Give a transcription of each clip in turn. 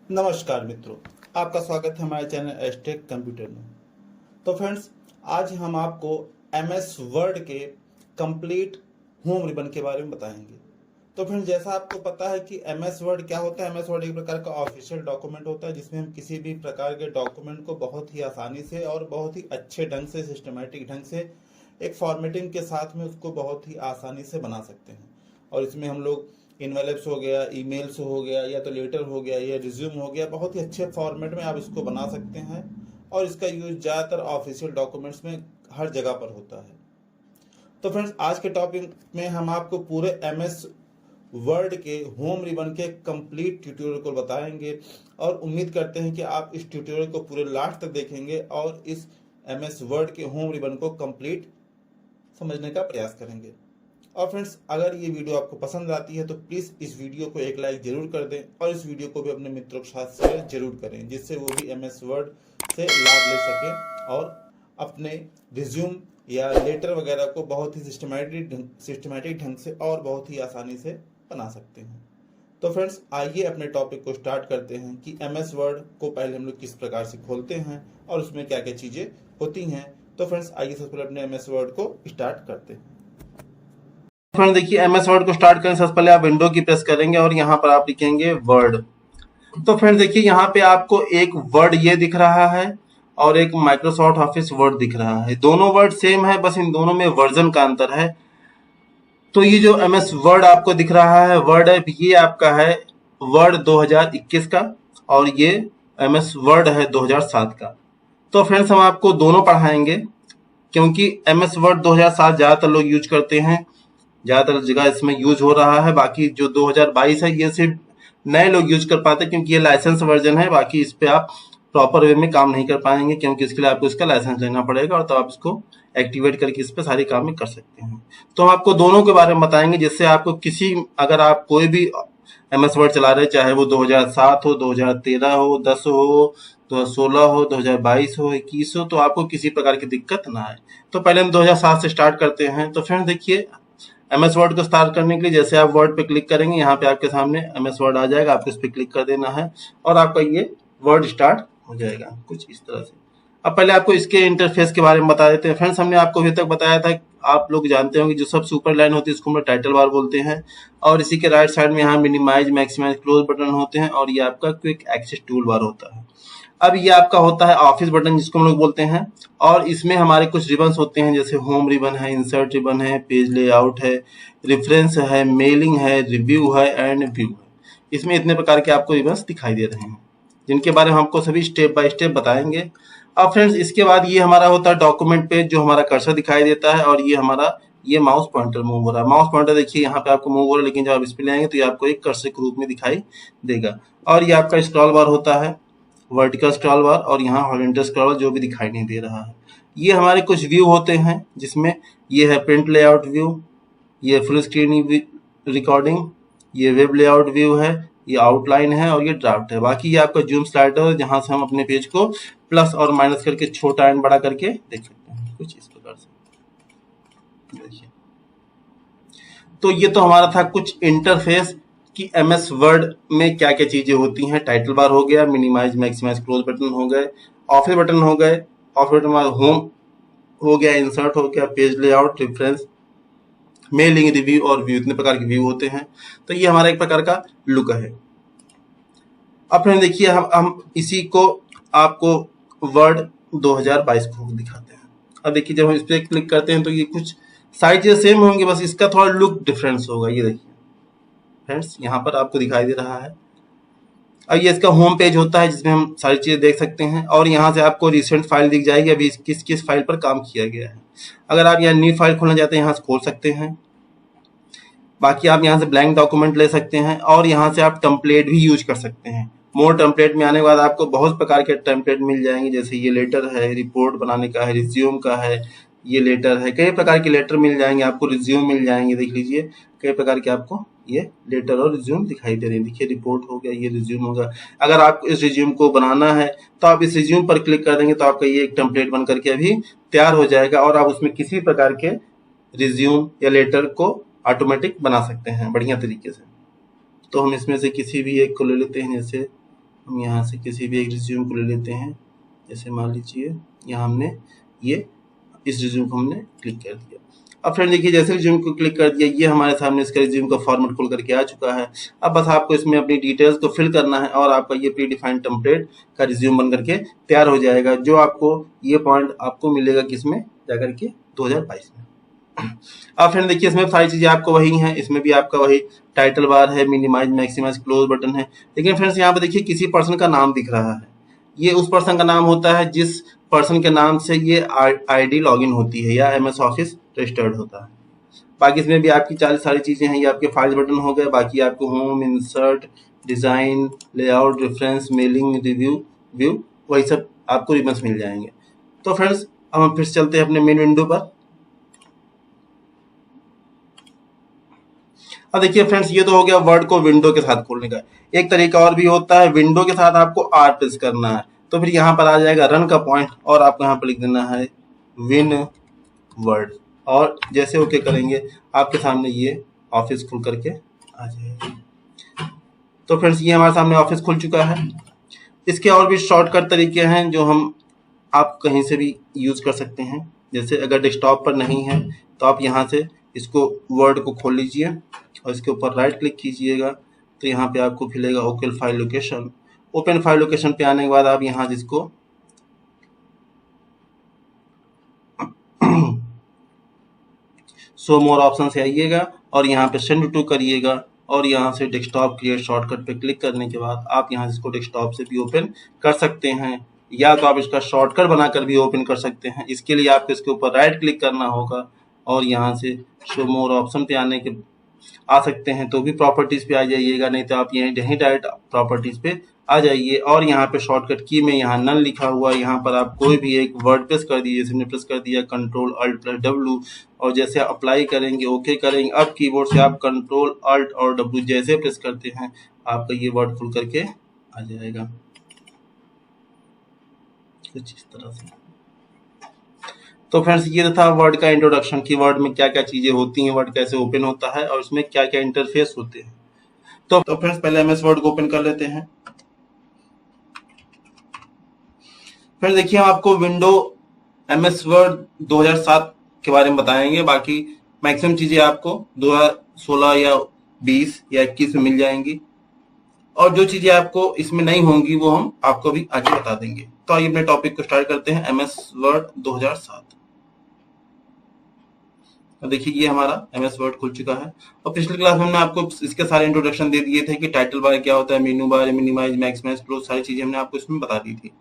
नमस्कार मित्रों, आपका स्वागत है हमारे चैनल एस्टेक कंप्यूटर में। तो फ्रेंड्स, आज हम आपको एमएस वर्ड के कंप्लीट होम रिबन के बारे में बताएंगे। तो फ्रेंड्स, जैसा आपको पता है कि एमएस वर्ड क्या होता है। एमएस वर्ड एक प्रकार का ऑफिशियल डॉक्यूमेंट होता है जिसमें हम किसी भी प्रकार के डॉक्यूमेंट को बहुत ही आसानी से और बहुत ही अच्छे ढंग से, सिस्टमेटिक ढंग से, एक फॉर्मेटिंग के साथ में उसको बहुत ही आसानी से बना सकते हैं। और इसमें हम लोग इनवेलप्स हो गया, ईमेल्स हो गया, या तो लेटर हो गया, या रिज्यूम हो गया, बहुत ही अच्छे फॉर्मेट में आप इसको बना सकते हैं। और इसका यूज ज़्यादातर ऑफिशियल डॉक्यूमेंट्स में हर जगह पर होता है। तो फ्रेंड्स, आज के टॉपिक में हम आपको पूरे एमएस वर्ड के होम रिबन के कंप्लीट ट्यूटोरियल को बताएंगे और उम्मीद करते हैं कि आप इस ट्यूटोरियल को पूरे लास्ट तक देखेंगे और इस एमएस वर्ड के होम रिबन को कंप्लीट समझने का प्रयास करेंगे। और फ्रेंड्स, अगर ये वीडियो आपको पसंद आती है तो प्लीज़ इस वीडियो को एक लाइक जरूर कर दें और इस वीडियो को भी अपने मित्रों के साथ शेयर जरूर करें, जिससे वो भी एमएस वर्ड से लाभ ले सकें और अपने रिज्यूम या लेटर वगैरह को बहुत ही सिस्टमेटिक ढंग से और बहुत ही आसानी से बना सकते हैं। तो फ्रेंड्स, आइए अपने टॉपिक को स्टार्ट करते हैं कि एमएस वर्ड को पहले हम लोग किस प्रकार से खोलते हैं और उसमें क्या क्या चीज़ें होती हैं। तो फ्रेंड्स, आइए सबसे पहले अपने एमएस वर्ड को स्टार्ट करते हैं। फ्रेंड देखिए, एमएस वर्ड को स्टार्ट करने से पहले आप विंडो की प्रेस करेंगे और यहाँ पर आप लिखेंगे वर्ड। तो फ्रेंड देखिए, यहाँ पे आपको एक वर्ड ये दिख रहा है और एक माइक्रोसॉफ्ट ऑफिस वर्ड दिख रहा है। दोनों वर्ड सेम है, बस इन दोनों में वर्जन का अंतर है। तो ये जो एमएस वर्ड आपको दिख रहा है वर्ड है, ये आपका है वर्ड 2021 का और ये एमएस वर्ड है 2007 का। तो फ्रेंड्स, हम आपको दोनों पढ़ाएंगे क्योंकि एमएस वर्ड 2007 ज़्यादातर लोग यूज करते हैं, ज़्यादातर जगह इसमें यूज हो रहा है। बाकी जो 2022 है ये सिर्फ नए लोग यूज कर पाते हैं क्योंकि ये लाइसेंस वर्जन है। बाकी इस पे आप प्रॉपर वे में काम नहीं कर पाएंगे क्योंकि इसके लिए आपको इसका लाइसेंस लेना पड़ेगा और तब आप इसको एक्टिवेट करके इस पे सारे काम में कर सकते हैं। तो हम आपको दोनों के बारे में बताएंगे, जिससे आपको अगर आप कोई भी एमएस वर्ड चला रहे, चाहे वो 2007 हो, 2013 हो, 10 हो, 2016 हो, 2022 हो, 21 हो, तो आपको किसी प्रकार की दिक्कत ना आए। तो पहले हम 2007 से स्टार्ट करते हैं। तो फ्रेंड्स देखिए, एमएस वर्ड को स्टार्ट करने के लिए जैसे आप वर्ड पे क्लिक करेंगे, यहाँ पे आपके सामने एमएस वर्ड आ जाएगा, आपको इस पे क्लिक कर देना है और आपका ये वर्ड स्टार्ट हो जाएगा कुछ इस तरह से। अब पहले आपको इसके इंटरफेस के बारे में बता देते हैं। फ्रेंड्स, हमने आपको अभी तक बताया था, आप लोग जानते होंगे, जो सबसे ऊपर लाइन होती है इसको हम टाइटल बार बोलते हैं और इसी के राइट साइड में यहाँ मिनिमाइज, मैक्सिमाइज, क्लोज बटन होते हैं और ये आपका क्विक एक्सेस टूल बार होता है। अब ये आपका होता है ऑफिस बटन, जिसको हम लोग बोलते हैं, और इसमें हमारे कुछ रिबन्स होते हैं, जैसे होम रिबन है, इंसर्ट रिबन है, पेज लेआउट है, रेफरेंस है, मेलिंग है, रिव्यू है एंड व्यू है। इसमें इतने प्रकार के आपको रिबन्स दिखाई दे रहे हैं जिनके बारे में हमको सभी स्टेप बाय स्टेप बताएंगे। अब फ्रेंड्स, इसके बाद ये हमारा होता है डॉक्यूमेंट पेज, जो हमारा कर्सर दिखाई देता है और ये हमारा माउस पॉइंटर मूव हो रहा है। माउस पॉइंटर देखिए यहाँ पे आपको मूव हो रहा है, लेकिन जब आप इस पे ले आएंगे तो ये आपको एक कर्सर के रूप में दिखाई देगा। और ये आपका स्क्रॉल बार होता है, वर्टिकल स्क्रॉल बार, और यहाँ हॉरिजॉन्टल स्क्रॉल बार जो भी दिखाई नहीं दे रहा है। ये हमारे कुछ व्यू होते हैं, जिसमें ये है प्रिंट लेआउट व्यू, ये फुल स्क्रीन रिकॉर्डिंग, ये वेब लेआउट व्यू है, ये आउटलाइन है और ये ड्राफ्ट है। बाकी ये आपका जूम स्लाइडर है, जहां से हम अपने पेज को प्लस और माइनस करके छोटा एंड बड़ा करके देख सकते हैं कुछ इस प्रकार से। देखिए, तो ये तो हमारा था कुछ इंटरफेस कि एमएस वर्ड में क्या क्या चीजें होती हैं। टाइटल बार हो गया, मिनिमाइज, मैक्सिमाइज, क्लोज बटन हो गए, ऑफिस बटन हो गए, ऑफिस बटन होम हो गया, इंसर्ट हो गया, page layout, reference, mailing, review और व्यू, इतने प्रकार के व्यू होते हैं। तो ये हमारा एक प्रकार का लुक है। अब फ्रेंड देखिए, हम इसी को आपको वर्ड 2022 को दिखाते हैं। अब देखिए, जब हम इस पर क्लिक करते हैं तो ये कुछ सारी चीजें सेम होंगी, बस इसका थोड़ा लुक डिफरेंस होगा। ये देखिए फ्रेंड्स, यहाँ पर आपको दिखाई दे रहा है। अब ये इसका होम पेज होता है, जिसमें हम सारी चीजें देख सकते हैं और यहाँ से आपको रिसेंट फाइल दिख जाएगी, अभी किस किस फाइल पर काम किया गया है। अगर आप यहाँ न्यू फाइल खोलना चाहते हैं, यहाँ से खोल सकते हैं। बाकी आप यहाँ से ब्लैंक डॉक्यूमेंट ले सकते हैं और यहाँ से आप टेम्पलेट भी यूज कर सकते हैं। मोर टेम्पलेट में आने के बाद आपको बहुत प्रकार के टेम्पलेट मिल जाएंगे, जैसे ये लेटर है, रिपोर्ट बनाने का है, रिज्यूम का है, ये लेटर है, कई प्रकार के लेटर मिल जाएंगे आपको, रिज्यूम मिल जाएंगे। देख लीजिए, कई प्रकार के आपको ये लेटर और रिज्यूम दिखाई दे रहे हैं। देखिए, रिपोर्ट हो गया, ये रिज्यूम होगा। अगर आपको इस रिज्यूम को बनाना है तो आप इस रिज्यूम पर क्लिक कर देंगे तो आपका ये एक टेम्पलेट बन करके अभी तैयार हो जाएगा और आप उसमें किसी प्रकार के रिज्यूम या लेटर को ऑटोमेटिक बना सकते हैं बढ़िया तरीके से। तो हम इसमें से किसी भी एक को ले लेते हैं, जैसे हम यहाँ से किसी भी एक रिज्यूम को ले लेते हैं। जैसे मान लीजिए यहाँ हमने इस रिज्यूम को हमने क्लिक कर दिया। अब फ्रेंड देखिए, जैसे रिज्यूम को क्लिक कर दिया, ये हमारे सामने इसका रिज्यूम का फॉर्मेट खुल करके आ चुका है। अब बस आपको इसमें अपनी डिटेल्स को फिल करना है और आपका ये प्री डिफाइंड टेम्पलेट का रिज्यूम बन करके तैयार हो जाएगा, जो आपको ये पॉइंट आपको मिलेगा किसमें जाकर के 2022 में। अब फ्रेंड देखिए, इसमें सारी चीजें आपको वही हैं। इसमें भी आपका वही टाइटल बार है, मिनिमाइज मैक्सिमाइज क्लोज बटन है। लेकिन फ्रेंड्स यहाँ पे देखिए किसी पर्सन का नाम दिख रहा है। ये उस पर्सन का नाम होता है जिस पर्सन के नाम से ये आईडी लॉगिन होती है या एमएस ऑफिस रजिस्टर्ड होता है। बाकी इसमें भी आपकी सारी चीजें हैं। ये आपके फाइल बटन हो गए, बाकी आपको home, insert, design, layout, reference, mailing, review, view, वही सब आपको रिबन्स मिल जाएंगे। तो फ्रेंड्स अब हम फिर से चलते हैं अपने मेन विंडो पर। अब देखिए फ्रेंड्स, ये तो हो गया वर्ड को विंडो के साथ खोलने का। एक तरीका और भी होता है, विंडो के साथ आपको आर प्रेस करना है तो फिर यहाँ पर आ जाएगा रन का पॉइंट और आपको यहाँ पर लिख देना है विन वर्ड, और जैसे ओके करेंगे आपके सामने ये ऑफिस खुल करके आ जाएगा। तो फ्रेंड्स ये हमारे सामने ऑफिस खुल चुका है। इसके और भी शॉर्टकट तरीके हैं जो आप कहीं से भी यूज कर सकते हैं। जैसे अगर डेस्कटॉप पर नहीं है तो आप यहाँ से इसको वर्ड को खोल लीजिए और इसके ऊपर राइट क्लिक कीजिएगा तो यहाँ पे आपको मिलेगा open file location. Open file location पे आने के बाद आप यहाँ जिसको शो मोर ऑप्शन से आइएगा और यहाँ पे सेंड टू करिएगा और यहाँ से डेस्कटॉप क्रिएट शॉर्टकट पे क्लिक करने के बाद आप यहाँ इसको डेस्कटॉप से भी ओपन कर सकते हैं, या तो आप इसका शॉर्टकट बनाकर भी ओपन कर सकते हैं। इसके लिए आपको इसके ऊपर राइट क्लिक करना होगा और यहाँ से शो मोर ऑप्शन पे आ सकते हैं तो भी प्रॉपर्टीज पे आ जाइएगा, नहीं तो आप यहीं डायरेक्ट प्रॉपर्टीज पे आ जाइए और यहाँ पे शॉर्टकट की में यहाँ नन लिखा हुआ है, यहाँ पर आप कोई भी एक वर्ड प्रेस कर दीजिए। जैसे हमने प्रेस कर दिया कंट्रोल अल्ट प्लस डब्ल्यू और जैसे अप्लाई करेंगे ओके करेंगे, अब कीबोर्ड से आप कंट्रोल अल्ट और डब्ल्यू जैसे प्रेस करते हैं आपका ये वर्ड खुल करके आ जाएगा कुछ इस तरह से। तो फ्रेंड्स ये था वर्ड का इंट्रोडक्शन कि वर्ड में क्या क्या चीजें होती हैं, वर्ड कैसे ओपन होता है और इसमें क्या क्या इंटरफेस होते हैं। तो फ्रेंड्स पहले एमएस वर्ड को ओपन कर लेते हैं। फ्रेंड्स देखिए, हम आपको विंडो एमएस वर्ड 2007 के बारे में बताएंगे। बाकी मैक्सिमम चीजें आपको 2016 या 20 या 21 में मिल जाएंगी और जो चीजें आपको इसमें नहीं होंगी वो हम आपको भी आगे बता देंगे। तो आइए अपने टॉपिक को स्टार्ट करते हैं। MS word 2007। तो देखिए ये हमारा एमएस वर्ड खुल चुका है और पिछले क्लास में हमने आपको इसके सारे इंट्रोडक्शन दे दिए थे कि टाइटल बार क्या होता है, menu bar, minimize, maximize, close, सारी चीजें हमने आपको इसमें बता दी थी।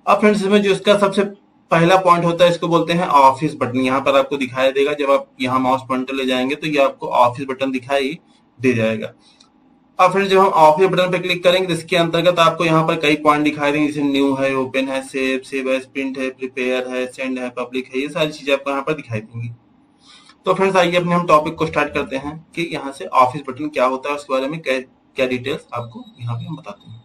अब फ्रेंड्स इसमें जो इसका सबसे पहला पॉइंट होता है इसको बोलते हैं ऑफिस बटन। यहाँ पर आपको दिखाई देगा, जब आप यहाँ माउस पॉइंटर ले जाएंगे तो ये आपको ऑफिस बटन दिखाई दे जाएगा। अब फ्रेंड्स जब हम ऑफिस बटन पे क्लिक करेंगे तो इसके अंतर्गत आपको यहाँ पर कई पॉइंट दिखाई देंगे, जैसे न्यू है, ओपन है, सेव है, प्रिंट है, प्रिपेयर है, सेंड है, पब्लिक है, ये सारी चीजें आपको यहाँ पर दिखाई देंगी। तो फ्रेंड्स आइए अपने हम टॉपिक को स्टार्ट करते हैं कि यहाँ से ऑफिस बटन क्या होता है, उसके बारे में क्या डिटेल्स आपको यहाँ पे हम बताते हैं।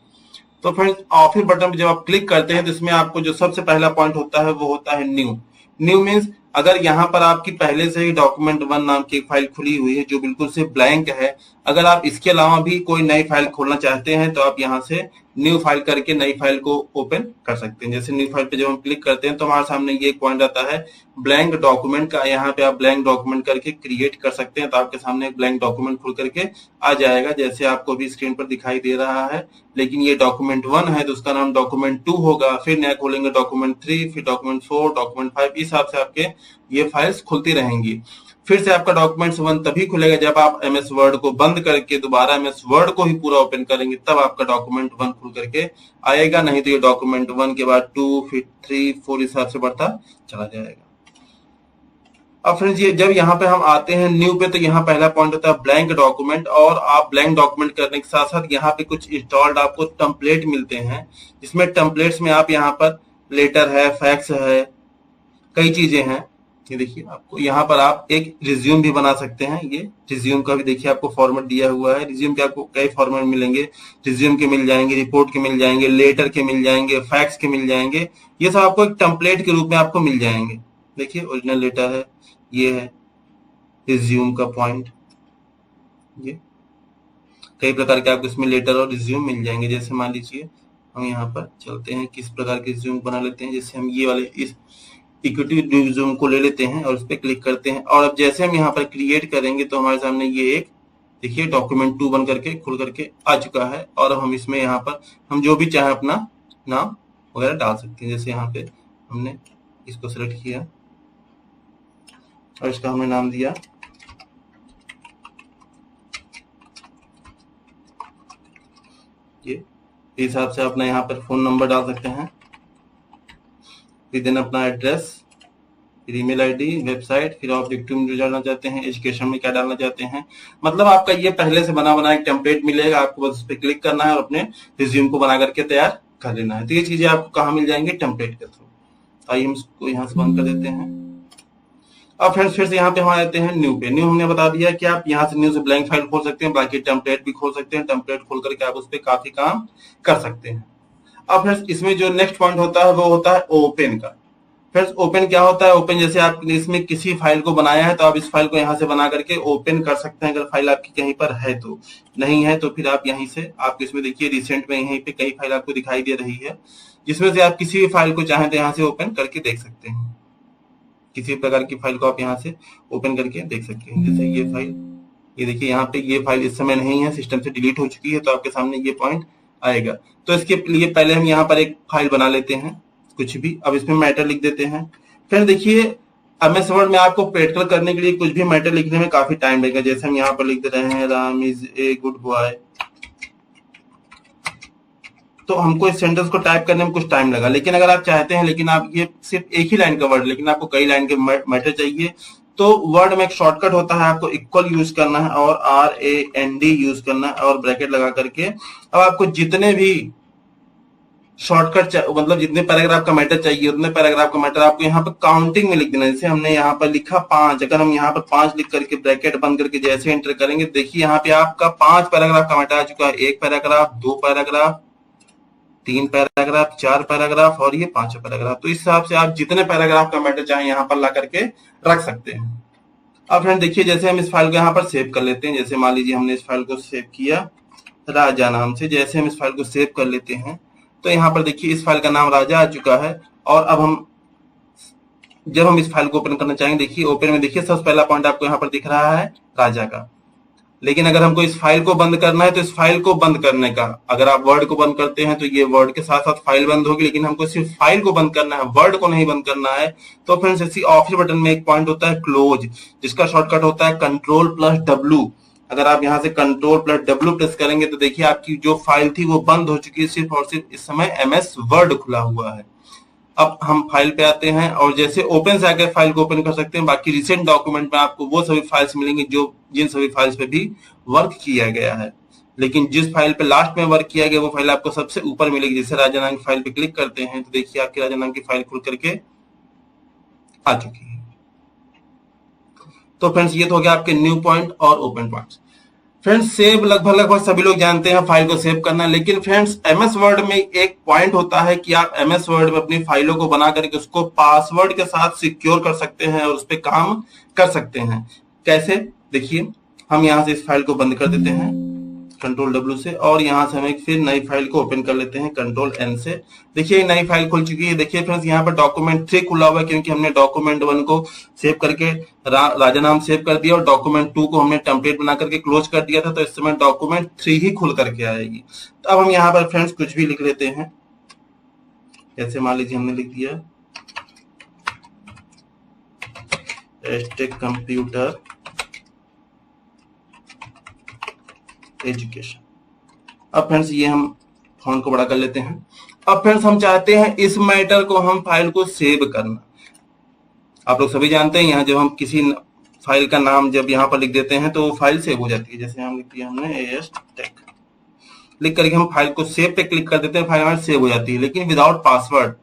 तो फ्रेंड्स ऑफिस बटन पे जब आप क्लिक करते हैं तो इसमें आपको जो सबसे पहला पॉइंट होता है वो होता है न्यू। न्यू मीन्स अगर यहाँ पर आपकी पहले से ही डॉक्यूमेंट 1 नाम की एक फाइल खुली हुई है जो बिल्कुल से ब्लैंक है, अगर आप इसके अलावा भी कोई नई फाइल खोलना चाहते हैं तो आप यहाँ से न्यू फाइल करके नई फाइल को ओपन कर सकते हैं। जैसे न्यू फाइल पे जब हम क्लिक करते हैं तो हमारे सामने ये एक पॉइंट आता है ब्लैंक डॉक्यूमेंट का। यहाँ पे आप ब्लैंक डॉक्यूमेंट करके क्रिएट कर सकते हैं तो आपके सामने एक ब्लैंक डॉक्यूमेंट खुल करके आ जाएगा, जैसे आपको भी स्क्रीन पर दिखाई दे रहा है। लेकिन ये डॉक्यूमेंट 1 है तो उसका नाम डॉक्यूमेंट 2 होगा, फिर नया खोलेंगे डॉक्यूमेंट 3, फिर डॉक्यूमेंट 4, डॉक्यूमेंट 5, इस हिसाब से आपके ये फाइल्स खुलती रहेंगी। फिर से आपका डॉक्यूमेंट्स 1 तभी खुलेगा जब आप एमएस वर्ड को बंद करके दोबारा एमएस वर्ड को ही पूरा ओपन करेंगे, तब आपका डॉक्यूमेंट 1 खुल करके आएगा। नहीं तो ये डॉक्यूमेंट 1 के बाद 2, फिर 3, 4 हिसाब से बढ़ता चला जाएगा। अब फ्रेंड्स ये जब यहाँ पे हम आते हैं न्यू पे तो यहाँ पहला पॉइंट होता है ब्लैंक डॉक्यूमेंट, और आप ब्लैंक डॉक्यूमेंट करने के साथ साथ यहाँ पे कुछ इंस्टॉल्ड आपको टेम्पलेट मिलते हैं, जिसमें टेम्पलेट्स में आप यहाँ पर लेटर है, फैक्स है, कई चीजें हैं। ये देखिए आपको यहाँ पर आप एक रिज्यूम भी बना सकते हैं। ये रिज्यूम का भी देखिए आपको फॉर्मेट दिया हुआ है। रिज्यूम के आपको कई फॉर्मेट मिलेंगे, रिज्यूम के मिल जाएंगे, रिपोर्ट के मिल जाएंगे, लेटर के मिल जाएंगे, फैक्स के मिल जाएंगे। ये सब आपको एक टेम्पलेट के रूप में आपको मिल जाएंगे। देखिए ओरिजिनल लेटर है, ये है रिज्यूम का पॉइंट। ये कई प्रकार के आपको इसमें लेटर और रिज्यूम मिल जाएंगे। जैसे मान लीजिए हम यहाँ पर चलते हैं, किस प्रकार के रिज्यूम बना लेते हैं। जैसे हम ये वाले इस इक्विटी रिज्यूम को ले लेते हैं और उस पर क्लिक करते हैं, और अब जैसे हम यहाँ पर क्रिएट करेंगे तो हमारे सामने ये एक देखिए डॉक्यूमेंट 2 बन करके खुल करके आ चुका है। और हम इसमें यहाँ पर हम जो भी चाहे अपना नाम वगैरह डाल सकते हैं। जैसे यहाँ पे हमने इसको सेलेक्ट किया और इसका हमने नाम दिया ये। इस हिसाब से अपना यहाँ पर फोन नंबर डाल सकते हैं, फिर देन अपना एड्रेस, फिर ईमेल आईडी, वेबसाइट, फिर ऑब्जेक्टिव में जो डालना चाहते हैं, एजुकेशन में क्या डालना चाहते हैं। मतलब आपका ये पहले से बना एक टेम्पलेट मिलेगा, आपको बस उस पर क्लिक करना है और अपने रिज्यूम को बना करके तैयार कर लेना है। तो ये चीजें आपको कहाँ मिल जाएंगे, टेम्पलेट के थ्रू। आइए हम इसको यहाँ से बंद कर देते हैं। अब फ्रेंड्स फिर से यहाँ पे हम आ जाते हैं न्यू पे। न्यू हमने बता दिया कि आप यहाँ से न्यू से ब्लैंक फाइल खोल सकते हैं, बाकी टेम्पलेट भी खोल सकते हैं। टेम्पलेट खोल करके आप उस पर काफी काम कर सकते हैं। अब फ्रेंड्स इसमें जो नेक्स्ट पॉइंट होता है वो होता है ओपन का। फ्रेंड्स ओपन क्या होता है, ओपन जैसे आपने इसमें किसी फाइल को बनाया है तो आप इस फाइल को यहाँ से बना करके ओपन कर सकते हैं। अगर फाइल आपकी कहीं पर है तो, नहीं है तो फिर आप यहीं से आप इसमें देखिए रिसेंट में यहीं पे कई फाइल आपको दिखाई दे रही है, जिसमें से आप किसी भी फाइल को चाहें तो यहाँ से ओपन करके देख सकते हैं। किसी प्रकार की फाइल को आप यहाँ से ओपन करके देख सकते हैं। जैसे ये फाइल, ये देखिए यहाँ पे ये फाइल इस समय नहीं है, सिस्टम से डिलीट हो चुकी है, तो आपके सामने ये पॉइंट आएगा। तो इसके लिए पहले हम यहाँ पर एक फाइल बना लेते हैं कुछ भी। अब इसमें मैटर लिख देते हैं। फिर देखिए एमएस वर्ड में आपको प्रैक्टिकल करने के लिए कुछ भी मैटर लिखने में काफी टाइम लगेगा। जैसे हम यहाँ पर लिख दे रहे हैं Ram is a good boy, तो हमको इस सेंटेंस को टाइप करने में कुछ टाइम लगा। लेकिन अगर आप चाहते हैं, लेकिन आप ये सिर्फ एक ही लाइन का वर्ड, लेकिन आपको कई लाइन के मैटर चाहिए, तो वर्ड में एक शॉर्टकट होता है, आपको इक्वल यूज करना है और RAND यूज करना है और ब्रैकेट लगा करके। अब आपको जितने भी शॉर्टकट मतलब जितने पैराग्राफ का मैटर चाहिए उतने पैराग्राफ का मैटर आपको यहाँ पर काउंटिंग में लिख देना। जैसे हमने यहाँ पर लिखा 5, अगर हम यहाँ पर 5 लिख करके ब्रैकेट बंद करके जैसे एंटर करेंगे, देखिए यहाँ पे आपका 5 पैराग्राफ का मैटर आ चुका है। 1 पैराग्राफ, 2 पैराग्राफ, 3 पैराग्राफ, 4 पैराग्राफ और ये 5 पैराग्राफ। तो इस हिसाब से आप जितने पैराग्राफ का मैटर चाहे यहाँ पर ला करके रख सकते हैं। अब फ्रेंड देखिए जैसे हम इस फाइल को यहाँ पर सेव कर लेते हैं। जैसे मान लीजिए हमने इस फाइल को सेव किया राजा नाम से। जैसे हम इस फाइल को सेव कर लेते हैं तो यहाँ पर देखिए इस फाइल का नाम राजा आ चुका है। और अब हम जब हम इस फाइल को ओपन करना चाहेंगे, देखिए ओपन में देखिए सबसे पहला पॉइंट आपको यहाँ पर दिख रहा है राजा का। लेकिन अगर हमको इस फाइल को बंद करना है तो इस फाइल को बंद करने का, अगर आप वर्ड को बंद करते हैं तो ये वर्ड के साथ साथ फाइल बंद होगी, लेकिन हमको सिर्फ फाइल को बंद करना है, वर्ड को नहीं बंद करना है। तो फ्रेंड्स इसी ऑफिस बटन में एक पॉइंट होता है क्लोज, जिसका शॉर्टकट होता है Ctrl+W। अगर आप यहाँ से Ctrl+W प्रेस करेंगे तो देखिए आपकी जो फाइल थी वो बंद हो चुकी है, सिर्फ और सिर्फ इस समय MS वर्ड खुला हुआ है। अब हम फाइल पे आते हैं और जैसे ओपन से आकर फाइल को ओपन कर सकते हैं। बाकी रिसेंट डॉक्यूमेंट में आपको वो सभी फाइल्स मिलेंगी जो जिन सभी फाइल्स पे भी वर्क किया गया है। लेकिन जिस फाइल पे लास्ट में वर्क किया गया वो फाइल आपको सबसे ऊपर मिलेगी। जैसे राजा नाम की फाइल पे क्लिक करते हैं तो देखिए आपकी राजा नाम की फाइल खुल करके आ चुकी है। तो फ्रेंड्स ये तो हो गया आपके न्यू पॉइंट और ओपन पॉइंट। फ्रेंड्स सेव लगभग सभी लोग जानते हैं फाइल को सेव करना, लेकिन फ्रेंड्स एमएस वर्ड में एक पॉइंट होता है कि आप एमएस वर्ड में अपनी फाइलों को बना करके उसको पासवर्ड के साथ सिक्योर कर सकते हैं और उस पर काम कर सकते हैं। कैसे, देखिए हम यहाँ से इस फाइल को बंद कर देते हैं Ctrl+W से, और यहाँ से हम एक फिर नई फाइल को ओपन कर लेते हैं Ctrl+N से। देखिए नई फाइल खुल चुकी है। देखिए फ्रेंड्स यहाँ पर डॉक्यूमेंट 3 खुला हुआ है, क्योंकि हमने डॉक्यूमेंट 1 को सेव करके राजा नाम सेव कर दिया और डॉक्यूमेंट 2 को हमने टेम्पलेट बना करके क्लोज कर दिया था। तो इस समय डॉक्यूमेंट 3 ही खुल करके आएगी। तो अब हम यहाँ पर फ्रेंड्स कुछ भी लिख लेते हैं। जैसे मान लीजिए हमने लिख दिया एस्टेक कंप्यूटर एजुकेशन। अब फ्रेंड्स ये हम फॉन्ट को बड़ा कर लेते हैं। अब फ्रेंड्स हम चाहते हैं इस मैटर को हम फाइल को सेव करना। आप लोग सभी जानते हैं यहाँ जब हम किसी फाइल का नाम जब यहाँ पर लिख देते हैं तो वो फाइल सेव हो जाती है। जैसे हम लिख दिया हमने एस्टेक, लिख करके हम फाइल को सेव पे क्लिक कर देते हैं, फाइल हमारी सेव हो जाती है, लेकिन विदाउट पासवर्ड।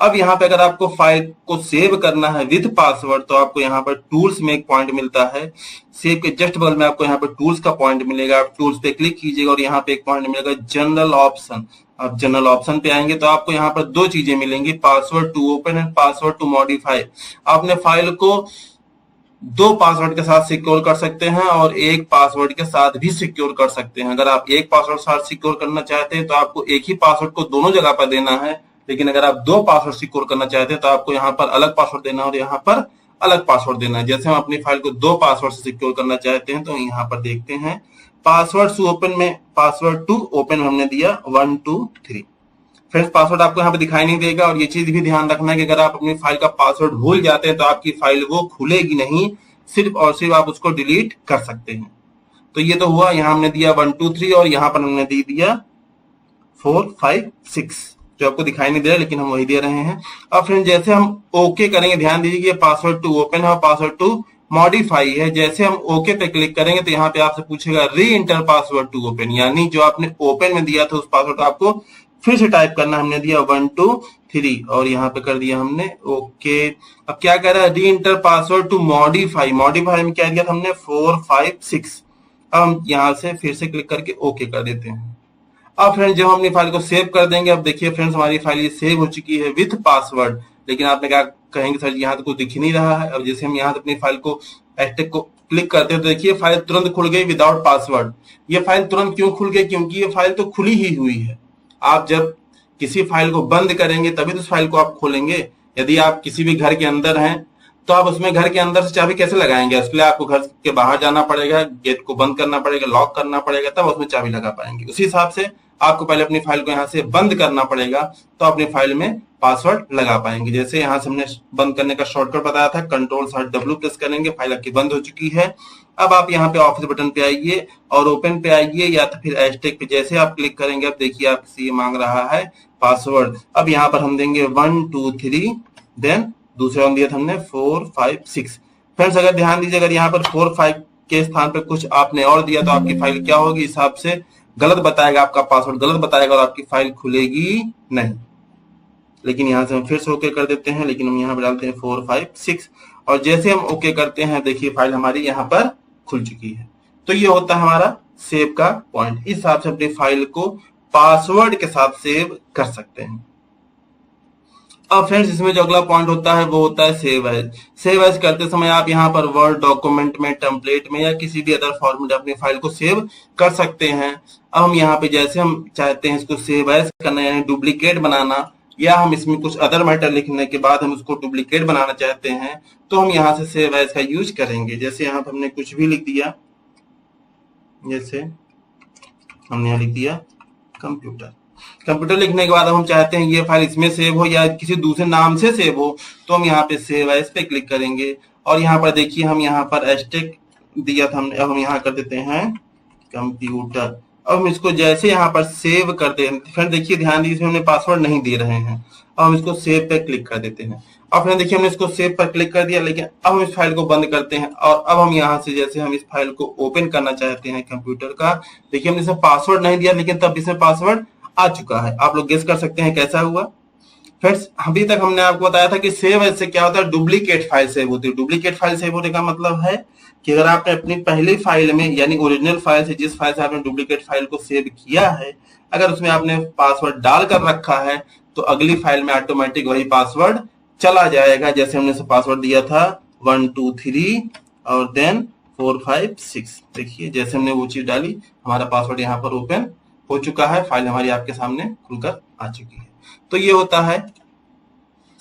अब यहाँ पे अगर आपको फाइल को सेव करना है विद पासवर्ड तो आपको यहाँ पर टूल्स में एक पॉइंट मिलता है। सेव के जस्ट बगल में आपको यहाँ पर टूल्स का पॉइंट मिलेगा। आप टूल्स पे क्लिक कीजिएगा और यहाँ पे एक पॉइंट मिलेगा जनरल ऑप्शन। आप जनरल ऑप्शन पे आएंगे तो आपको यहाँ पर 2 चीजें मिलेंगी, password to open and password to modify. आपने फाइल को दो पासवर्ड के साथ सिक्योर कर सकते हैं और एक पासवर्ड के साथ भी सिक्योर कर सकते हैं। अगर आप एक पासवर्ड साथ सिक्योर करना चाहते हैं तो आपको एक ही पासवर्ड को दोनों जगह पर देना है, लेकिन अगर आप दो पासवर्ड सिक्योर करना चाहते हैं तो आपको यहाँ पर अलग पासवर्ड देना है और यहाँ पर अलग पासवर्ड देना है। जैसे हम अपनी फाइल को दो पासवर्ड से सिक्योर करना चाहते हैं तो यहाँ पर देखते हैं पासवर्ड टू ओपन में हमने दिया 1 2 3। फ्रेंड्स पासवर्ड आपको यहाँ पे दिखाई नहीं देगा और ये चीज भी ध्यान रखना है कि अगर आप अपनी फाइल का पासवर्ड भूल जाते हैं तो आपकी फाइल वो खुलेगी नहीं, सिर्फ और सिर्फ आप उसको डिलीट कर सकते हैं। तो ये तो हुआ, यहाँ हमने दिया 1 2 3 और यहाँ पर हमने दे दिया 4 5 6, जो आपको दिखाई नहीं दे रहा लेकिन हम वही दे रहे हैं। अब फ्रेंड जैसे हम ओके करेंगे, ध्यान दीजिए कि पासवर्ड टू ओपन है और पासवर्ड टू मॉडिफाई है। जैसे हम ओके पे क्लिक करेंगे तो यहाँ पे आपसे पूछेगा री एंटर पासवर्ड टू ओपन, यानी जो आपने ओपन में दिया था उस पासवर्ड को आपको फिर से टाइप करना। हमने दिया 1 2 3 और यहाँ पे कर दिया हमने ओके। अब क्या कह रहा है, re enter password to modify, modify में क्या दिया था हमने 4 5 6। अब हम यहाँ से फिर से क्लिक करके ओके कर देते हैं। अब फ्रेंड्स जब हम अपनी फाइल को सेव कर देंगे, अब देखिए फ्रेंड्स हमारी फाइल ये सेव हो चुकी है विथ पासवर्ड। लेकिन आपने क्या कहेंगे सर यहाँ तो कुछ दिख नहीं रहा है। अब जैसे हम यहाँ से अपनी फाइल को एस्टेक को क्लिक करते हैं तो देखिए फाइल तुरंत खुल गई विदाउट पासवर्ड। ये फाइल तुरंत क्यों खुल गई, क्योंकि ये फाइल तो खुली ही हुई है। आप जब किसी फाइल को बंद करेंगे तभी तो उस फाइल को आप खोलेंगे। यदि आप किसी भी घर के अंदर हैं तो आप उसमें घर के अंदर से चाबी कैसे लगाएंगे, इसके लिए आपको घर के बाहर जाना पड़ेगा, गेट को बंद करना पड़ेगा, लॉक करना पड़ेगा, तब उसमें चाबी लगा पाएंगे। उसी हिसाब से आपको पहले अपनी फाइल को यहाँ से बंद करना पड़ेगा तो अपनी फाइल में पासवर्ड लगा पाएंगे। जैसे यहाँ से हमने बंद करने का शॉर्टकट बताया था, Ctrl+W प्रेस करेंगे, फाइल आपकी बंद हो चुकी है। अब आप यहाँ पे ऑफिस बटन पे आइए और ओपन पे आइए या तो फिर एस्टेक पे जैसे आप क्लिक करेंगे, अब देखिए आपसे ये मांग रहा है पासवर्ड। अब यहाँ पर हम देंगे 1 2 3, देन दूसरा हम दिया था हमने 4 5 6। फ्रेंड्स अगर ध्यान दीजिए, अगर यहाँ पर 4 5 के स्थान पर कुछ आपने और दिया तो आपकी फाइल क्या होगी, हिसाब से गलत बताएगा, आपका पासवर्ड गलत बताएगा और आपकी फाइल खुलेगी नहीं। लेकिन यहाँ से हम फिर से ओके कर देते हैं, लेकिन हम यहाँ पर डालते हैं 4 5 6 और जैसे हम ओके करते हैं देखिए फाइल हमारी यहाँ पर खुल चुकी है। तो ये होता है हमारा सेव का पॉइंट। इस हिसाब से अपनी फाइल को पासवर्ड के साथ सेव कर सकते हैं। अब फ्रेंड्स इसमें जो अगला पॉइंट होता है वो होता है सेव एज। सेव एज करते समय आप यहाँ पर वर्ड डॉक्यूमेंट में, टेम्पलेट में या किसी भी अदर फॉर्मेट अपनी फाइल को सेव कर सकते हैं। अब हम यहाँ पे जैसे हम चाहते हैं इसको सेव एज करना, यानी डुप्लीकेट बनाना, या हम इसमें कुछ अदर मैटर लिखने के बाद हम उसको डुप्लीकेट बनाना चाहते हैं तो हम यहाँ से सेव एज का यूज करेंगे। जैसे यहाँ पर हमने कुछ भी लिख दिया, जैसे हमने यहाँ लिख दिया कंप्यूटर लिखने के बाद हम चाहते हैं ये फाइल इसमें सेव हो या किसी दूसरे नाम से सेव हो तो हम यहाँ पे सेव एज पे क्लिक करेंगे और यहाँ पर देखिए हम यहाँ पर एस्टेक दिया था हमने, अब हम यहाँ कर देते हैं कंप्यूटर। अब हम इसको जैसे यहाँ पर सेव करते हैं, फ्रेंड देखिए ध्यान दीजिए हमने पासवर्ड नहीं दे रहे हैं। अब हम इसको सेव पे क्लिक कर देते हैं। अब फ्रेंड देखिए हमने इसको सेव पर क्लिक कर दिया, लेकिन अब हम इस फाइल को बंद करते हैं और अब हम यहाँ से जैसे हम इस फाइल को ओपन करना चाहते हैं कंप्यूटर का, देखिए हमने इसमें पासवर्ड नहीं दिया लेकिन तब इसमें पासवर्ड आ चुका है। आप लोग गेस कर सकते हैं कैसा हुआ। फ्रेंड्स अभी तक हमने आपको बताया था कि सेव एज से क्या होता है, डुप्लीकेट फाइल सेव होती है। डुप्लीकेट फाइल सेव होने का मतलब है कि अगर आपने अपनी पहली फाइल में यानी ओरिजिनल फाइल से, जिस फाइल से आपने डुप्लीकेट फाइल को सेव किया है, अगर उसमें आपने पासवर्ड डाल कर रखा है तो अगली फाइल में ऑटोमेटिक वही पासवर्ड चला जाएगा। जैसे हमने पासवर्ड दिया था 1 2 3 और देन 4 5 6, देखिए जैसे हमने वो चीज डाली हमारा पासवर्ड यहाँ पर ओपन हो चुका है, फाइल हमारी आपके सामने खुलकर आ चुकी है। तो ये होता है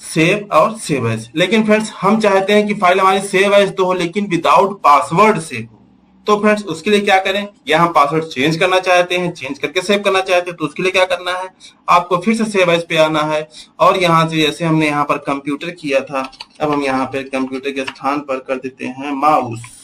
सेव और सेव एज। लेकिन फ्रेंड्स हम चाहते हैं कि फाइल हमारी सेव एज तो हो लेकिन विदाउट पासवर्ड सेव हो। तो फ्रेंड्स उसके लिए क्या करें, या हम पासवर्ड चेंज करना चाहते हैं, चेंज करके सेव करना चाहते हैं, तो उसके लिए क्या करना है, आपको फिर से सेव एज पे आना है और यहाँ से जैसे हमने यहाँ पर कंप्यूटर किया था, अब हम यहाँ पे कंप्यूटर के स्थान पर कर देते हैं माउस।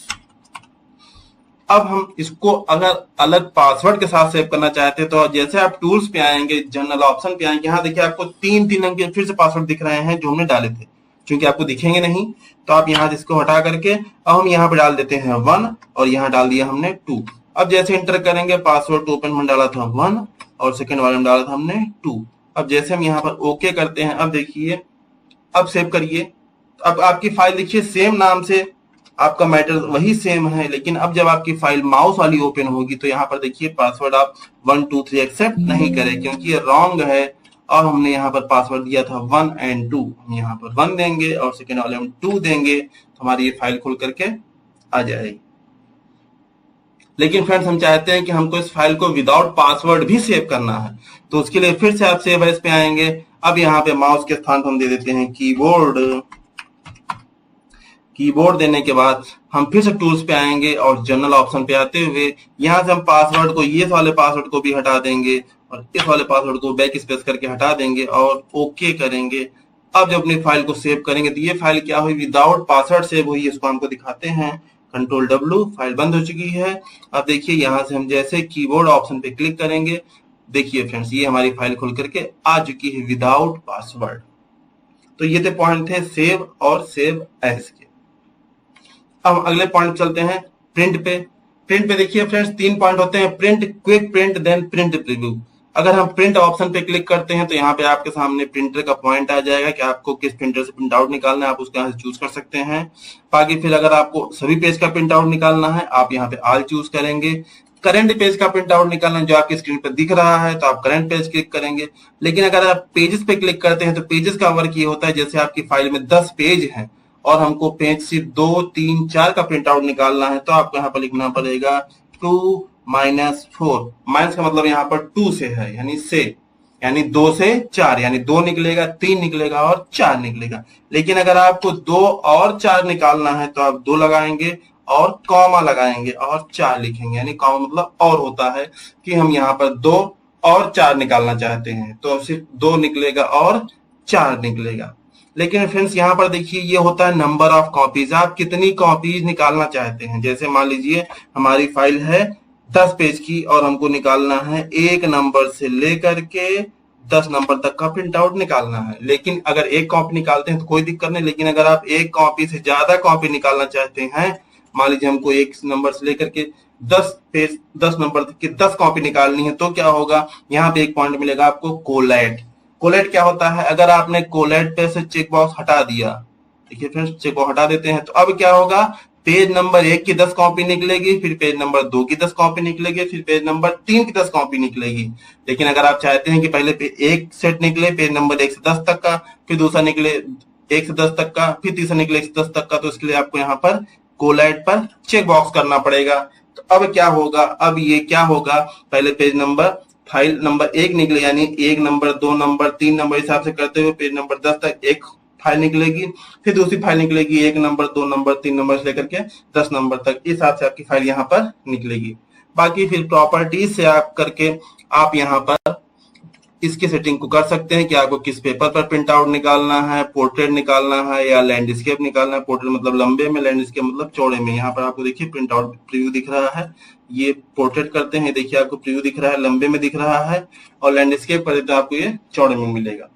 अब हम इसको अगर अलग पासवर्ड के साथ सेव करना चाहते हैं तो जैसे आप टूल्स पे आएंगे, जनरल ऑप्शन पे आएंगे, यहाँ देखिए आपको 3 अंक के फिर से पासवर्ड दिख रहे हैं जो हमने डाले थे। क्योंकि आपको दिखेंगे नहीं तो आप यहाँ से इसको हटा करके अब हम यहाँ पे डाल देते हैं 1 और यहाँ डाल दिया हमने 2। अब जैसे एंटर करेंगे पासवर्ड ओपन में डाला था 1 और सेकंड वाले में डाला था हमने 2। अब जैसे हम यहाँ पर ओके करते हैं, अब देखिए अब सेव करिए, अब आपकी फाइल देखिए सेम नाम से आपका मैटर वही सेम है, लेकिन अब जब आपकी फाइल माउस वाली ओपन होगी तो यहाँ पर देखिए पासवर्ड आप 1 2 3 एक्सेप्ट नहीं करें क्योंकि ये रॉन्ग है और हमने यहाँ पर पासवर्ड दिया था 1 और 2, हम यहाँ पर 1 देंगे और सेकेंड वाले हम 2 देंगे, तो हमारी ये फाइल खुल करके आ जाएगी। लेकिन फ्रेंड्स हम चाहते हैं कि हमको इस फाइल को विदाउट पासवर्ड भी सेव करना है, तो उसके लिए फिर से आप सेव एज पे आएंगे। अब यहाँ पे माउस के स्थान पर हम दे देते हैं कीबोर्ड। कीबोर्ड देने के बाद हम फिर से टूल्स पे आएंगे और जनरल ऑप्शन पे आते हुए यहाँ से हम पासवर्ड को, ये वाले पासवर्ड को भी हटा देंगे और इस वाले पासवर्ड को बैक स्पेस करके हटा देंगे और ओके करेंगे। अब जब अपनी फाइल को सेव करेंगे तो ये फाइल क्या हुई, विदाउट पासवर्ड सेव हुई, इसको हमको दिखाते हैं। कंट्रोल W, फाइल बंद हो चुकी है। अब देखिए यहाँ से हम जैसे कीबोर्ड ऑप्शन पे क्लिक करेंगे, देखिए फ्रेंड्स ये हमारी फाइल खुल करके आ चुकी है विदाउट पासवर्ड। तो ये थे पॉइंट थे सेव और सेव एज के। अब अगले पॉइंट चलते हैं प्रिंट पे। प्रिंट पे देखिए फ्रेंड्स 3 पॉइंट होते हैं, print, quick print, then print preview. अगर हम प्रिंट ऑप्शन पे क्लिक करते हैं तो यहाँ पे आपके सामने प्रिंटर का पॉइंट आ जाएगा कि आपको किस प्रिंटर से प्रिंट आउट निकालना है, आप उसका यहाँ से चूज कर सकते हैं। बाकी फिर अगर आपको सभी पेज का प्रिंट आउट निकालना है, आप यहाँ पे ऑल चूज करेंगे। करंट पेज का प्रिंट आउट निकालना है, जो आपकी स्क्रीन पर दिख रहा है, तो आप करंट पेज क्लिक करेंगे। लेकिन अगर आप पेजेस पे क्लिक करते हैं तो पेजेस का वर्क ये होता है, जैसे आपकी फाइल में 10 पेज हैं और हमको पेज सिर्फ 2, 3, 4 का प्रिंट आउट निकालना है, तो आपको यहाँ पर लिखना पड़ेगा 2 - 4। माइनस का मतलब यहाँ पर 2 से है, यानी 2 से 4, यानी 2 निकलेगा, 3 निकलेगा और 4 निकलेगा। लेकिन अगर आपको 2 और 4 निकालना है तो आप 2 लगाएंगे और कॉमा लगाएंगे और 4 लिखेंगे, यानी कॉमा मतलब और होता है कि हम यहाँ पर 2 और 4 निकालना चाहते हैं, तो सिर्फ 2 निकलेगा और 4 निकलेगा। लेकिन फ्रेंड्स यहाँ पर देखिए ये होता है नंबर ऑफ कॉपीज, आप कितनी कॉपीज निकालना चाहते हैं। जैसे मान लीजिए हमारी फाइल है 10 पेज की और हमको निकालना है 1 नंबर से लेकर के 10 नंबर तक का प्रिंट आउट निकालना है। लेकिन अगर 1 कॉपी निकालते हैं तो कोई दिक्कत नहीं, लेकिन अगर आप 1 कॉपी से ज्यादा कॉपी निकालना चाहते हैं, मान लीजिए हमको 1 नंबर से लेकर के 10 नंबर तक की 10 कॉपी निकालनी है, तो क्या होगा, यहाँ पे एक पॉइंट मिलेगा आपको कोलैट। कोलैट क्या होता है, अगर आपने कोलैट पे से चेक बॉक्स हटा दिया, देखिए फ्रेंड्स चेक बॉक्स हटा देते हैं, तो अब क्या होगा, पेज नंबर 1 की 10 कॉपी निकलेगी, फिर पेज नंबर 2 की 10 कॉपी निकलेगी, फिर पेज नंबर 3 की 10 कॉपी निकलेगी। लेकिन अगर आप चाहते हैं कि पहले एक सेट निकले पेज नंबर 1 से 10 तक का, फिर दूसरा निकले 1 से 10 तक का, फिर तीसरा निकले 1 से 10 तक का, तो इसके लिए आपको यहाँ पर कोलैट पर चेक बॉक्स करना पड़ेगा। तो अब क्या होगा, अब ये क्या होगा, पहले पेज नंबर फाइल नंबर 1 निकले, यानी 1 नंबर 2 नंबर 3 नंबर हिसाब से करते हुए पेज नंबर 10 तक एक फाइल निकलेगी, फिर दूसरी फाइल निकलेगी 1 नंबर 2 नंबर 3 नंबर से लेकर के 10 नंबर तक, इस हिसाब से आपकी फाइल यहाँ पर निकलेगी। बाकी फिर प्रॉपर्टीज से आप करके आप यहाँ पर इसकी सेटिंग को कर सकते हैं कि आपको किस पेपर पर प्रिंट आउट निकालना है, पोर्ट्रेट निकालना है या लैंडस्केप निकालना है। पोर्ट्रेट मतलब लंबे में, लैंडस्केप मतलब चौड़े में। यहाँ पर आपको देखिए प्रिंट आउट प्रीव्यू दिख रहा है, ये पोर्ट्रेट करते हैं, देखिए आपको प्रीव्यू दिख रहा है, लंबे में दिख रहा है, और लैंडस्केप करते तो आपको ये चौड़े में मिलेगा।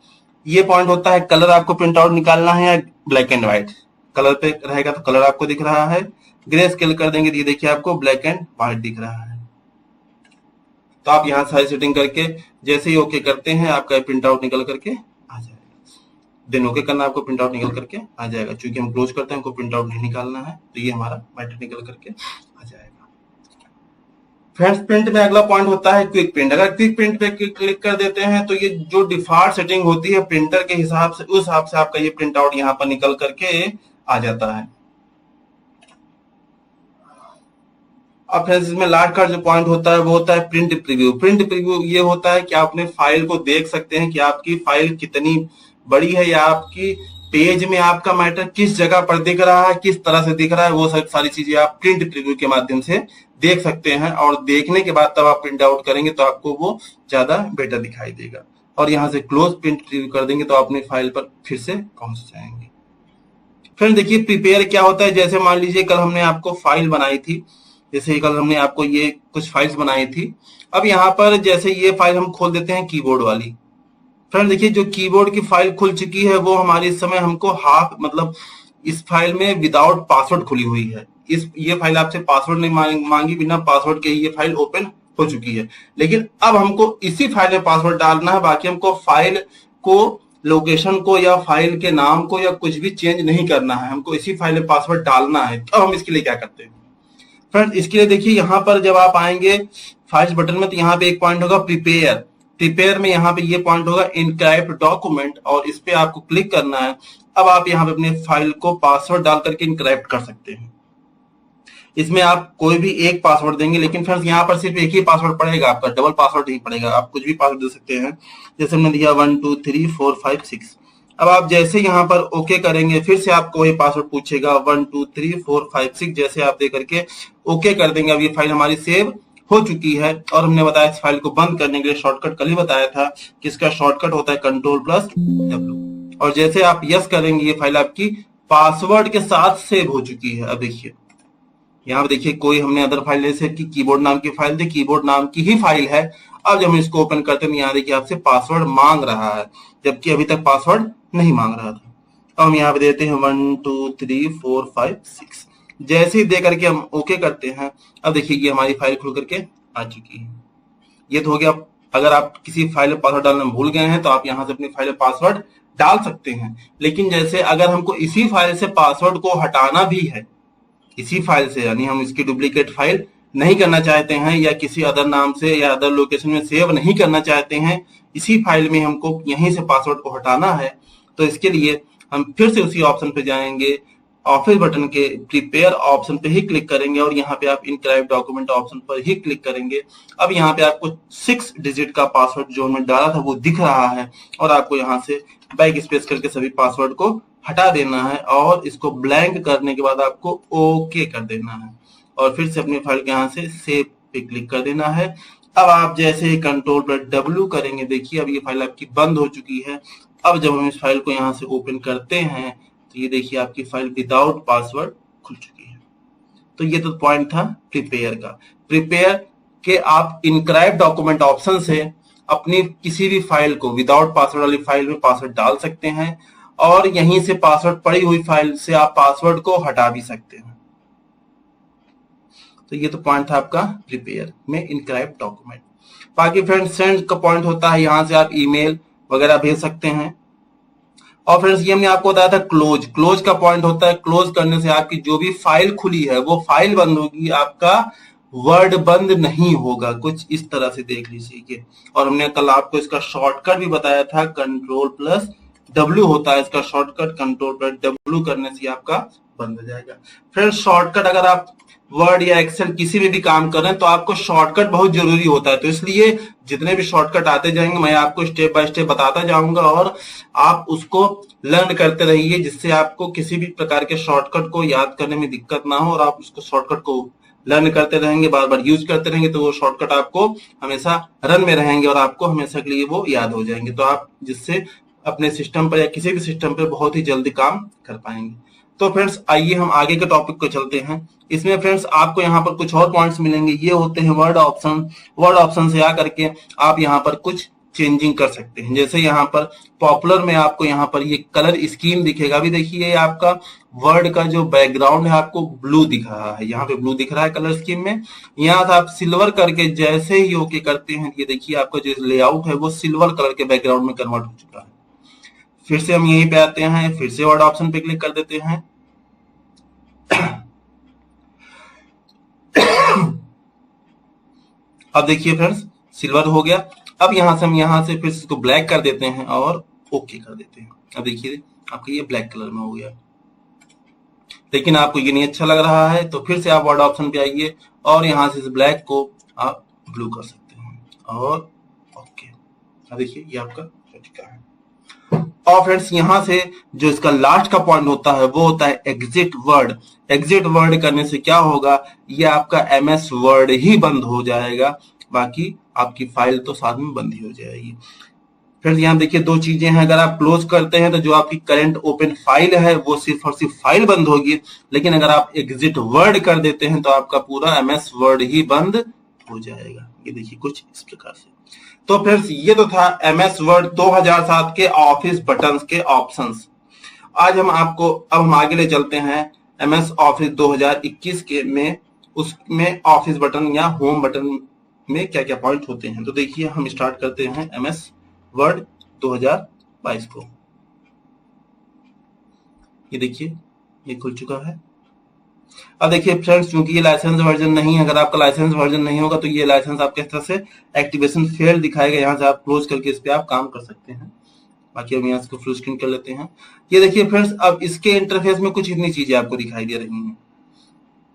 ये पॉइंट होता है कलर, आपको प्रिंट आउट निकालना है या ब्लैक एंड व्हाइट। कलर पे रहेगा तो कलर आपको दिख रहा है, ग्रे स्केल कर देंगे तो ये देखिए आपको ब्लैक एंड व्हाइट दिख रहा है। तो आप यहाँ सारी सेटिंग करके जैसे ही ओके करते हैं आपका प्रिंट आउट निकल करके आ जाएगा। देन ओके करना, आपको प्रिंट आउट निकल करके आ जाएगा। चूंकि हम क्लोज करते हैं, हमको प्रिंट आउट नहीं निकालना है, तो ये हमारा मैटर निकल करके आ जाएगा। फ्रेंड्स प्रिंट में अगला पॉइंट होता है क्विक प्रिंट। अगर क्विक प्रिंट पे क्लिक कर देते हैं तो ये जो डिफॉल्ट सेटिंग होती है प्रिंटर के हिसाब से, उस हिसाब से आपका ये प्रिंट आउट यहाँ पर निकल करके आ जाता है। अब फ्रेंड्स इसमें लास्ट का जो पॉइंट होता है वो होता है प्रिंट प्रीव्यू। प्रिंट प्रीव्यू ये होता है कि आप अपने फाइल को देख सकते हैं कि आपकी फाइल कितनी बड़ी है, या आपकी पेज में आपका मैटर किस जगह पर दिख रहा है, किस तरह से दिख रहा है, वो सब सारी चीजें आप प्रिंट प्रीव्यू के माध्यम से देख सकते हैं। और देखने के बाद तब आप प्रिंट आउट करेंगे तो आपको वो ज्यादा बेटर दिखाई देगा। और यहाँ से क्लोज प्रिंट प्रीव्यू कर देंगे तो अपनी फाइल पर फिर से पहुंच जाएंगे। फ्रेंड देखिए प्रिपेयर क्या होता है, जैसे मान लीजिए कल हमने आपको फाइल बनाई थी, जैसे कल हमने आपको ये कुछ फाइल्स बनाई थी। अब यहाँ पर जैसे ये फाइल हम खोल देते हैं कीबोर्ड वाली। फ्रेंड देखिए जो कीबोर्ड की फाइल खुल चुकी है वो हमारी इस समय हमको मतलब इस फाइल में विदाउट पासवर्ड खुली हुई है। ये फाइल आपसे पासवर्ड नहीं मांगी, बिना पासवर्ड के ये फाइल ओपन हो चुकी है। लेकिन अब हमको इसी फाइल में पासवर्ड डालना है, बाकी हमको फाइल को, लोकेशन को या फाइल के नाम को या कुछ भी चेंज नहीं करना है, हमको इसी फाइल में पासवर्ड डालना है। तो हम इसके लिए क्या करते हैं फ्रेंड्स, इसके लिए देखिए यहाँ पर जब आप आएंगे फाइल्स बटन में तो यहाँ पे एक पॉइंट होगा प्रिपेयर। प्रिपेयर में यहाँ पे ये पॉइंट होगा इनक्राइब्ड डॉक्यूमेंट, और इस पे आपको क्लिक करना है। अब आप यहाँ पे अपने फाइल को पासवर्ड डाल करके इनक्राइब्ड कर सकते हैं। इसमें आप कोई भी एक पासवर्ड देंगे, लेकिन फ्रेंड्स यहाँ पर सिर्फ एक ही पासवर्ड पड़ेगा आपका, डबल पासवर्ड नहीं पड़ेगा। आप कुछ भी पासवर्ड दे सकते हैं, जैसे हमने दिया 1 2 3 4 5 6। अब आप जैसे यहाँ पर ओके करेंगे, फिर से आपको वही पासवर्ड पूछेगा 1 2 3 4 5 6। जैसे आप दे करके ओके कर देंगे, अब ये फाइल हमारी सेव हो चुकी है। और हमने बताया इस फाइल को बंद करने के लिए शॉर्टकट कल ही बताया था कि इसका शॉर्टकट होता है Ctrl+W। और जैसे आप यस करेंगे, ये फाइल आपकी पासवर्ड के साथ सेव हो चुकी है। अब देखिए यहाँ पे देखिए, कोई हमने अदर फाइल नहीं सेव की, कीबोर्ड नाम की फाइल थी, कीबोर्ड नाम की ही फाइल है। अब जब हम इसको ओपन करते हैं, यहाँ देखिए आपसे पासवर्ड मांग रहा है, जबकि अभी तक पासवर्ड नहीं मांग रहा था। अब हम यहाँ पे देते हैं 1 2 3 4 5 6। जैसे ही दे करके हम ओके करते हैं, अब देखिए ये हमारी फाइल खुल करके आ चुकी है। ये तो हो गया। अगर आप किसी फाइल में पासवर्ड डालना भूल गए हैं तो आप यहाँ से अपनी फाइल में पासवर्ड डाल सकते हैं। लेकिन जैसे अगर हमको इसी फाइल से पासवर्ड को हटाना भी है, इसी फाइल से, यानी हम इसकी डुप्लीकेट फाइल नहीं करना चाहते हैं, या किसी अदर नाम से या अदर लोकेशन में सेव नहीं करना चाहते हैं, इसी फाइल में हमको यहीं से पासवर्ड को हटाना है, तो इसके लिए हम फिर से उसी ऑप्शन पे जाएंगे, ऑफिस बटन के प्रिपेयर ऑप्शन पे ही क्लिक करेंगे, और यहाँ पे आप इनक्राइब्ड डॉक्यूमेंट ऑप्शन पर ही क्लिक करेंगे। अब यहाँ पे आपको 6 डिजिट का पासवर्ड जो हमने डाला था वो दिख रहा है, और आपको यहाँ से बैक स्पेस करके सभी पासवर्ड को हटा देना है, और इसको ब्लैंक करने के बाद आपको ओके कर देना है, और फिर से अपनी फाइल के यहाँ से सेव पे क्लिक कर देना है। अब आप जैसे ही Ctrl+W करेंगे, देखिए अब ये फाइल आपकी बंद हो चुकी है। अब जब हम इस फाइल को यहाँ से ओपन करते हैं, तो ये देखिए आपकी फाइल विदाउट पासवर्ड खुल चुकी है। तो ये तो पॉइंट था प्रिपेयर का। प्रिपेयर के आप इनक्राइब्ड डॉक्यूमेंट ऑप्शन से अपनी किसी भी फाइल को विदाउट पासवर्ड वाली फाइल में पासवर्ड डाल सकते हैं, और यहीं से पासवर्ड पड़ी हुई फाइल से आप पासवर्ड को हटा भी सकते हैं। तो ये तो पॉइंट था आपका प्रिपेयर में इनक्राइब्ड डॉक्यूमेंट। बाकी फ्रेंड्स सेंड का पॉइंट होता है, यहां से आप ईमेल वगैरह भेज सकते हैं। और फ्रेंड्स ये हमने आपको बताया था क्लोज। क्लोज का पॉइंट होता है, क्लोज करने से आपकी जो भी फाइल खुली है वो फाइल बंद होगी, आपका वर्ड बंद नहीं होगा। कुछ इस तरह से देख लीजिए। और हमने कल आपको इसका शॉर्टकट भी बताया था, Ctrl+W होता है इसका शॉर्टकट। Ctrl+W करने से आपका बंद हो जाएगा। फ्रेंड्स शॉर्टकट, अगर आप वर्ड या एक्सेल किसी में भी काम कर रहे हैं तो आपको शॉर्टकट बहुत जरूरी होता है। तो इसलिए जितने भी शॉर्टकट आते जाएंगे मैं आपको स्टेप बाय स्टेप बताता जाऊंगा, और आप उसको लर्न करते रहिए, जिससे आपको किसी भी प्रकार के शॉर्टकट को याद करने में दिक्कत ना हो, और आप उसको शॉर्टकट को लर्न करते रहेंगे, बार बार यूज करते रहेंगे, तो वो शॉर्टकट आपको हमेशा रन में रहेंगे और आपको हमेशा के लिए वो याद हो जाएंगे। तो आप जिससे अपने सिस्टम पर या किसी भी सिस्टम पर बहुत ही जल्दी काम कर पाएंगे। तो फ्रेंड्स आइए हम आगे के टॉपिक को चलते हैं। इसमें फ्रेंड्स आपको यहाँ पर कुछ और पॉइंट्स मिलेंगे, ये होते हैं वर्ड ऑप्शन। वर्ड ऑप्शन से आकर के आप यहाँ पर कुछ चेंजिंग कर सकते हैं। जैसे यहाँ पर पॉपुलर में आपको यहाँ पर ये कलर स्कीम दिखेगा। अभी देखिए आपका वर्ड का जो बैकग्राउंड है आपको ब्लू दिख रहा है, यहाँ पे ब्लू दिख रहा है कलर स्कीम में। यहाँ से आप सिल्वर करके जैसे ही ओके करते हैं, ये देखिए आपका जो लेआउट है वो सिल्वर कलर के बैकग्राउंड में कन्वर्ट हो चुका है। फिर से हम यहीं पे आते हैं, फिर से वर्ड ऑप्शन पे क्लिक कर देते हैं। अब देखिए फ्रेंड्स सिल्वर हो गया। अब यहां से हम यहां से फिर इसको ब्लैक कर देते हैं और ओके कर देते हैं। अब देखिए आपका ये ब्लैक कलर में हो गया, लेकिन आपको ये नहीं अच्छा लग रहा है तो फिर से आप वर्ड ऑप्शन पे आइए और यहां से इस ब्लैक को आप ब्लू कर सकते हैं और ओके। अब देखिए ये आपका हो चुका है। और फ्रेंड्स यहां से जो इसका लास्ट का पॉइंट होता है वो होता है एग्जिट वर्ड। एग्जिट वर्ड करने से क्या होगा, ये आपका MS वर्ड ही बंद हो जाएगा, बाकी आपकी फाइल तो साथ में बंद ही हो जाएगी। फ्रेंड्स यहाँ देखिए दो चीजें हैं, अगर आप क्लोज करते हैं तो जो आपकी करंट ओपन फाइल है वो सिर्फ और सिर्फ फाइल बंद होगी, लेकिन अगर आप एग्जिट वर्ड कर देते हैं तो आपका पूरा MS वर्ड ही बंद हो जाएगा। ये देखिए कुछ इस प्रकार से। तो फ्रेंड्स ये तो था MS वर्ड 2007 के ऑफिस बटन्स के ऑप्शंस। आज हम आपको अब हम आगे ले चलते हैं MS ऑफिस 2021 के में, उसमें ऑफिस बटन या होम बटन में क्या क्या पॉइंट होते हैं। तो देखिए हम स्टार्ट करते हैं MS वर्ड 2022 को। ये देखिए ये खुल चुका है। अब देखिए फ्रेंड्स, चूंकि ये लाइसेंस वर्जन नहीं है, अगर आपका लाइसेंस वर्जन नहीं होगा तो ये लाइसेंस आपके इस तरह से एक्टिवेशन फेल्ड दिखाएगा। यहाँ से आप क्लोज करके इस पे आप काम कर सकते हैं। बाकी हम यहाँ से फुल स्क्रीन कर लेते हैं। ये देखिए फ्रेंड्स, अब इसके इंटरफेस में कुछ इतनी चीजें आपको दिखाई दे रही हैं।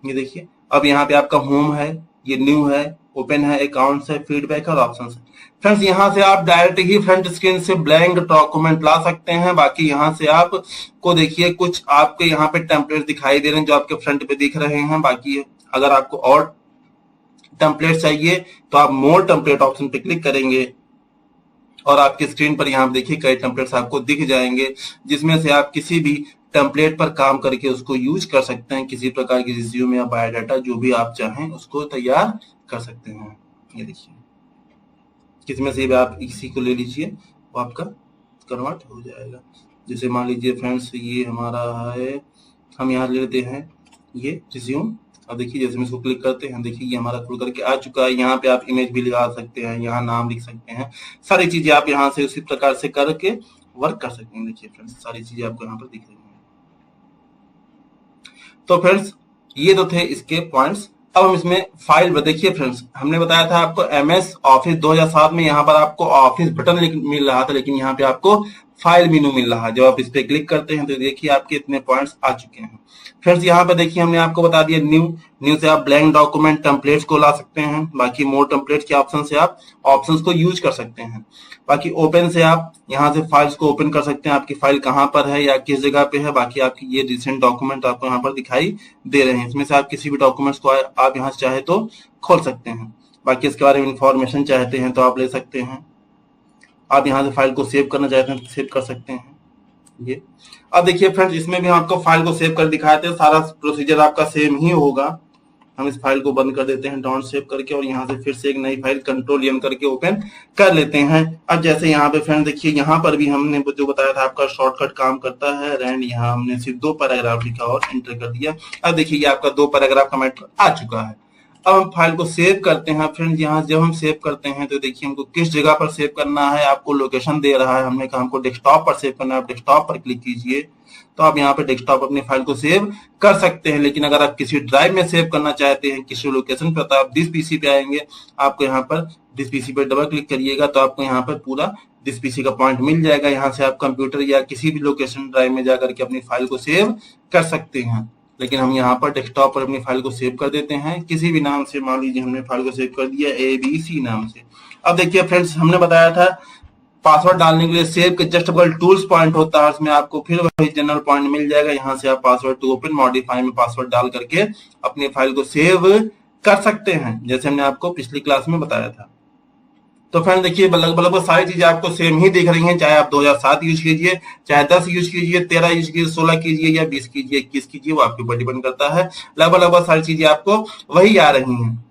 ये देखिए, अब यहाँ पे आपका होम है, ये न्यू है, ओपन है, अकाउंट्स है, फीडबैक और ऑप्शंस है। फ्रेंड्स, यहाँ से आप डायरेक्ट ही फ्रंट स्क्रीन से ब्लैंक डॉक्यूमेंट ला सकते हैं। बाकी यहाँ से आप को देखिए कुछ आपके यहाँ पे टेम्पलेट दिखाई दे रहे हैं जो आपके फ्रंट पे दिख रहे हैं। बाकी अगर आपको और टेम्पलेट चाहिए तो आप मोर टेम्पलेट ऑप्शन पे क्लिक करेंगे और आपकी स्क्रीन पर यहाँ पे देखिए कई टेम्पलेट्स आपको दिख जाएंगे, जिसमें से आप किसी भी टेम्पलेट पर काम करके उसको यूज कर सकते हैं। किसी प्रकार की रिज्यूम या बायोडाटा जो भी आप चाहें उसको तैयार कर सकते हैं। ये देखिए, किसमें से भी आप इसी को ले लीजिए, वो आपका कन्वर्ट हो जाएगा। जैसे मान लीजिए फ्रेंड्स, ये हमारा है, हम यहाँ ले लेते हैं ये रिज्यूम। अब देखिए, जैसे हम इसको क्लिक करते हैं, देखिए ये हमारा खुल करके आ चुका है। यहाँ पे आप इमेज भी लगा सकते हैं, यहाँ नाम लिख सकते हैं, सारी चीजें आप यहाँ से उसी प्रकार से करके वर्क कर सकते हैं। देखिए फ्रेंड्स, सारी चीजें आपको यहाँ पर दिख रही हैं। तो फ्रेंड्स, ये तो थे इसके पॉइंट्स। अब हम इसमें फाइल, देखिए फ्रेंड्स, हमने बताया था आपको MS ऑफिस 2007 में यहाँ पर आपको ऑफिस बटन मिल रहा था, लेकिन यहाँ पे आपको फाइल मेनू मिल रहा है। जब आप इस पे क्लिक करते हैं तो देखिए आपके इतने पॉइंट्स आ चुके हैं। फ्रेंड्स, यहाँ पे देखिए हमने आपको बता दिया न्यू से आप ब्लैंक डॉक्यूमेंट टेम्पलेट्स को ला सकते हैं। बाकी मोर टेम्पलेट्स के ऑप्शन से आप ऑप्शंस को यूज कर सकते हैं। बाकी ओपन से आप यहाँ से फाइल्स को ओपन कर सकते हैं, आपकी फाइल कहाँ पर है या किस जगह पे है। बाकी आपकी ये रिसेंट डॉक्यूमेंट आपको यहाँ पर दिखाई दे रहे हैं, इसमें से आप किसी भी डॉक्यूमेंट्स को आप यहाँ से चाहे तो खोल सकते हैं। बाकी इसके बारे में इंफॉर्मेशन चाहते हैं तो आप ले सकते हैं। आप यहाँ से फाइल को सेव करना चाहते हैं तो सेव कर सकते हैं। ये अब देखिए फ्रेंड्स, इसमें भी आपको फाइल को सेव कर दिखाते हैं, सारा प्रोसीजर आपका सेम ही होगा। हम इस फाइल को बंद कर देते हैं डोंट सेव करके, और यहाँ से फिर से एक नई फाइल Ctrl+N करके ओपन कर लेते हैं। अब जैसे यहाँ पे फ्रेंड देखिए, यहाँ पर भी हमने जो बताया था आपका शॉर्टकट काम करता है। रैंड, यहाँ हमने सिर्फ 2 पैराग्राफ लिखा और एंटर कर दिया। अब देखिए ये आपका 2 पैराग्राफ का मैटर आ चुका है। अब हम फाइल को सेव करते हैं। फ्रेंड्स, यहाँ जब हम सेव करते हैं तो देखिए हमको किस जगह पर सेव करना है, आपको लोकेशन दे रहा है। हमने कहा हमको डेस्कटॉप पर सेव करना है, आप डेस्कटॉप पर क्लिक कीजिए तो आप यहाँ पे डेस्कटॉप अपनी फाइल को सेव कर सकते हैं। लेकिन अगर आप किसी ड्राइव में सेव करना चाहते हैं, किसी लोकेशन पर, तो आप दिस पीसी पे आएंगे। आपको यहाँ पर दिस पीसी पे डबल क्लिक करिएगा तो आपको यहाँ पर पूरा दिस पीसी का पॉइंट मिल जाएगा। यहाँ से आप कंप्यूटर या किसी भी लोकेशन ड्राइव में जाकर के अपनी फाइल को सेव कर सकते हैं। लेकिन हम यहाँ पर डेस्कटॉप पर अपनी फाइल को सेव कर देते हैं किसी भी नाम से। मान लीजिए हमने फाइल को सेव कर दिया ABC नाम से। अब देखिए फ्रेंड्स, हमने बताया था पासवर्ड डालने के लिए सेव के जस्ट बगल टूल्स पॉइंट होता है, उसमें आपको फिर वही जनरल पॉइंट मिल जाएगा। यहाँ से आप पासवर्ड टू ओपन मॉडिफाई में पासवर्ड डाल करके अपनी फाइल को सेव कर सकते हैं, जैसे हमने आपको पिछली क्लास में बताया था। तो फ्रेंड देखिए, लगभग सारी चीजें आपको सेम ही दिख रही हैं, चाहे आप 2007 यूज कीजिए, चाहे 10 यूज कीजिए, 13 यूज कीजिए, 16 कीजिए या 20 कीजिए, 21 कीजिए, वो आपके ऊपर डिपेंड करता है। लगभग सारी चीजें आपको वही आ रही हैं।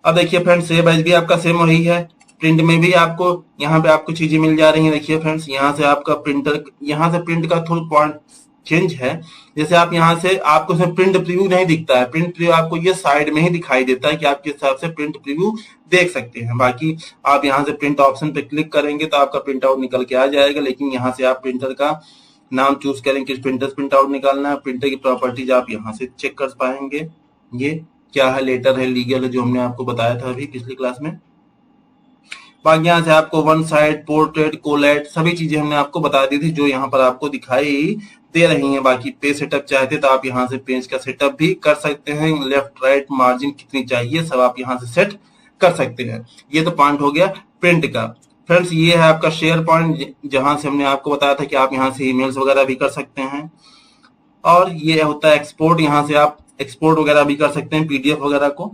अब देखिए फ्रेंड्स, सेव एज भी आपका सेम वही है। प्रिंट में भी आपको यहाँ पे आपको चीजें मिल जा रही हैं। देखिए फ्रेंड्स, यहाँ से आपका प्रिंटर, यहाँ से प्रिंट का थोड़ा पॉइंट चेंज है। जैसे आप यहाँ से, आपको इसमें प्रिंट प्रीव्यू नहीं दिखता है, प्रिंट प्रीव्यू आपको ये साइड में ही दिखाई देता है कि आप किस हिसाब से प्रिंट प्रीव्यू देख सकते हैं। बाकी आप यहाँ से प्रिंट ऑप्शन पे क्लिक करेंगे तो आपका प्रिंट आउट निकल के आ जाएगा। लेकिन यहाँ से आप प्रिंटर का नाम चूज करें, किस प्रिंटर से प्रिंट आउट निकालना है, प्रिंटर की प्रॉपर्टीज आप यहाँ से चेक कर पाएंगे। ये क्या है, लेटर है, लीगल है, जो हमने आपको बताया था अभी पिछली क्लास में। बाकी यहाँ से आपको वन साइड, पोर्ट्रेट, कोलेट, सभी चीजें हमने आपको बता दी थी जो यहाँ पर आपको दिखाई दे रही हैं। बाकी पेज सेटअप चाहते तो आप यहाँ से पेज का सेटअप भी कर सकते हैं। लेफ्ट राइट मार्जिन कितनी चाहिए सब आप यहाँ से सेट कर सकते हैं। ये तो पॉइंट हो गया प्रिंट का। फ्रेंड्स, ये है आपका शेयर पॉइंट, जहां से हमने आपको बताया था कि आप यहाँ से ईमेल्स वगैरह भी कर सकते हैं। और ये होता है एक्सपोर्ट, यहाँ से आप एक्सपोर्ट वगैरह भी कर सकते हैं PDF वगैरह को।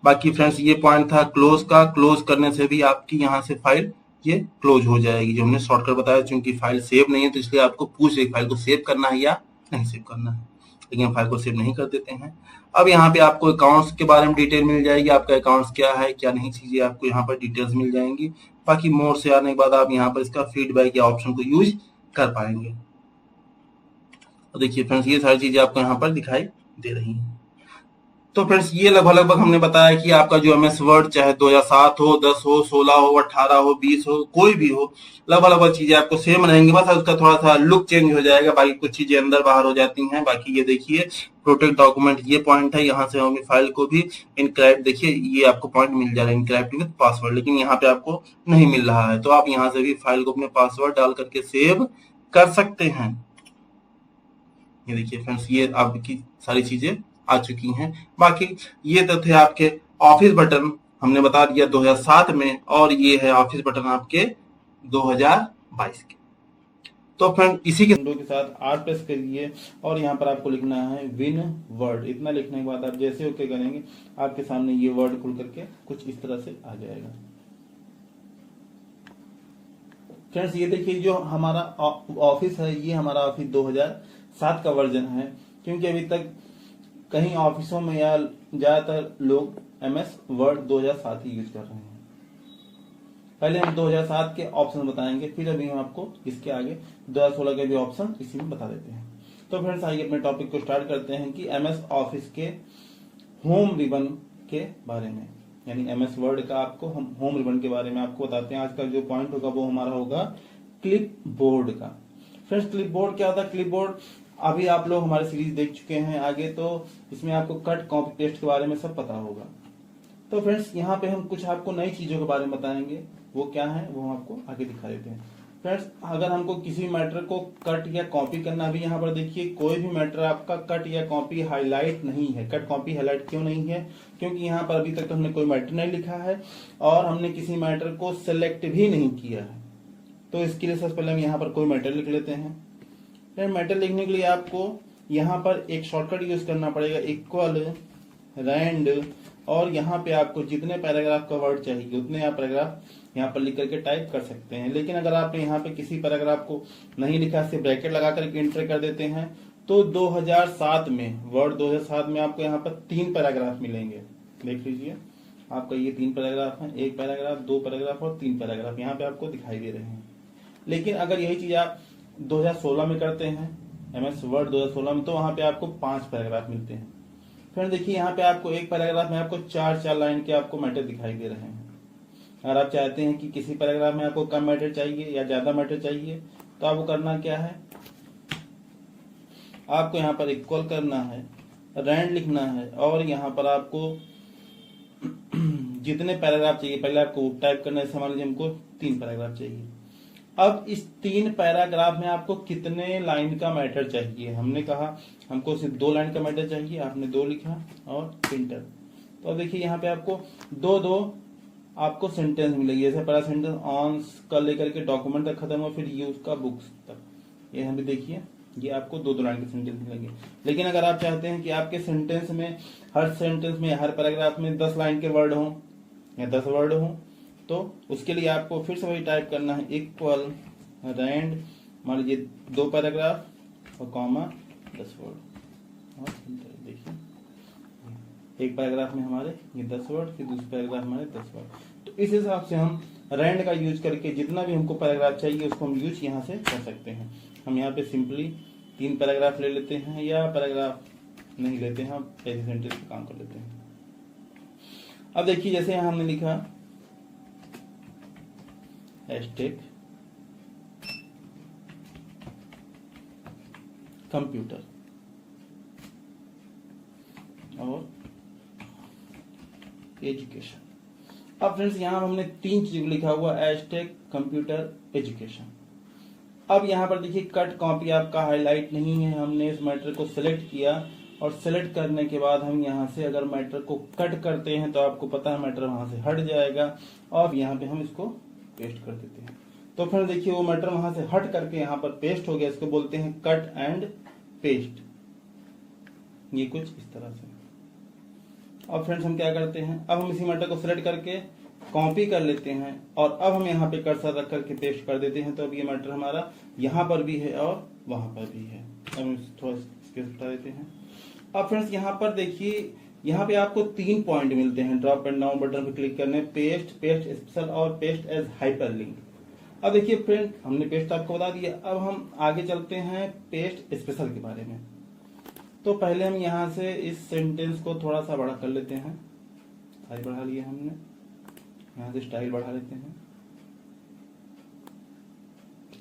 बाकी फ्रेंड्स, ये पॉइंट था क्लोज का। क्लोज करने से भी आपकी यहाँ से फाइल ये क्लोज हो जाएगी, जो हमने शॉर्टकट बताया। क्योंकि फाइल सेव नहीं है तो इसलिए आपको पूछ रही फाइल को सेव करना है या नहीं सेव करना है, लेकिन हम फाइल को सेव नहीं कर देते हैं। अब यहाँ पे आपको अकाउंट्स के बारे में डिटेल मिल जाएगी, आपका अकाउंट्स क्या है क्या नहीं, चीजें आपको यहाँ पर डिटेल्स मिल जाएंगी। बाकी मोर से आने के बाद आप यहाँ पर इसका फीडबैक या ऑप्शन को यूज कर पाएंगे। तो देखिए फ्रेंड्स, ये सारी चीजें आपको यहाँ पर दिखाई दे रही हैं। तो फ्रेंड्स ये लगभग हमने बताया कि आपका जो एमएस वर्ड चाहे 2007 हो, 10 हो, 16 हो, 18 हो, 20 हो, कोई भी हो, लगभग चीजें आपको सेम रहेंगी, बस उसका थोड़ा सा लुक चेंज हो जाएगा, बाकी कुछ चीजें अंदर बाहर हो जाती हैं। बाकी ये देखिए प्रोटेक्ट डॉक्यूमेंट, ये पॉइंट है, यहाँ से हम फाइल को भी इनक्रिप्ट, देखिए ये आपको पॉइंट मिल जा रहा है इनक्रिप्ट विद पासवर्ड, लेकिन यहाँ पे आपको नहीं मिल रहा है, तो आप यहाँ से भी फाइल को अपने पासवर्ड डाल करके सेव कर सकते हैं। ये देखिए फ्रेंड्स, ये आपकी सारी चीजें आ चुकी हैं। बाकी ये तो थे आपके ऑफिस बटन, हमने बता दिया 2007 में, और ये है ऑफिस बटन आपके 2022 के। तो फ्रेंड इसी के विंडो के साथ R प्रेस करिए और यहाँ पर आपको लिखना है विन वर्ड। इतना लिखने के बाद आप जैसे ओके करेंगे आपके सामने ये वर्ड खुल करके कुछ इस तरह से आ जाएगा। फ्रेंड्स ये देखिए जो हमारा ऑफिस है, ये हमारा ऑफिस 2007 का वर्जन है, क्योंकि अभी तक कहीं ऑफिसों में या ज्यादातर लोग एमएस वर्ड 2007 ही यूज कर रहे हैं। पहले हम 2007 के ऑप्शन बताएंगे, फिर अभी हम आपको इसके आगे 2016 के भी ऑप्शन इसी में बता देते हैं। तो फ्रेंड्स आइए अपने टॉपिक को स्टार्ट करते हैं कि एमएस ऑफिस के होम रिबन के बारे में, यानी एमएस वर्ड का आपको हम होम रिबन के बारे में आपको बताते हैं। आज का जो पॉइंट होगा वो हमारा होगा क्लिप बोर्ड का। फ्रेंड्स क्लिप बोर्ड क्या होता है? क्लिप बोर्ड अभी आप लोग हमारे सीरीज देख चुके हैं आगे, तो इसमें आपको कट कॉपी पेस्ट के बारे में सब पता होगा। तो फ्रेंड्स यहाँ पे हम कुछ आपको नई चीजों के बारे में बताएंगे, वो क्या है वो हम आपको आगे दिखा देते हैं। फ्रेंड्स अगर हमको किसी मैटर को कट या कॉपी करना भी, यहाँ पर देखिए कोई भी मैटर आपका कट या कॉपी हाईलाइट नहीं है। कट कॉपी हाईलाइट क्यों नहीं है? क्योंकि यहाँ पर अभी तक तो हमने कोई मैटर नहीं लिखा है और हमने किसी मैटर को सिलेक्ट भी नहीं किया है। तो इसके लिए सबसे पहले हम यहाँ पर कोई मैटर लिख लेते हैं। फिर मैटर लिखने के लिए आपको यहाँ पर एक शॉर्टकट यूज करना पड़ेगा, इक्वल रैंड, और यहाँ पे आपको जितने पैराग्राफ का वर्ड चाहिए उतने आप पैराग्राफ यहाँ पर लिख करके टाइप कर सकते हैं। लेकिन अगर आपने यहाँ पे किसी पैराग्राफ को नहीं लिखा, सिर्फ ब्रैकेट लगा करके एंटर कर देते हैं, तो 2007 में वर्ड 2007 में आपको यहाँ पर 3 पैराग्राफ मिलेंगे। देख लीजिए आपका ये 3 पैराग्राफ है, 1 पैराग्राफ, 2 पैराग्राफ और 3 पैराग्राफ यहाँ पे आपको दिखाई दे रहे हैं। लेकिन अगर यही चीज आप 2016 में करते हैं, एमएस वर्ड 2016 में, तो वहां पे आपको 5 पैराग्राफ मिलते हैं। फिर देखिए यहाँ पे आपको एक पैराग्राफ में आपको 4 लाइन के आपको मैटर दिखाई दे रहे हैं। अगर आप चाहते हैं कि किसी पैराग्राफ में आपको कम मैटर चाहिए या ज्यादा मैटर चाहिए, तो आपको करना क्या है, आपको यहाँ पर इक्वल करना है, रैंड लिखना है, और यहाँ पर आपको जितने पैराग्राफ चाहिए पहले आपको टाइप करना है। मान लीजिए हमको 3 पैराग्राफ चाहिए। अब इस 3 पैराग्राफ में आपको कितने लाइन का मैटर चाहिए? हमने कहा हमको सिर्फ 2 लाइन का मैटर चाहिए, आपने 2 लिखा और इंटर। तो अब देखिए यहाँ पे आपको 2 आपको सेंटेंस मिलेगी। जैसे पहला सेंटेंस ऑन का लेकर के डॉक्यूमेंट तक खत्म हो, फिर यूज का बुक्स तक, ये हम भी देखिए ये आपको 2 लाइन के सेंटेंस मिलेंगे। लेकिन अगर आप चाहते हैं कि आपके सेंटेंस में हर सेंटेंस में हर पैराग्राफ में 10 लाइन के वर्ड हों या 10 वर्ड हों, तो उसके लिए आपको फिर से वही टाइप करना है, इक्वल रैंड, मान लीजिए 2 पैराग्राफ और कॉमा 10 वर्ड, और देखिए एक पैराग्राफ में हमारे ये 10 वर्ड, फिर दूसरे पैराग्राफ में हमारे 10 वर्ड। तो इस हिसाब से हम रैंड का यूज करके जितना भी हमको पैराग्राफ चाहिए उसको हम यूज यहाँ से कर सकते हैं। हम यहाँ पे सिंपली 3 पैराग्राफ ले लेते हैं, या पैराग्राफ नहीं लेते हैं, हम ऐसे सेंटेंस पे काम कर लेते हैं। अब देखिए जैसे यहाँ हमने लिखा हैशटैग कंप्यूटर और एजुकेशन। अब फ्रेंड्स यहाँ हमने 3 चीज लिखा हुआ, हैशटैग कंप्यूटर एजुकेशन। अब यहाँ पर देखिए कट कॉपी आपका हाईलाइट नहीं है, हमने इस मैटर को सिलेक्ट किया और सिलेक्ट करने के बाद हम यहाँ से अगर मैटर को कट करते हैं तो आपको पता है मैटर वहां से हट जाएगा, और यहाँ पे हम इसको पेस्ट कर देते हैं। तो फिर देखिए वो मैटर वहां से हट करके यहाँ पर पेस्ट हो गया, इसको बोलते हैं कट एंड पेस्ट, ये कुछ इस तरह से। अब फ्रेंड्स हम क्या करते हैं, अब हम इसी मैटर को सिलेक्ट करके कॉपी कर लेते हैं और अब हम यहाँ पे कर्सर रख करके पेस्ट कर देते हैं। तो अब ये मैटर हमारा यहाँ पर भी है और वहां पर भी है। अब हम थोड़ा स्पेस हटा देते हैं। अब फ्रेंड्स यहाँ पर देखिए यहाँ पे आपको 3 पॉइंट मिलते हैं, ड्रॉप एंड डाउन बटन पे क्लिक करने, पेस्ट, पेस्ट स्पेशल और पेस्ट एज हाइपरलिंक। अब देखिए फ्रेंड हमने पेस्ट आपको बता दिया, अब हम आगे चलते हैं पेस्ट स्पेशल के बारे में। तो पहले हम यहाँ से इस सेंटेंस को थोड़ा सा बड़ा कर लेते हैं। साइज बढ़ा लिया हमने, यहाँ से स्टाइल बढ़ा लेते हैं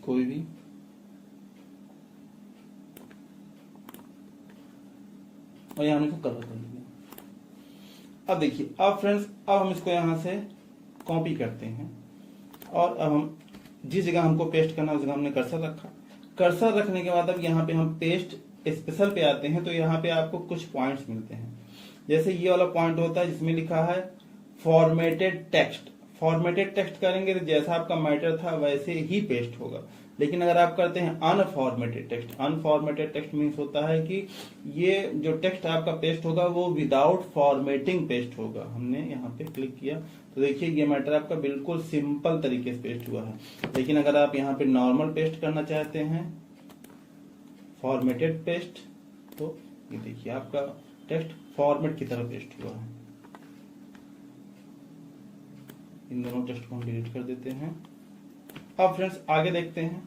कोई भी, और यहाँ हमने इसको कलर कर लिया। अब देखिए, अब फ्रेंड्स, अब हम इसको यहाँ से कॉपी करते हैं और अब हम जिस जगह हमको पेस्ट करना है उस जगह हमने कर्सर रखा। कर्सर रखने के बाद अब यहाँ पे हम पेस्ट स्पेशल पे आते हैं, तो यहाँ पे आपको कुछ पॉइंट्स मिलते हैं। जैसे ये वाला पॉइंट होता है जिसमें लिखा है फॉर्मेटेड टेक्स्ट। फॉर्मेटेड टेक्स्ट करेंगे तो जैसा आपका मैटर था वैसे ही पेस्ट होगा। लेकिन अगर आप करते हैं unformatted text, unformatted text means होता है कि ये जो टेक्स्ट आपका पेस्ट होगा वो विदाउट फॉर्मेटिंग पेस्ट होगा। हमने यहाँ पे क्लिक किया तो देखिए ये मैटर आपका बिल्कुल सिंपल तरीके से पेस्ट हुआ है। लेकिन अगर आप यहाँ पे नॉर्मल पेस्ट करना चाहते हैं, फॉर्मेटेड पेस्ट, तो ये देखिए आपका टेक्स्ट फॉर्मेट की तरह पेस्ट हुआ है। इन दोनों टेक्स्ट को हम डिलीट कर देते हैं। अब फ्रेंड्स आगे देखते हैं।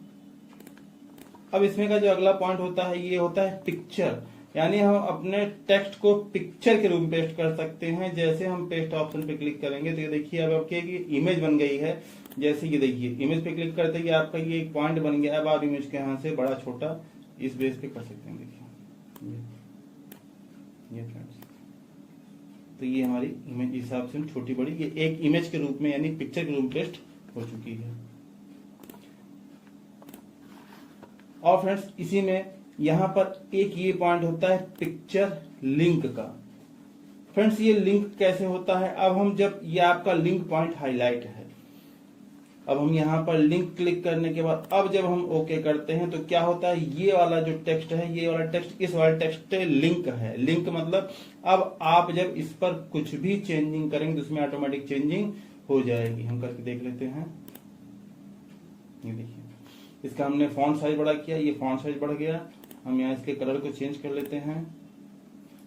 अब इसमें का जो अगला पॉइंट होता है ये होता है पिक्चर, यानी हम अपने टेक्स्ट को पिक्चर के रूप में पेस्ट कर सकते हैं। जैसे हम पेस्ट ऑप्शन पे क्लिक करेंगे तो ये देखिए अब आपकी इमेज बन गई है। जैसे ये देखिए इमेज पे क्लिक करते ही आपका ये एक पॉइंट बन गया। अब आप इमेज के यहाँ से बड़ा छोटा इस बेस पे कर सकते हैं। देखिए ये फ्रेंड्स, तो ये हमारी इमेज हिसाब से छोटी बड़ी ये एक इमेज के रूप में यानी पिक्चर के रूप में पेस्ट हो चुकी है। और फ्रेंड्स इसी में यहां पर एक ये पॉइंट होता है पिक्चर लिंक का। फ्रेंड्स ये लिंक कैसे होता है, अब हम जब ये आपका लिंक पॉइंट हाईलाइट है, अब हम यहाँ पर लिंक क्लिक करने के बाद अब जब हम ओके करते हैं तो क्या होता है, ये वाला जो टेक्स्ट है, ये वाला टेक्स्ट इस वाला टेक्स्ट लिंक है। लिंक मतलब अब आप जब इस पर कुछ भी चेंजिंग करेंगे तो उसमें ऑटोमेटिक चेंजिंग हो जाएगी। हम करके देख लेते हैं। ये देखिए इसका हमने फॉन्ट साइज बड़ा किया, ये फॉन्ट साइज बढ़ गया। हम यहाँ इसके कलर को चेंज कर लेते हैं।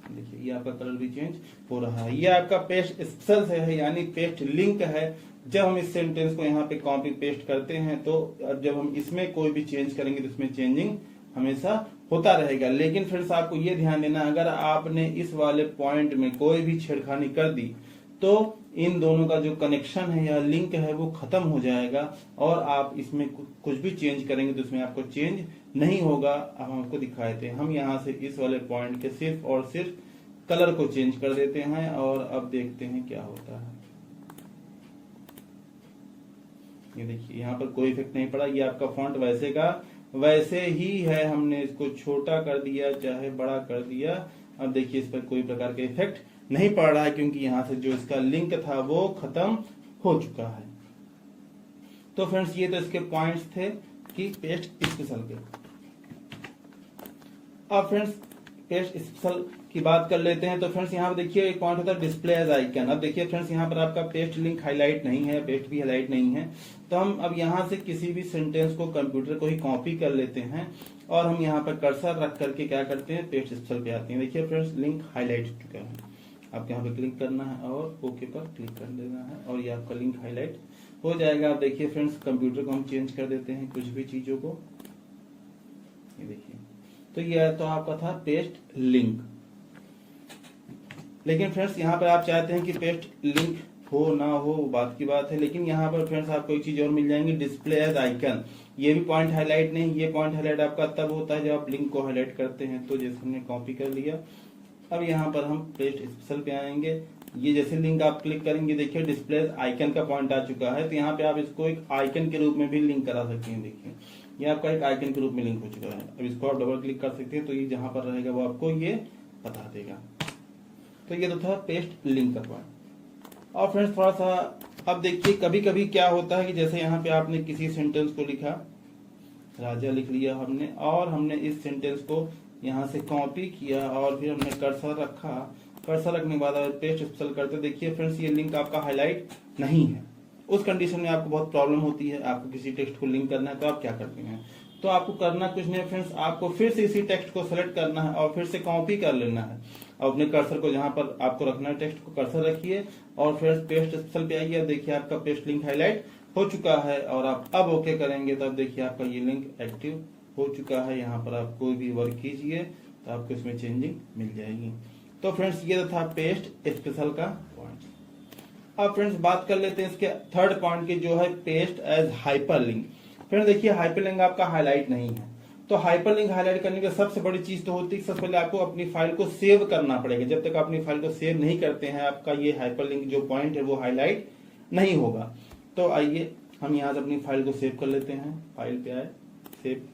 देखिए ये आपका कलर भी चेंज हो रहा है। ये आपका पेस्ट स्पेशल से है यानी पेस्ट लिंक है। जब हम इस सेंटेंस को यहाँ पे कॉपी पेस्ट करते हैं तो जब हम इसमें कोई भी चेंज करेंगे तो इसमें चेंजिंग हमेशा होता रहेगा। लेकिन फ्रेंड्स आपको ये ध्यान देना, अगर आपने इस वाले पॉइंट में कोई भी छेड़खानी कर दी तो इन दोनों का जो कनेक्शन है या लिंक है वो खत्म हो जाएगा और आप इसमें कुछ भी चेंज करेंगे तो इसमें आपको चेंज नहीं होगा। अब हम आपको दिखाए थे, हम यहाँ से इस वाले पॉइंट के सिर्फ और सिर्फ कलर को चेंज कर देते हैं और अब देखते हैं क्या होता है। ये देखिए यहाँ पर कोई इफेक्ट नहीं पड़ा। ये आपका फॉन्ट वैसे का वैसे ही है। हमने इसको छोटा कर दिया चाहे बड़ा कर दिया, अब देखिए इस पर कोई प्रकार का इफेक्ट नहीं पड़ रहा है क्योंकि यहाँ से जो इसका लिंक था वो खत्म हो चुका है। तो फ्रेंड्स ये तो इसके पॉइंट्स थे कि पेस्ट स्पेशल के। अब फ्रेंड्स पेस्ट स्पेशल की बात कर लेते हैं। तो फ्रेंड्स यहाँ पर देखिए एक पॉइंट होता है डिस्प्ले एज आइकन। अब देखिए फ्रेंड्स यहाँ पर आपका पेस्ट लिंक हाईलाइट नहीं है, पेस्ट भी हाईलाइट नहीं है। तो हम अब यहाँ से किसी भी सेंटेंस को कंप्यूटर को ही कॉपी कर लेते हैं और हम यहाँ पर कर्सर रख करके क्या करते हैं, पेस्ट स्पेशल पे आते हैं। देखिए फ्रेंड्स लिंक हाईलाइट हो चुका है। आपको यहाँ पे क्लिक करना है और ओके पर क्लिक कर देना है और ये आपका लिंक हाईलाइट हो जाएगा। आप देखिए फ्रेंड्स कंप्यूटर को हम चेंज कर देते हैं कुछ भी चीजों को। ये देखिए तो ये तो आपका था पेस्ट लिंक। लेकिन फ्रेंड्स यहाँ पर आप चाहते हैं कि पेस्ट लिंक हो ना हो बात की बात है। लेकिन यहाँ पर फ्रेंड्स आपको एक चीज और मिल जाएंगी, डिस्प्ले एज आइकन। ये भी पॉइंट हाईलाइट नहीं, ये पॉइंट हाईलाइट आपका तब होता है जब आप लिंक को हाईलाइट करते हैं। तो जैसे हमने कॉपी कर लिया, अब यहाँ पर हम पेस्ट स्पेशल पे आएंगे। ये जैसे लिंक आप क्लिक करेंगे देखिए डिस्प्ले आइकन का पॉइंट आ चुका है। तो यहाँ पे आप इसको एक आइकन के रूप में भी लिंक करा सकते हैं। देखिए ये आपका एक आइकन के रूप में लिंक हो चुका है। अब इसको आप डबल क्लिक कर सकते हैं तो ये जहां पर रहेगा वो आपको ये बता देगा। तो ये तो था पेस्ट लिंक का पॉइंट। और फ्रेंड्स थोड़ा सा अब देखिए कभी कभी क्या होता है कि जैसे यहाँ पे आपने किसी सेंटेंस को लिखा, राजा लिख लिया हमने, और हमने इस सेंटेंस को यहाँ से कॉपी किया और फिर हमने कर्सर रखा। कर्सर रखने के बाद पेस्ट स्पेशल करते देखिए फ्रेंड्स ये लिंक आपका हाईलाइट नहीं है। उस कंडीशन में आपको बहुत प्रॉब्लम होती है। आपको किसी टेक्स्ट को लिंक करना है तो आप क्या करते हैं, तो आपको करना कुछ नहीं फ्रेंड्स, आपको फिर से इसी टेक्स्ट को सेलेक्ट करना है और फिर से कॉपी कर लेना है। और अपने कर्सर को जहां पर आपको रखना है टेक्स्ट को कर्सर रखिए और फिर पेस्ट स्पेशल पे आइए। देखिए आपका पेस्ट लिंक हाईलाइट हो चुका है और आप अब ओके करेंगे तब देखिए आपका ये लिंक एक्टिव हो चुका है। यहाँ पर आप कोई भी वर्क कीजिए तो आपको इसमें चेंजिंग मिल जाएगी। तो फ्रेंड्स ये था पेस्ट स्पेशल का पॉइंट। अब फ्रेंड्स बात कर लेते हैं इसके थर्ड पॉइंट की, जो है पेस्ट एज हाइपरलिंक। फ्रेंड्स देखिए हाइपरलिंक आपका हाईलाइट नहीं है, तो हाइपरलिंक हाईलाइट करने की सबसे बड़ी चीज तो होती है सबसे पहले आपको अपनी फाइल को सेव करना पड़ेगा। जब तक अपनी फाइल को सेव नहीं करते हैं आपका ये हाइपरलिंक जो पॉइंट है वो हाईलाइट नहीं होगा। तो आइए हम यहाँ से अपनी फाइल को सेव कर लेते हैं। फाइल पे आए, सेव,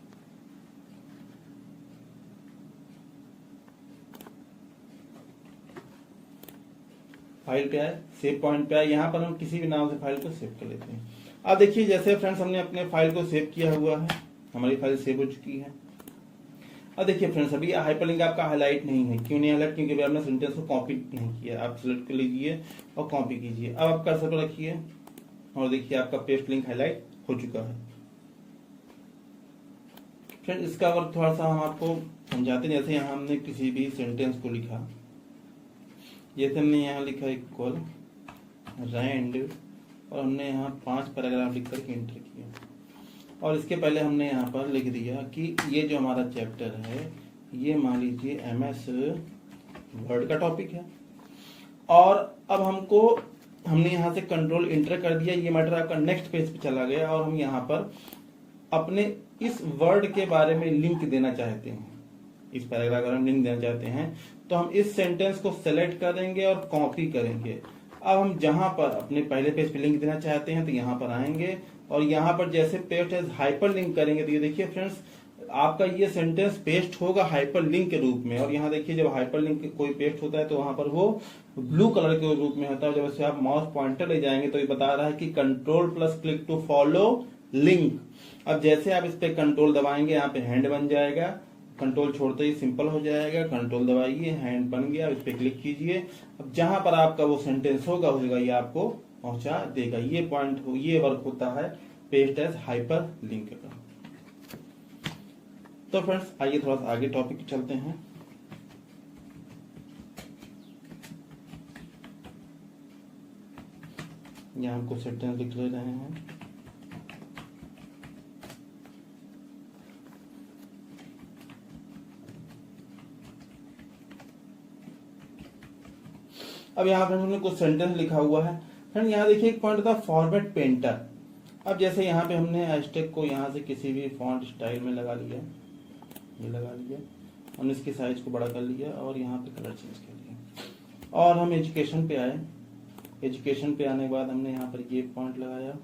फाइल पे आए, सेव पॉइंट पे आए, यहाँ पर हम किसी भी नाम से फाइल को सेव कर लेते हैं। अब देखिए जैसे फ्रेंड्स हमने अपने फाइल को सेव किया हुआ है, हमारी फाइल सेव हो चुकी है। अब देखिए फ्रेंड्स अभी हाइपरलिंक आपका हाईलाइट नहीं है। क्यों नहीं हाईलाइट? क्योंकि आपने सेंटेंस को कॉपी नहीं किया। आप सिलेक्ट कर लीजिए और कॉपी कीजिए। अब आप कर्सर पर रखिए और देखिए आपका पेस्ट लिंक हाईलाइट हो चुका है। फ्रेंड इसका वर्क थोड़ा सा हम आपको समझाते हैं। जैसे यहाँ हमने किसी भी सेंटेंस को लिखा, जैसे हमने यहाँ लिखा इक्वल रैंड और हमने यहाँ 5 पैराग्राफ लिख करके एंटर किया, और इसके पहले हमने यहाँ पर लिख दिया कि ये जो हमारा चैप्टर है ये मान लीजिए एमएस वर्ड का टॉपिक है। और अब हमने यहाँ से कंट्रोल इंटर कर दिया, ये मैटर आपका नेक्स्ट पेज पे चला गया और हम यहाँ पर अपने इस वर्ड के बारे में लिंक देना चाहते हैं। इस पैराग्राफ का हम लिंक देना चाहते हैं तो हम इस सेंटेंस को सेलेक्ट करेंगे और कॉपी करेंगे। अब हम जहां पर अपने पहले पेज पे लिंक देना चाहते हैं तो यहाँ पर आएंगे और यहाँ पर जैसे पेस्ट एज हाइपर लिंक करेंगे तो ये देखिए फ्रेंड्स आपका ये सेंटेंस पेस्ट होगा हाइपर लिंक के रूप में। और यहाँ देखिए जब हाइपर लिंक कोई पेस्ट होता है तो वहां पर वो ब्लू कलर के रूप में होता है। जब से आप माउस पॉइंटर ले जाएंगे तो ये बता रहा है कि control plus click to follow link. अब जैसे आप इस पे कंट्रोल दबाएंगे यहाँ पे हैंड बन जाएगा, कंट्रोल छोड़ते ही सिंपल हो जाएगा। कंट्रोल दबाइए, हैंड बन गया, इस पे क्लिक कीजिए। अब जहां पर आपका वो सेंटेंस होगा ये आपको पहुंचा देगा। ये पॉइंट ये वर्क होता है पेस्ट एज हाइपर लिंक का। तो फ्रेंड्स आइए थोड़ा सा आगे टॉपिक चलते हैं। यहाँ हमको सेंटेंस लिख ले रहे हैं। अब यहाँ पर हमने कुछ सेंटेंस लिखा हुआ है। फ्रेंड यहाँ देखिए एक पॉइंट था फॉर्मेट पेंटर। अब जैसे यहाँ पे हमने हैशटैग को यहाँ से किसी भी फॉन्ट स्टाइल में लगा लिया, ये लगा लिया, हमने इसकी साइज को बड़ा कर लिया और यहाँ पे कलर चेंज कर लिया। और हम एजुकेशन पे आए, एजुकेशन पे आने के बाद हमने यहाँ पर ये पॉइंट लगाया।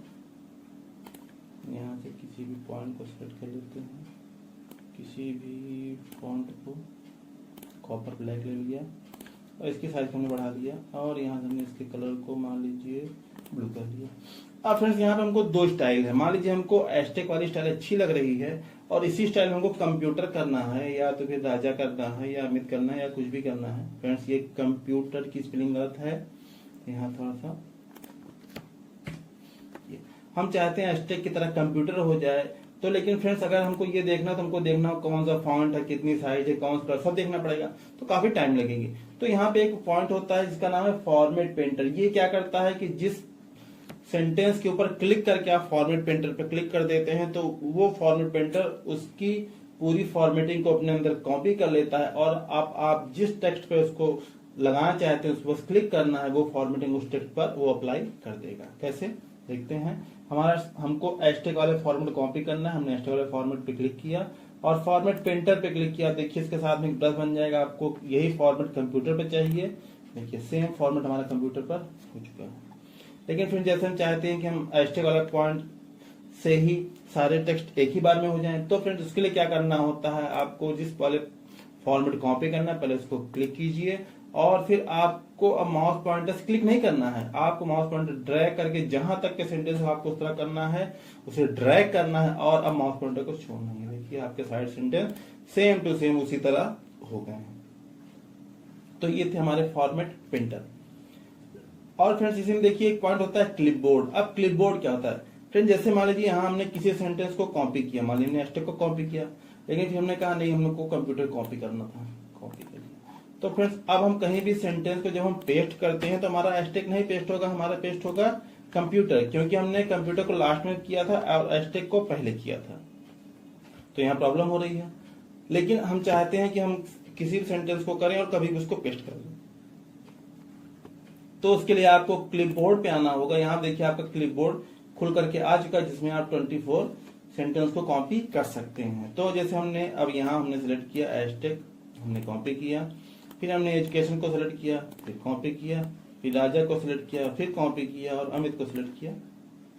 यहाँ से किसी भी पॉइंट को सेलेक्ट कर लेते हैं, किसी भी फॉन्ट को कॉपर ब्लैक ले लिया और इसकी साइज हमने बढ़ा दिया और यहाँ से हमने इसके कलर को मान लीजिए ब्लू कर दिया। अब फ्रेंड्स यहाँ पे हमको 2 स्टाइल है। मान लीजिए हमको हैशटैग वाली स्टाइल अच्छी लग रही है और इसी स्टाइल में हमको कंप्यूटर करना है या तो फिर राजा करना है या अमित करना है या कुछ भी करना है। फ्रेंड्स ये कंप्यूटर की स्पेलिंग गलत है, यहाँ थोड़ा सा हम चाहते हैं हैशटैग की तरह कंप्यूटर हो जाए। तो लेकिन फ्रेंड्स अगर हमको ये देखना तो हमको देखना कौन सा फॉन्ट है, कितनी साइज है, कौन सा सब देखना पड़ेगा, तो काफी टाइम लगेगी। तो यहाँ पे एक पॉइंट होता है जिसका नाम है फॉर्मेट पेंटर। ये क्या करता है कि जिस सेंटेंस के ऊपर क्लिक करके आप फॉर्मेट पेंटर पे क्लिक कर देते हैं तो वो फॉर्मेट पेंटर उसकी पूरी फॉर्मेटिंग को अपने अंदर कॉपी कर लेता है और आप जिस टेक्स्ट पे उसको लगाना चाहते हैं उस पर क्लिक करना है, वो फॉर्मेटिंग उस टेक्स्ट पर वो अप्लाई कर देगा। कैसे देखते हैं। हमको हैशटैग वाले फॉर्मेट कॉपी करना है। हमने हैशटैग वाले फॉर्मेट पे क्लिक किया और फॉर्मेट पेंटर पे क्लिक किया। देखिए इसके साथ में प्लस बन जाएगा। आपको यही फॉर्मेट कंप्यूटर पे चाहिए, देखिए सेम फॉर्मेट हमारा कंप्यूटर पर हो चुका है। लेकिन फिर जैसे हम चाहते हैं कि हम हैशटैग वाला पॉइंट से ही सारे टेक्स्ट एक ही बार में हो जाएं, तो फ्रेंड्स उसके लिए क्या करना होता है, आपको जिस वाले फॉर्मेट कॉपी करना है पहले उसको क्लिक कीजिए और फिर आपको अब माउस पॉइंटर से क्लिक नहीं करना है, आपको माउस पॉइंटर ड्रैग करके जहां तक के सेंटेंस आपको उस तरह करना है उसे ड्रैग करना है और अब माउस पॉइंटर को छोड़ना है। देखिए आपके side sentence same to same उसी तरह हो गए हैं। तो ये थे हमारे फॉर्मेट पेंटर। और फ्रेंड्स इसी में देखिए एक पॉइंट होता है क्लिपबोर्ड। अब क्लिपबोर्ड क्या होता है फ्रेंड, जैसे मान लीजिए यहाँ हमने किसी सेंटेंस को कॉपी किया, मान लीजिए हैशटैग को कॉपी किया, लेकिन फिर हमने कहा नहीं हम लोग को कंप्यूटर कॉपी करना था, कॉपी कर लिया। तो फ्रेंड्स अब हम कहीं भी सेंटेंस को जब हम पेस्ट करते हैं तो हमारा हैशटैग नहीं पेस्ट होगा, हमारा पेस्ट होगा कंप्यूटर, क्योंकि हमने कंप्यूटर को लास्ट में किया था और हैशटैग को पहले किया था। तो यहाँ प्रॉब्लम हो रही है। लेकिन हम चाहते हैं कि हम किसी भी सेंटेंस को करें और कभी भी उसको पेस्ट कर लें। तो उसके लिए आपको क्लिपबोर्ड पे आना होगा। यहाँ देखिए आपका क्लिपबोर्ड खुल करके आ चुका है, जिसमें आप 24 सेंटेंस को कॉपी कर सकते हैं। तो जैसे हमने अब यहाँ हमने सिलेक्ट किया एस्टेक, हमने कॉपी किया, फिर हमने एजुकेशन को सिलेक्ट किया, फिर कॉपी किया, फिर राजा को सिलेक्ट किया, फिर कॉपी किया, और अमित को सिलेक्ट किया,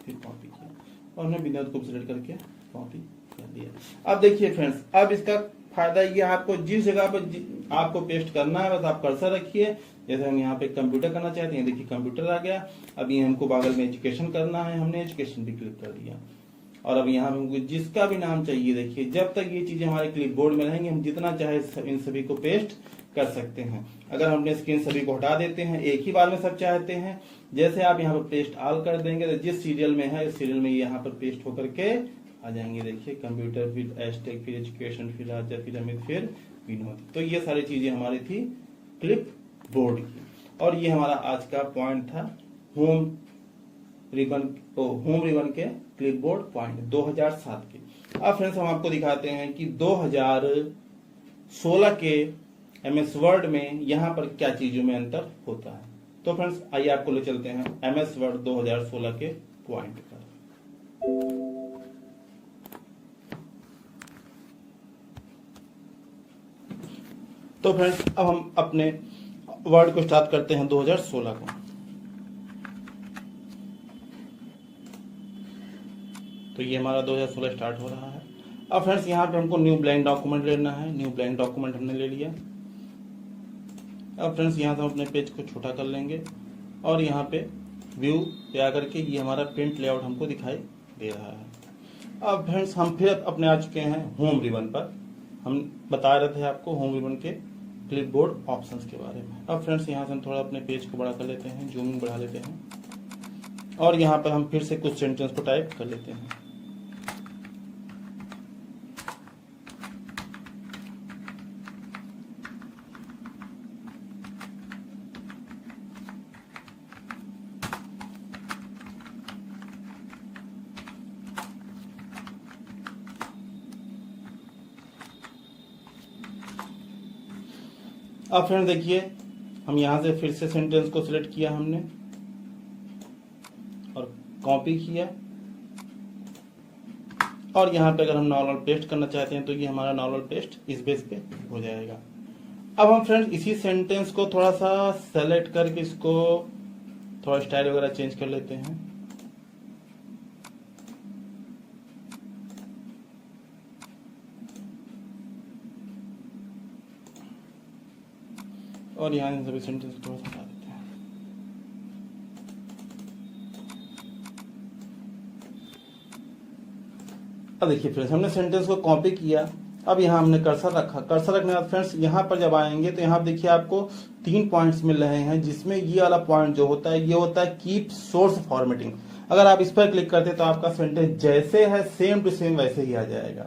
फिर कॉपी किया, और हमने विनोद को सिलेक्ट करके कॉपी कर दिया। अब देखिए फ्रेंड्स, अब इसका फायदा ये, आपको जिस जगह पर आपको पेस्ट करना है बस आप कर्सर रखिए। जैसे हम यहाँ पे कंप्यूटर करना चाहते हैं, देखिए कंप्यूटर आ गया। अब ये हमको बगल में एजुकेशन करना है, हमने एजुकेशन भी क्लिक कर दिया। और अब यहाँ हमको जिसका भी नाम चाहिए, देखिए जब तक ये चीजें हमारे क्लिपबोर्ड में रहेंगी हम जितना चाहे इन सभी को पेस्ट कर सकते हैं। अगर हमने स्क्रीन सभी को हटा देते हैं, एक ही बार में सब चाहते हैं, जैसे आप यहाँ पर पेस्ट ऑल कर देंगे तो जिस सीरियल में है इस सीरियल में यहाँ पर पेस्ट होकर के आ जाएंगे। देखिए कंप्यूटर, फिर एस्टेक, फिर एजुकेशन, फिर राजा, फिर अमित, फिर विनोद। तो ये सारी चीजें हमारी थी क्लिप बोर्ड की। और ये हमारा आज का पॉइंट था होम रिबन के क्लिपबोर्ड पॉइंट 2007 के। अब फ्रेंड्स हम आपको दिखाते हैं कि 2016 के एमएस वर्ड में यहाँ पर क्या चीजों में अंतर होता है। तो फ्रेंड्स आइए आपको ले चलते हैं एमएस वर्ड 2016 के पॉइंट पर। तो फ्रेंड्स अब हम अपने वर्ड को स्टार्ट करते हैं 2016 को। तो ये हमारा 2016 स्टार्ट हो रहा है। अब फ्रेंड्स यहाँ पे हमको न्यू ब्लैंक डॉक्यूमेंट लेना है। न्यू ब्लैंक डॉक्यूमेंट हमने ले लिया। अब फ्रेंड्स यहाँ से हम अपने पेज को छोटा कर लेंगे और यहाँ पे व्यू पे आकर के ये हमारा प्रिंट लेआउट हमको दिखाई दे रहा है। अब फ्रेंड्स हम फिर अपने आ चुके हैं होम रिबन पर। हम बता रहे थे आपको होम रिबन के क्लिपबोर्ड ऑप्शंस के बारे में। अब फ्रेंड्स यहाँ से हम थोड़ा अपने पेज को बड़ा कर लेते हैं, जूमिंग बढ़ा लेते हैं, और यहाँ पर हम फिर से कुछ सेंटेंस को टाइप कर लेते हैं। अब फ्रेंड देखिए हम यहाँ से फिर से सेंटेंस को सिलेक्ट किया हमने और कॉपी किया, और यहाँ पे अगर हम नॉर्मल पेस्ट करना चाहते हैं तो ये हमारा नॉर्मल पेस्ट इस बेस पे हो जाएगा। अब हम फ्रेंड्स इसी सेंटेंस को थोड़ा सा सेलेक्ट करके इसको थोड़ा स्टाइल वगैरह चेंज कर लेते हैं। और यहाँ इन सभी सेंटेंस को थोड़ा सा हटा देते हैं। अब देखिए फ्रेंड्स हमने सेंटेंस को कॉपी किया। अब यहाँ हमने कर्सर रखा। कर्सर रखने के बाद फ्रेंड्स यहाँ पर जब आएंगे तो यहाँ देखिए आपको 3 पॉइंट्स मिल रहे हैं, जिसमें ये वाला पॉइंट जो होता है ये होता है कीप सोर्स फॉर्मेटिंग। अगर आप इस पर क्लिक करते तो आपका सेंटेंस जैसे है सेम टू सेम वैसे ही आ जाएगा।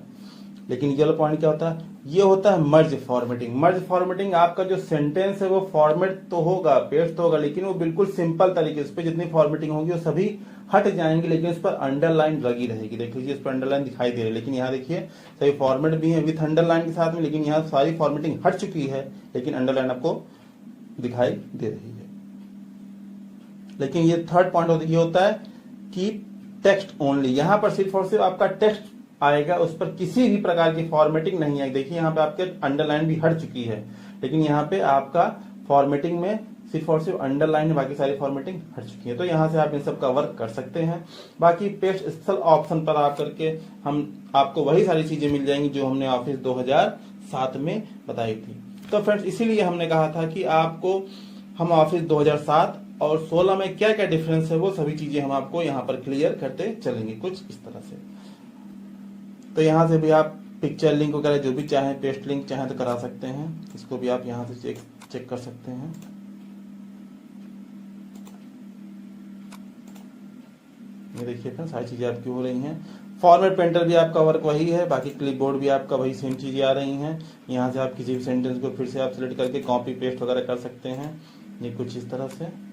लेकिन ये वाला पॉइंट क्या होता है, ये होता है मर्ज फॉर्मेटिंग। मर्ज फॉर्मेटिंग आपका जो सेंटेंस है वो फॉर्मेट तो होगा, पेस्ट तो होगा, लेकिन वो बिल्कुल सिंपल तरीके से, जितनी फॉर्मेटिंग होगी वो सभी हट जाएंगे, लेकिन इस पर अंडरलाइन लगी रहेगी। देख लीजिए इस पर अंडरलाइन दिखाई दे रही है, लेकिन यहाँ देखिए सभी फॉर्मेट भी है विथ अंडरलाइन के साथ में, लेकिन यहाँ सारी फॉर्मेटिंग हट चुकी है, लेकिन अंडरलाइन आपको दिखाई दे रही है। लेकिन ये थर्ड पॉइंट ये होता है कि टेक्स्ट ओनली। यहाँ पर सिर्फ और सिर्फ आपका टेक्स्ट आएगा, उस पर किसी भी प्रकार की फॉर्मेटिंग नहीं आएगी। देखिए यहाँ पे आपके अंडरलाइन भी हट चुकी है, लेकिन यहाँ पे आपका फॉर्मेटिंग में सिर्फ और सिर्फ अंडरलाइन, बाकी सारी फॉर्मेटिंग हट चुकी है। तो यहाँ से आप इन सब का वर्क कर सकते हैं। बाकी पेस्ट स्पेशल ऑप्शन पर आकर के हम आपको वही सारी चीजें मिल जाएंगी जो हमने ऑफिस 2007 में बताई थी। तो फ्रेंड्स इसीलिए हमने कहा था कि आपको हम ऑफिस 2007 और 16 में क्या क्या डिफरेंस है वो सभी चीजें हम आपको यहाँ पर क्लियर करते चलेंगे कुछ इस तरह से। तो यहाँ से भी आप पिक्चर लिंक वगैरह जो भी चाहें, पेस्ट लिंक चाहें तो करा सकते हैं। इसको भी आप यहाँ से चेक कर सकते हैं। ये देखिए फ्रेंड्स सारी चीजें आपकी हो रही हैं। फॉर्मेट पेंटर भी आपका वर्क वही है, बाकी क्लिपबोर्ड भी आपका वही सेम चीजें आ रही हैं। यहाँ से आप किसी भी सेंटेंस को फिर से आप सिलेक्ट करके कॉपी पेस्ट वगैरह कर सकते हैं। ये कुछ इस तरह से।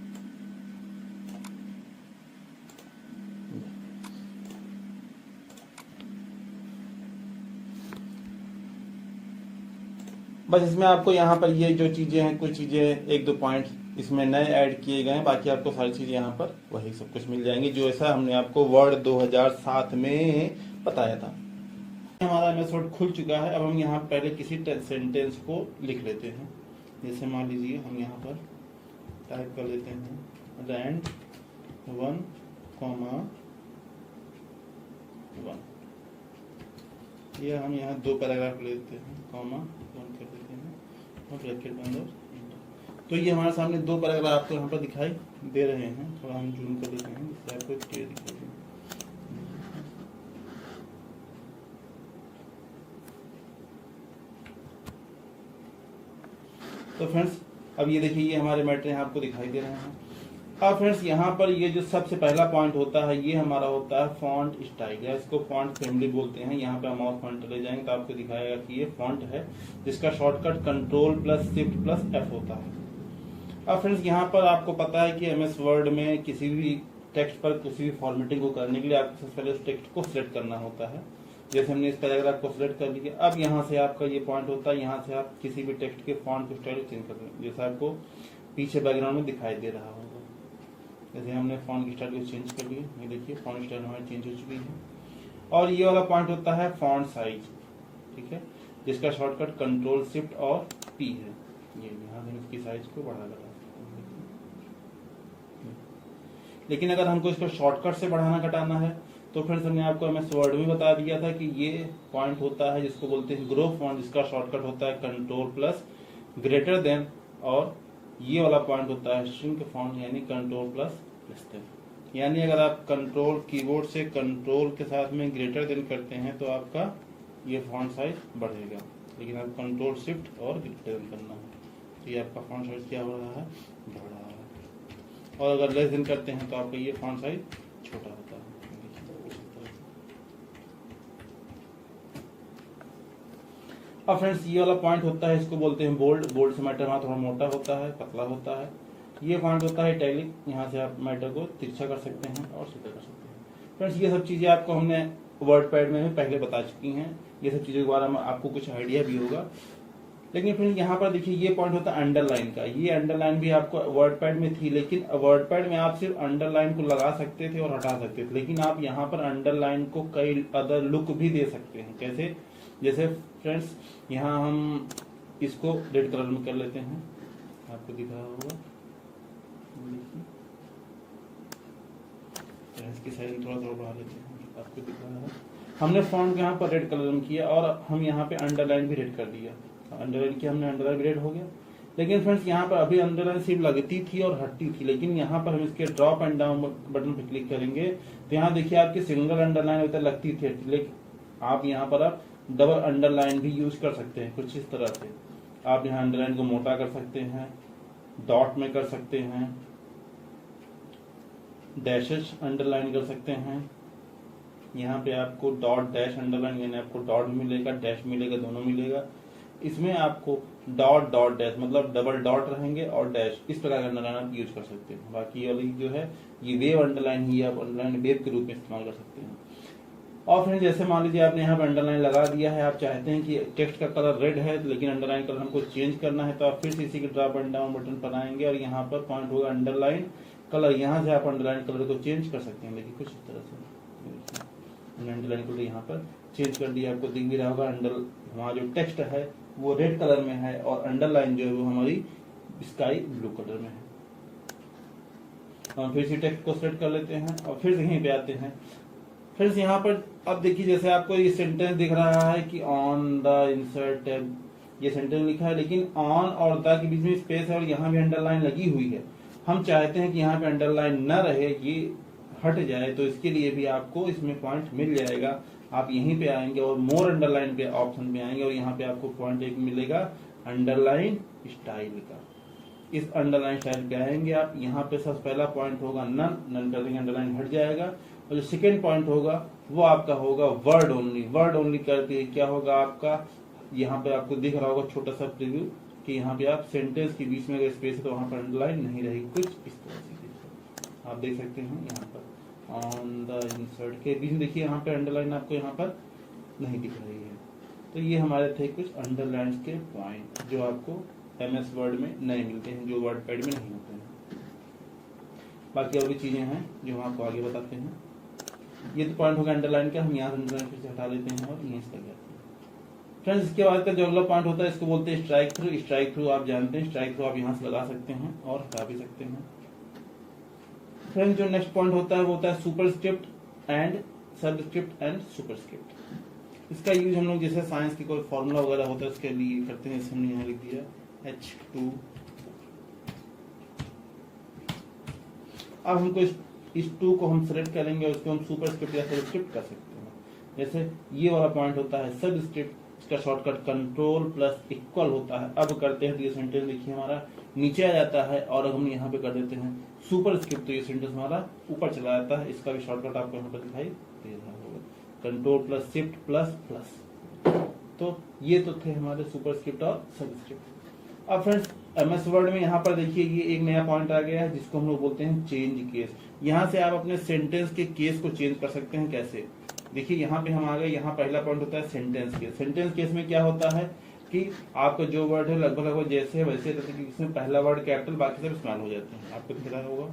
बस इसमें आपको यहाँ पर ये जो चीजें हैं, कुछ चीजें एक दो पॉइंट इसमें नए ऐड किए गए हैं, बाकी आपको सारी चीजें यहाँ पर वही सब कुछ मिल जाएंगी जो ऐसा हमने आपको वर्ड 2007 में बताया था। हमारा एमएस वर्ड खुल चुका है। अब हम यहाँ पहले किसी सेंटेंस को लिख लेते हैं। जैसे मान लीजिए हम यहाँ पर टाइप कर लेते हैं रैंड 1, 1। ये हम यहाँ 2 पैराग्राफ लेते हैं, कॉमा 1 कर देते हैं और ब्रैकेट में अंदर। तो ये हमारे सामने 2 पैराग्राफ आपको यहाँ पर दिखाई दे रहे हैं। थोड़ा हम जूम कर लेते हैं जिससे आपको क्लियर दिखाई दे। तो फ्रेंड्स अब ये देखिए ये हमारे मैटर यहाँ आपको दिखाई दे रहे हैं। अब फ्रेंड्स यहाँ पर ये जो सबसे पहला पॉइंट होता है ये हमारा होता है फॉन्ट स्टाइल, या इसको फॉन्ट फैमिली बोलते हैं। यहाँ पे हम माउस पॉइंटर ले जाएंगे तो आपको दिखाएगा कि ये फॉन्ट है जिसका शॉर्टकट Ctrl+Shift+F होता है। अब फ्रेंड्स यहाँ पर आपको पता है कि एमएस वर्ड में किसी भी टेक्स्ट पर किसी भी फॉर्मेटिंग को करने के लिए आपको सबसे पहले उस टेक्स्ट को सिलेक्ट करना होता है। जैसे हमने इस पैराग्राफ को सिलेक्ट कर लिया, अब यहाँ से आपका ये पॉइंट होता है, यहाँ से आप किसी भी टेक्स्ट के फॉन्ट स्टाइल चेंज कर लेंगे, जैसे आपको पीछे बैकग्राउंड में दिखाई दे रहा होगा। जैसे हमने फॉन्ट स्टाइल को चेंज कर लिया, ये देखिए फॉन्ट स्टाइल हमारी चेंज हो चुकी है। और ये वाला पॉइंट होता है फॉन्ट साइज, ठीक है, जिसका शॉर्टकट Ctrl+Shift+P है। ये यहाँ से इसकी साइज को बढ़ा सकते हैं। लेकिन अगर हमको इसको शॉर्टकट से बढ़ाना घटाना है तो फ्रेंड्स हमने आपको एमएस वर्ड में बता दिया था कि ये पॉइंट होता है जिसको बोलते हैं ग्रो फॉन्ट, जिसका शॉर्टकट होता है Ctrl+, और ये वाला पॉइंट होता है श्रिंक फॉन्ट यानी Ctrl+। यानी अगर आप कंट्रोल कीबोर्ड से कंट्रोल के साथ में > करते हैं तो आपका ये फॉन्ट साइज बढ़ेगा, लेकिन आप Ctrl+Shift और > करना है तो ये आपका फॉन्ट साइज क्या हो रहा है, बढ़ रहा है। और अगर लेस देन करते हैं तो आपका ये फॉन्ट साइज छोटा होता है। अब फ्रेंड्स ये वाला पॉइंट होता है, इसको बोलते हैं बोल्ड। बोल्ड से मैटर वहाँ थोड़ा मोटा होता है, पतला होता है। ये पॉइंट होता है इटैलिक, यहाँ से आप मैटर को तिरछा कर सकते हैं और सीधा कर सकते हैं। फ्रेंड्स ये सब चीजें आपको हमने वर्ड पैड में पहले बता चुकी हैं, ये सब चीजों के बारे में आपको कुछ आइडिया भी होगा। लेकिन फ्रेंड्स यहाँ पर देखिए ये पॉइंट होता है अंडरलाइन का। ये अंडरलाइन भी आपको वर्ड पैड में थी, लेकिन वर्ड पैड में आप सिर्फ अंडरलाइन को लगा सकते थे और हटा सकते थे, लेकिन आप यहाँ पर अंडरलाइन को कई अदर लुक भी दे सकते हैं। कैसे? जैसे फ्रेंड्स यहाँ हम इसको रेड कलर में कर लेते हैं, आपको दिख रहा होगा, इसकी साइज थोड़ा थोड़ा बढ़ा लेते हैं, आपको दिख रहा है। हमने फॉन्ट को यहाँ पर रेड कलर में किया और हम यहाँ पे अंडरलाइन भी रेड कर दिया। अंडरलाइन किया हमने, अंडरलाइन रेड हो गया। लेकिन फ्रेंड्स यहाँ पर अभी अंडरलाइन सिर्फ लगती थी और हटती थी, लेकिन यहाँ पर हम इसके ड्रॉप एंड डाउन बटन पर क्लिक करेंगे तो यहाँ देखिए आपकी सिंगल अंडरलाइन होता लगती थी, लेकिन आप यहाँ पर आप डबल अंडरलाइन भी यूज कर सकते हैं। कुछ इस तरह से आप यहाँ अंडरलाइन को मोटा कर सकते हैं, डॉट में कर सकते हैं, डैशेस अंडरलाइन कर सकते हैं। यहाँ पे आपको डॉट डैश अंडरलाइन, यानी आपको डॉट मिलेगा, डैश मिलेगा, दोनों मिलेगा। इसमें आपको डॉट डॉट डैश मतलब डबल डॉट रहेंगे और डैश, इस प्रकार का अंडरलाइन आप यूज कर सकते हैं। बाकी ये वाली जो है ये वेव अंडरलाइन ही आप अंडरलाइन वेव के रूप में इस्तेमाल कर सकते हैं। और फिर जैसे मान लीजिए आपने यहाँ पर अंडरलाइन लगा दिया है, आप चाहते हैं कि टेक्स्ट का कलर रेड है लेकिन अंडरलाइन कलर हमको चेंज करना है, तो आप फिर से इसी के ड्रॉप एंड डाउन बटन पर आएंगे और यहाँ पर पॉइंट होगा अंडरलाइन कलर। यहाँ से आप अंडरलाइन कलर को चेंज कर सकते हैं, लेकिन कुछ इस तरह से अंडरलाइन कलर यहाँ पर चेंज कर दिया, आपको दिख भी रहा होगा। हमारा जो टेक्स्ट है वो रेड कलर में है और अंडरलाइन जो है वो हमारी स्काई ब्लू कलर में है। हम फिर इसी टेक्स्ट को सेलेक्ट कर लेते हैं और फिर यहीं पे आते हैं। फिर यहाँ पर अब देखिए जैसे आपको ये सेंटेंस दिख रहा है कि ऑन द इंसर्ट टैब, ये सेंटेंस लिखा है, लेकिन ऑन और द के बीच में स्पेस है और यहाँ भी अंडरलाइन लगी हुई है। हम चाहते हैं कि यहाँ पे अंडरलाइन न रहे, ये हट जाए, तो इसके लिए भी आपको इसमें पॉइंट मिल जाएगा। आप यहीं पे आएंगे और मोर अंडरलाइन पे ऑप्शन पे आएंगे और यहाँ पे आपको पॉइंट एक मिलेगा अंडरलाइन स्टाइल का। इस अंडरलाइन स्टाइल पे आएंगे आप, यहाँ पे सबसे पहला पॉइंट होगा नन, नन कर देंगे, अंडरलाइन हट जाएगा। और जो सेकेंड पॉइंट होगा वो आपका होगा वर्ड ओनली। वर्ड ओनली करके क्या होगा आपका, यहाँ पे आपको दिख रहा होगा छोटा सा प्रीव्यू कि यहाँ पे आप सेंटेंस के बीच में अगर स्पेस है तो वहां पर अंडरलाइन नहीं रहेगी, कुछ इस तरह से आप देख सकते हैं। यहाँ पर ऑन द इंसर्ट के बीच में देखिए यहाँ पे अंडरलाइन आपको यहाँ पर नहीं दिख रही है, तो ये हमारे थे कुछ अंडरलाइन के पॉइंट जो आपको MS वर्ड में नहीं मिलते हैं, जो वर्ड पैड में नहीं होते हैं। बाकी और भी चीजें हैं जो हम आपको आगे बताते हैं। ये तो पॉइंट होगा अंडरलाइन का, हम यहाँ अंडरलाइन फिर से हटा लेते हैं और यहीं से लग जाते हैं। फ्रेंड्स, इसके बाद का जो अगला पॉइंट होता है इसको बोलते हैं स्ट्राइक थ्रू। स्ट्राइक थ्रू आप जानते हैं, स्ट्राइक थ्रू आप यहाँ से लगा सकते हैं और हटा भी सकते हैं। फ्रेंड्स, जो नेक्स्ट पॉइंट होता है वो होता है superscript and subscript and superscript. इसका यूज हम लोग जैसे साइंस की कोई फॉर्मूला वगैरह होता है उसके लिए करते हैं। जैसे हमने यहाँ लिख दिया H2। अब हमको इस 2 को हम सेलेक्ट करेंगे, उसको हम सुपरस्क्रिप्ट या सबस्क्रिप्ट कर सकते हैं। जैसे ये वाला पॉइंट होता है सबस्क्रिप्ट, इसका शॉर्टकट कंट्रोल प्लस इक्वल होता है। अब करते हैं तो ये सेंटेंस देखिए हमारा नीचे आ जाता है, और हम यहाँ पे कर देते हैं सुपरस्क्रिप्ट तो ये सेंटेंस हमारा ऊपर चला जाता है। इसका भी शॉर्टकट आपको यहाँ पर दिखाई दे रहा होगा, control plus shift plus plus. तो ये तो थे हमारे सुपरस्क्रिप्ट और सबस्क्रिप्ट। अब फ्रेंड्स, MS वर्ड में यहाँ पर देखिए ये एक नया पॉइंट आ गया है जिसको हम लोग बोलते हैं चेंज केस। यहाँ से आप अपने सेंटेंस के केस को चेंज कर सकते हैं। कैसे? देखिए यहाँ पे हम आ गए, यहाँ पहला पॉइंट होता है सेंटेंस केस। सेंटेंस केस में क्या होता है कि आपका जो वर्ड है लगभग जैसे है वैसे, जैसे कि इसमें पहला वर्ड कैपिटल बाकी सब स्मॉल हो जाते हैं, आपको दिख रहा होगा।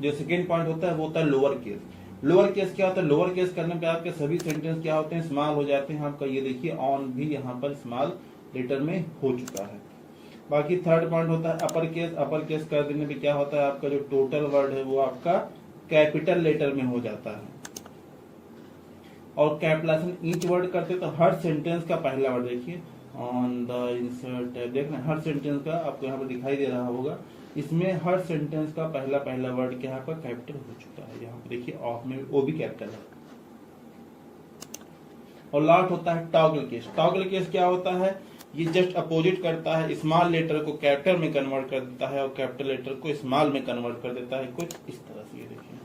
जो सेकेंड पॉइंट होता है वो होता है लोअर केस। लोअर केस क्या होता है? लोअर केस करने पे आपके सभी सेंटेंस क्या होते हैं? स्मॉल हो जाते हैं। आपका ये देखिए ऑन भी यहाँ पर स्मॉल लेटर में हो चुका है। बाकी थर्ड पॉइंट होता है अपर केस। अपर केस कर देने पे क्या होता है? आपका जो टोटल वर्ड है वो आपका कैपिटल लेटर में हो जाता है। और कैपिटलाइजेशन ईच वर्ड करते तो हर सेंटेंस का पहला वर्ड देखिए ऑन द इंसर्ट टैब, देख रहे हैं हर सेंटेंस का आपको यहाँ पर दिखाई दे रहा होगा। इसमें हर सेंटेंस का पहला वर्ड क्या है आपका कैपिटल हो चुका है। यहाँ पे देखिए ऑफ में वो भी कैपिटल है। और लास्ट होता है टॉगल केस। टॉगल केस क्या होता है? ये जस्ट अपोजिट करता है, स्मॉल लेटर को कैपिटल में कन्वर्ट कर देता है और कैपिटल लेटर को स्मॉल में कन्वर्ट कर देता है, कुछ इस तरह से। ये देखिए,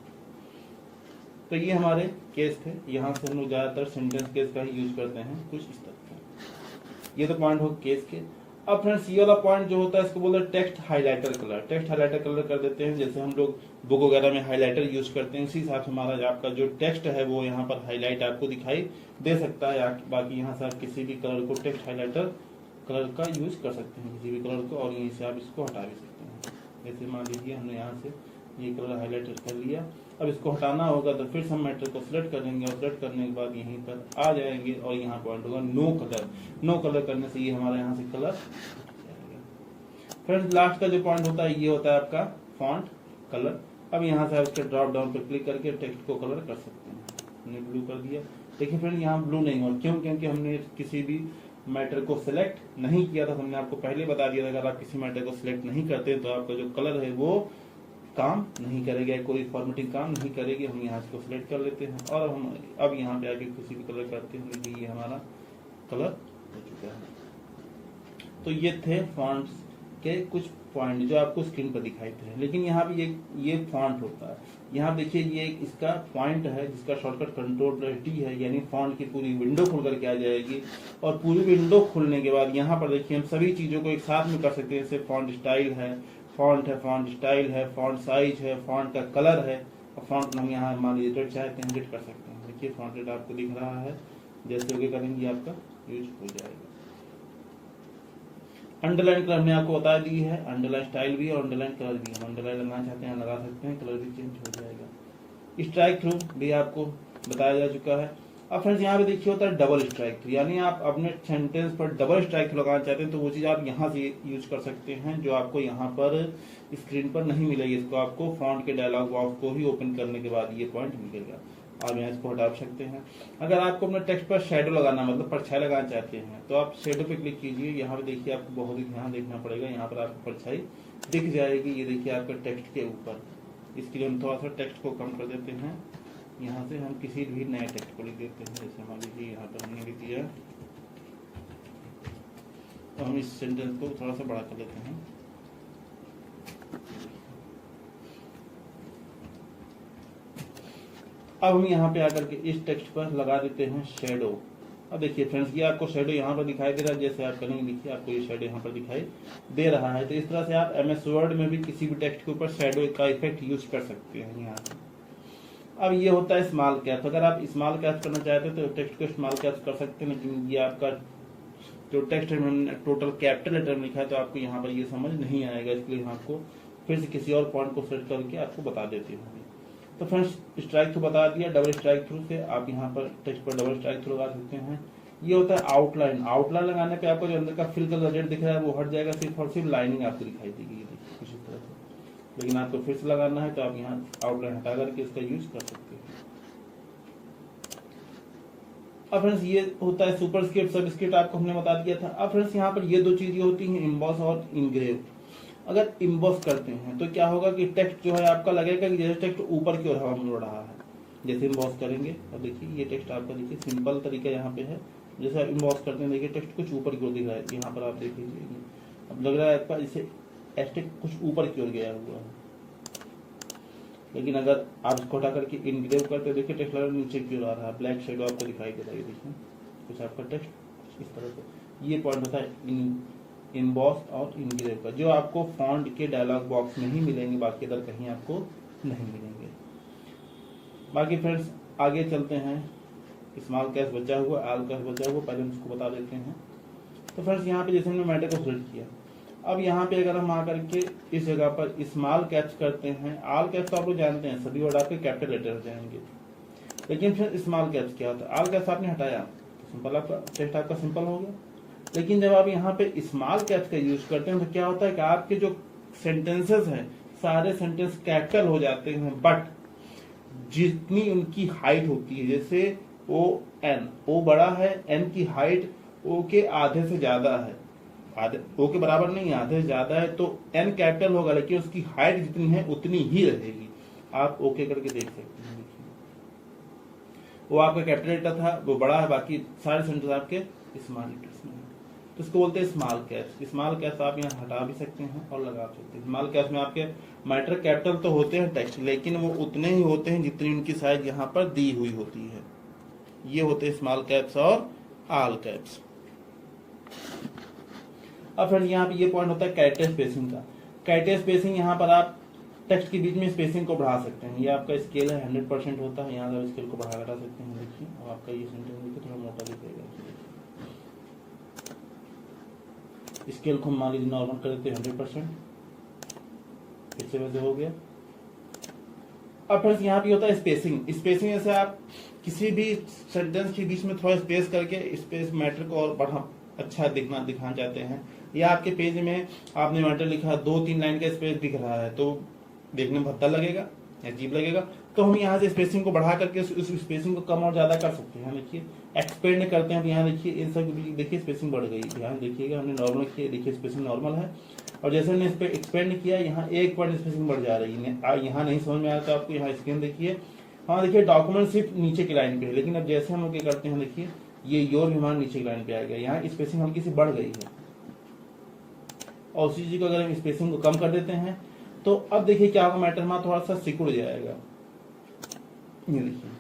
तो ये हमारे केस थे। यहाँ से हम लोग ज्यादातर सेंटेंस केस का ही यूज करते हैं, कुछ इस तरह का। ये तो पॉइंट हो केस के। अब फ्रेंड्स, ये वाला पॉइंट जो होता है इसको बोलते हैं text highlighter colour. Text highlighter colour कर देते हैं, जैसे हम लोग बुक वगैरह में हाइलाइटर यूज करते हैं, उसी हिसाब से हमारा आपका जो टेक्स्ट है वो यहाँ पर हाईलाइट आपको दिखाई दे सकता है। बाकी यहाँ से आप किसी भी कलर को टेक्स्ट हाइलाइटर कलर का यूज कर सकते हैं, किसी भी कलर को, और यहीं से आप इसको हटा भी सकते हैं। जैसे मान लीजिए हमने यहाँ से ये कलर हाईलाइटर कर लिया, अब इसको हटाना होगा तो फिर हम मैटर को सिलेक्ट करेंगे और सिलेक्ट करने के बाद यहीं पर आ जाएंगे और यहाँ पॉइंट होगा नो कलर। नो कलर करने से ये हमारा यहाँ से कलर जाएगा। फ्रेंड्स, लास्ट का जो पॉइंट होता है ये होता है आपका फॉन्ट कलर। अब यहाँ से आप इसके ड्रॉप डाउन पर क्लिक करके टेक्स्ट को कलर कर सकते हैं। हमने ब्लू कर दिया। देखिए फ्रेंड, यहाँ ब्लू नहीं हुआ, क्यों? क्योंकि हमने किसी भी मैटर को सिलेक्ट नहीं किया था। हमने आपको पहले बता दिया था अगर आप किसी मैटर को सिलेक्ट नहीं करते तो आपका जो कलर है वो काम नहीं करेगा, कोई फॉर्मेटिंग काम नहीं करेगी। हम यहाँ इसको सिलेक्ट कर लेते हैं और हम अब यहाँ पे आके किसी भी कलर करते हैं। देखिए ये हमारा कलर हो चुका है। तो ये थे फॉन्ट्स के कुछ पॉइंट जो आपको स्क्रीन पर दिखाई दे रहे हैं। लेकिन यहाँ पे ये फॉन्ट होता है। यहाँ देखिए ये इसका पॉइंट है जिसका शॉर्टकट कंट्रोल+T है, यानी फॉन्ट की पूरी विंडो खुल करके आ जाएगी। और पूरी विंडो खुलने के बाद यहाँ पर देखिए हम सभी चीजों को एक साथ में कर सकते हैं। जैसे फॉन्ट स्टाइल है, फॉन्ट स्टाइल है, फॉन्ट साइज है, फॉन्ट का कलर है, और फॉन्ट हम यहाँ मान लीजिए रेड चाहते हैं रेड कर सकते हैं। देखिए फॉन्ट रेड आपको दिख रहा है, जैसे ओके करेंगे आपका यूज हो जाएगा। अंडरलाइन कलर हमने आपको बता दी है, अंडरलाइन स्टाइल भी और अंडरलाइन कलर भी। हम अंडरलाइन लगाना चाहते हैं लगा सकते हैं, कलर भी चेंज हो जाएगा। स्ट्राइक थ्रू भी आपको बताया जा चुका है। अब फ्रेंड्स यहाँ पे देखिए होता है डबल स्ट्राइक थ्रू, यानी आप अपने सेंटेंस पर डबल स्ट्राइक थ्रू लगाना चाहते हैं तो वो चीज आप यहाँ से यूज कर सकते हैं जो आपको यहाँ पर स्क्रीन पर नहीं मिलेगी। इसको आपको फॉन्ट के डायलॉग बॉक्स को ही ओपन करने के बाद ये पॉइंट मिलेगा। आप यहाँ इसको हटा सकते हैं। अगर आपको अपने टेक्स्ट पर शेडो लगाना मतलब परछाई लगाना चाहते हैं तो आप शेडो पे क्लिक कीजिए। यहाँ पे देखिए आपको बहुत ही ध्यान देखना पड़ेगा, यहाँ पर आपको परछाई दिख जाएगी। ये देखिए आपका टेक्स्ट के ऊपर। इसके लिए हम थोड़ा सा टेक्स्ट को कम कर देते हैं। यहाँ से हम किसी भी नए टेक्स्ट को लिख देते हैं। जैसे मान लीजिए यहाँ पर हमने लिख दिया, तो हम इस सेंटेंस को थोड़ा सा बड़ा कर लेते हैं। अब हम यहाँ पे आकर के इस टेक्स्ट पर लगा देते हैं शेडो। अब देखिए फ्रेंड्स, ये आपको शेडो यहाँ पर दिखाई दे रहा है। जैसे आप करेंगे देखिए आपको ये शेडो यहाँ पर दिखाई दे रहा है। तो इस तरह से आप MS वर्ड में भी किसी भी टेक्स्ट के ऊपर शेडो का इफेक्ट यूज कर सकते हैं यहाँ से। अब ये होता है स्मॉल कैप्स। अगर आप स्मॉल कैप्स करना चाहते हो तो टेक्स्ट को स्मॉल कैप्स कर सकते हैं, लेकिन ये आपका जो टेक्स्ट है टोटल कैपिटल लेटर में लिखा है तो आपको यहाँ पर ये समझ नहीं आएगा, इसलिए आपको फिर से किसी और पॉइंट को सेलेक्ट करके आपको बता देते हैं। तो फ्रेंड्स स्ट्राइक थ्रू बता दिया, डबल स्ट्राइक थ्रू से आप यहाँ पर टेक्स्ट पर डबल स्ट्राइक थ्रू लगा सकते हैं। ये होता है आउटलाइन। आउटलाइन लगाने पे आपको जो अंदर का फिल का गजेट दिख रहा है वो हट जाएगा, सिर्फ और सिर्फ लाइनिंग आपको दिखाई देगी कुछ इस तरह से। लेकिन आपको फिर से लगाना है तो आप यहाँ आउटलाइन हटा करके इसका यूज कर सकते हैं। अब फ्रेंड्स ये होता है सुपरस्क्रिप्ट, सबस्क्रिप्ट आपको हमने बता दिया था। अब फ्रेंड्स यहाँ पर ये दो चीजें होती हैं, इम्बॉस और इनग्रेव। अगर इम्बॉस करते हैं तो क्या होगा कि टेक्स्ट जो है आपका लगेगा कि जैसे टेक्स्ट ऊपर की ओर हवा में उड़ रहा है। जैसे इम्बॉस करेंगे, अब देखिए ये टेक्स्ट आपका देखिए सिंपल तरीका यहाँ पे है। जैसे आप इम्बॉस करते हैं देखिए टेक्स्ट कुछ ऊपर की ओर दिख रहा है, यहाँ पर आप देख लीजिए अब लग रहा है आपका जैसे टेक्स्ट कुछ ऊपर की ओर गया हुआ है। लेकिन अगर आप इसको हटा करके इनग्रेव करते देखिए टेक्स्ट लग नीचे की ओर आ रहा है, ब्लैक शेडो आपको दिखाई दे रहा है। देखिए कुछ आपका टेक्स्ट इस तरह से। ये पॉइंट होता है इनबॉस और इनग्रेव का, जो आपको फॉन्ट के डायलॉग बॉक्स में ही मिलेंगे, बाकी इधर कहीं आपको नहीं मिलेंगे। बाकी फ्रेंड्स आगे चलते हैं। स्मॉल कैप्स बचा हुआ, ऑल कैप्स बचा हुआ, पहले हम उसको बता देते हैं। तो फ्रेंड्स यहाँ पे जैसे हमने मैटर को सिलेक्ट किया, अब यहाँ पे अगर हम आकर के इस जगह पर स्मॉल कैप्स करते हैं, ऑल कैप्स तो आप लोग जानते हैं सभी वर्ड आपके कैपिटल लेटर हो जाएंगे। लेकिन फिर स्मॉल कैप्स क्या होता है, ऑल कैप्स आपने हटाया सिंपल आपका टेक्स्ट आपका सिंपल हो गया। लेकिन जब आप यहाँ पे स्मॉल कैप्स का यूज करते हैं तो क्या होता है कि आपके जो सेंटेंसेस हैं सारे सेंटेंस कैपिटल हो जाते हैं, बट जितनी उनकी हाइट होती है, जैसे ओ एन, ओ बड़ा है, एन की हाइट ओ के आधे से ज्यादा है, आधे ओ के बराबर नहीं आधे से ज्यादा है, तो एन कैपिटल होगा लेकिन उसकी हाइट जितनी है उतनी ही रहेगी। आप ओके करके देख सकते हैं। वो आपका कैपिटल लेटर था वो बड़ा है, बाकी सारे सेंटेंस आपके स्मॉल लेटर्स में है, तो इसको बोलते हैं स्मॉल कैप्स। स्मॉल कैप्स आप यहाँ हटा भी सकते हैं और लगा सकते हैं। स्मॉल कैप्स में आपके मैटर कैपिटल तो होते हैं टेक्स्ट, लेकिन वो उतने ही होते हैं जितनी उनकी साइज यहाँ पर दी हुई होती है। ये होते हैं स्मॉल कैप्स और ऑल कैप्स। अब फ्रेंड यहाँ पे ये पॉइंट होता है कैरेक्टर स्पेसिंग का। कैरेक्टर स्पेसिंग यहाँ पर आप टेक्स्ट के बीच में स्पेसिंग को बढ़ा सकते हैं। ये आपका स्केल है 100% होता है, यहाँ स्केल को बढ़ा घटा सकते हैं। देखिए अब आपका ये सेंटेंस देखिए थोड़ा मोटा दिखेगा, स्केल को मान लीजिए नॉर्मल कर देते हैं 100%, इससे वैसे हो गया। अब फ्रेंड्स यहाँ पे होता है स्पेसिंग। स्पेसिंग जैसे आप किसी भी सेंटेंस के बीच में थोड़ा स्पेस करके स्पेस मैटर को और बढ़ा अच्छा दिखाना चाहते हैं, या आपके पेज में आपने मैटर लिखा 2-3 लाइन का स्पेस दिख रहा है तो देखने में भद्दा लगेगा, अजीब लगेगा, तो हम यहाँ से स्पेसिंग को बढ़ा करके उस स्पेसिंग को कम और ज्यादा कर सकते हैं। देखिए एक्सपेंड करते हैं, यहाँ देखिए इन सब देखिए स्पेसिंग बढ़ गई, ध्यान देखिएगा हमने नॉर्मल किया, देखिए स्पेसिंग नॉर्मल है, और जैसे हमने इस पर एक्सपेंड किया यहाँ 1 पॉइंट स्पेसिंग बढ़ जा रही है। यहाँ नहीं समझ में आया तो आपको यहाँ स्क्रीन देखिए, हाँ देखिए डॉक्यूमेंट सिर्फ नीचे की लाइन पे है, लेकिन अब जैसे हम लोग क्या करते हैं देखिए ये योर विमान नीचे की लाइन पे आ गया, यहाँ स्पेसिंग हल्की सी बढ़ गई है। और उसी चीज को अगर हम स्पेसिंग को कम कर देते हैं तो अब देखिए क्या होगा, मैटर हमारा थोड़ा सा सिकुड़ जाएगा। ये देखिए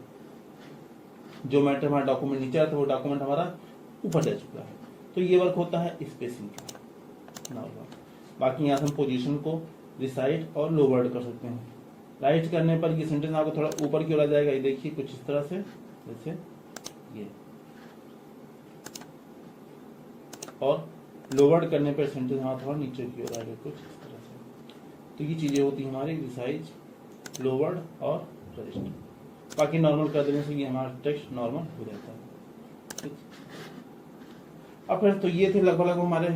जो मैटर हमारा डॉक्यूमेंट नीचे आता है वो डॉक्यूमेंट हमारा ऊपर जा चुका है। तो ये वर्क होता है स्पेसिंग का नॉर्मल। बाकी यहाँ से हम पोजीशन को रिसाइट और लोवर्ड कर सकते हैं। राइट करने पर ये सेंटेंस आपको थोड़ा ऊपर की ओर आ जाएगा, ये देखिए कुछ इस तरह से, जैसे ये, और लोवर्ड करने पर सेंटेंस हमारा थोड़ा नीचे की ओर आएगा कुछ इस तरह से। तो ये चीजें होती है हमारी रिसाइज, लोवर्ड और रजिस्टर। बाकी नॉर्मल कर देने से ये हमारा टेक्स्ट नॉर्मल हो जाता है। अब फिर तो ये थे लगभग हमारे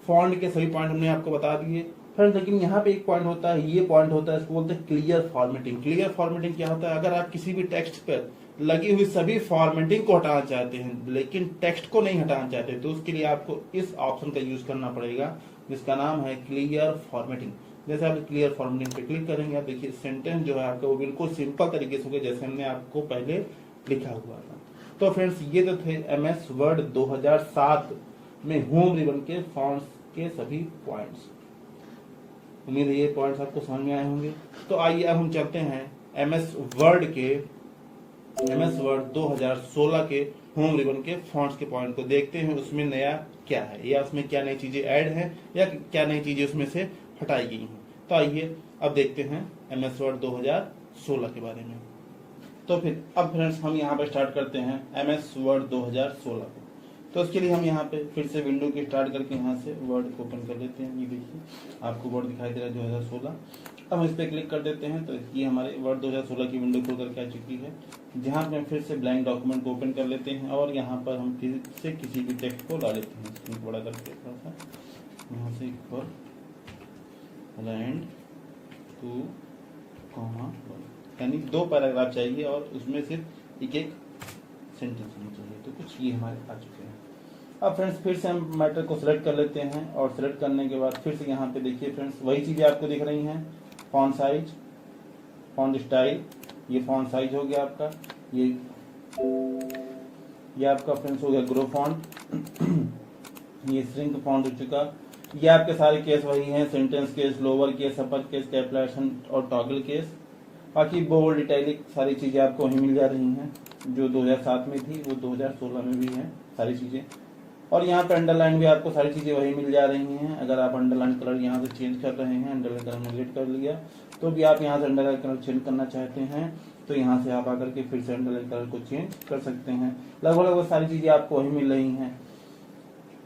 फॉन्ट के सभी पॉइंट हमने आपको बता दिए फ्रेंड्स। लेकिन यहाँ पे एक पॉइंट होता है, ये पॉइंट होता है, इसको बोलते हैं क्लियर फॉर्मेटिंग। क्लियर फॉर्मेटिंग क्या होता है, अगर आप किसी भी टेक्स्ट पर लगी हुई सभी फॉर्मेटिंग को हटाना चाहते हैं लेकिन टेक्स्ट को नहीं हटाना चाहते, तो उसके लिए आपको इस ऑप्शन का यूज करना पड़ेगा जिसका नाम है क्लियर फॉर्मेटिंग। जैसे आप क्लियर फॉर्मेटिंग पे क्लिक करेंगे, आप देखिए सेंटेंस जो है आपका वो बिल्कुल सिंपल तरीके से होगा जैसे हमने आपको पहले लिखा हुआ था। तो फ्रेंड्स ये तो थे MS वर्ड 2007 में होम रिबन के फॉन्ट्स के सभी पॉइंट्स। उम्मीद है ये पॉइंट्स आपको समझ में आए होंगे। तो आइए अब हम चलते हैं MS वर्ड 2016 के होम रिबन के फॉन्ट्स के पॉइंट को देखते हैं, उसमें नया क्या है या उसमें क्या नई चीजें ऐड हैं या क्या नई चीजें उसमें से हटाई गई हैं। तो आइए अब देखते हैं MS वर्ड 2016 के बारे में। तो फिर अब फ्रेंड्स हम यहाँ पर स्टार्ट करते हैं MS वर्ड 2016 को। तो उसके लिए हम यहाँ पे फिर से विंडो की स्टार्ट करके यहाँ से वर्ड को ओपन कर लेते हैं। ये देखिए आपको वर्ड दिखाई दे रहा है 2016। अब हम इस पर क्लिक कर देते हैं तो ये हमारे वर्ड 2016 की विंडो खुल करके आ चुकी है, जहाँ पे हम फिर से ब्लैंक डॉक्यूमेंट को ओपन कर लेते हैं और यहाँ पर हम फिर से किसी भी टेक्स्ट को ला लेते हैं। स्क्रीन बड़ा करके थोड़ा सा यहाँ से और लैंड टू कॉमा, यानी 2 पैराग्राफ चाहिए और उसमें सिर्फ एक सेंटेंस होना चाहिए। तो कुछ ये हमारे आ चुके हैं। अब फ्रेंड्स फिर से हम मैटर को सिलेक्ट कर लेते हैं और सिलेक्ट करने के बाद फिर से यहाँ पे देखिए फ्रेंड्स वही चीज़ें आपको दिख रही हैं। फॉन्ट साइज, फॉन्ट स्टाइल, ये फॉन्ट साइज हो गया आपका, ये आपका फ्रेंड्स हो गया ग्रो फॉन्ट, ये श्रिंक फॉन्ट हो चुका। ये आपके सारे केस वही हैं, sentence case, lower case, upper case, capitalization और टॉगल केस। बाकी बोल्ड, इटैलिक सारी चीज़ें आपको वहीं मिल जा रही हैं, जो 2007 में थी वो 2016 में भी हैं सारी चीज़ें। और यहाँ पे अंडरलाइन भी आपको सारी चीज़ें वही मिल जा रही हैं। अगर आप अंडरलाइन कलर यहाँ से चेंज कर रहे हैं, अंडरलाइन कलर नेगलेक्ट कर लिया तो भी आप यहाँ से अंडरलाइन कलर चेंज करना चाहते हैं तो यहाँ से आप आकर के फिर से अंडरलाइन कलर को चेंज कर सकते हैं। लगभग सारी चीज़ें आपको वही मिल रही हैं।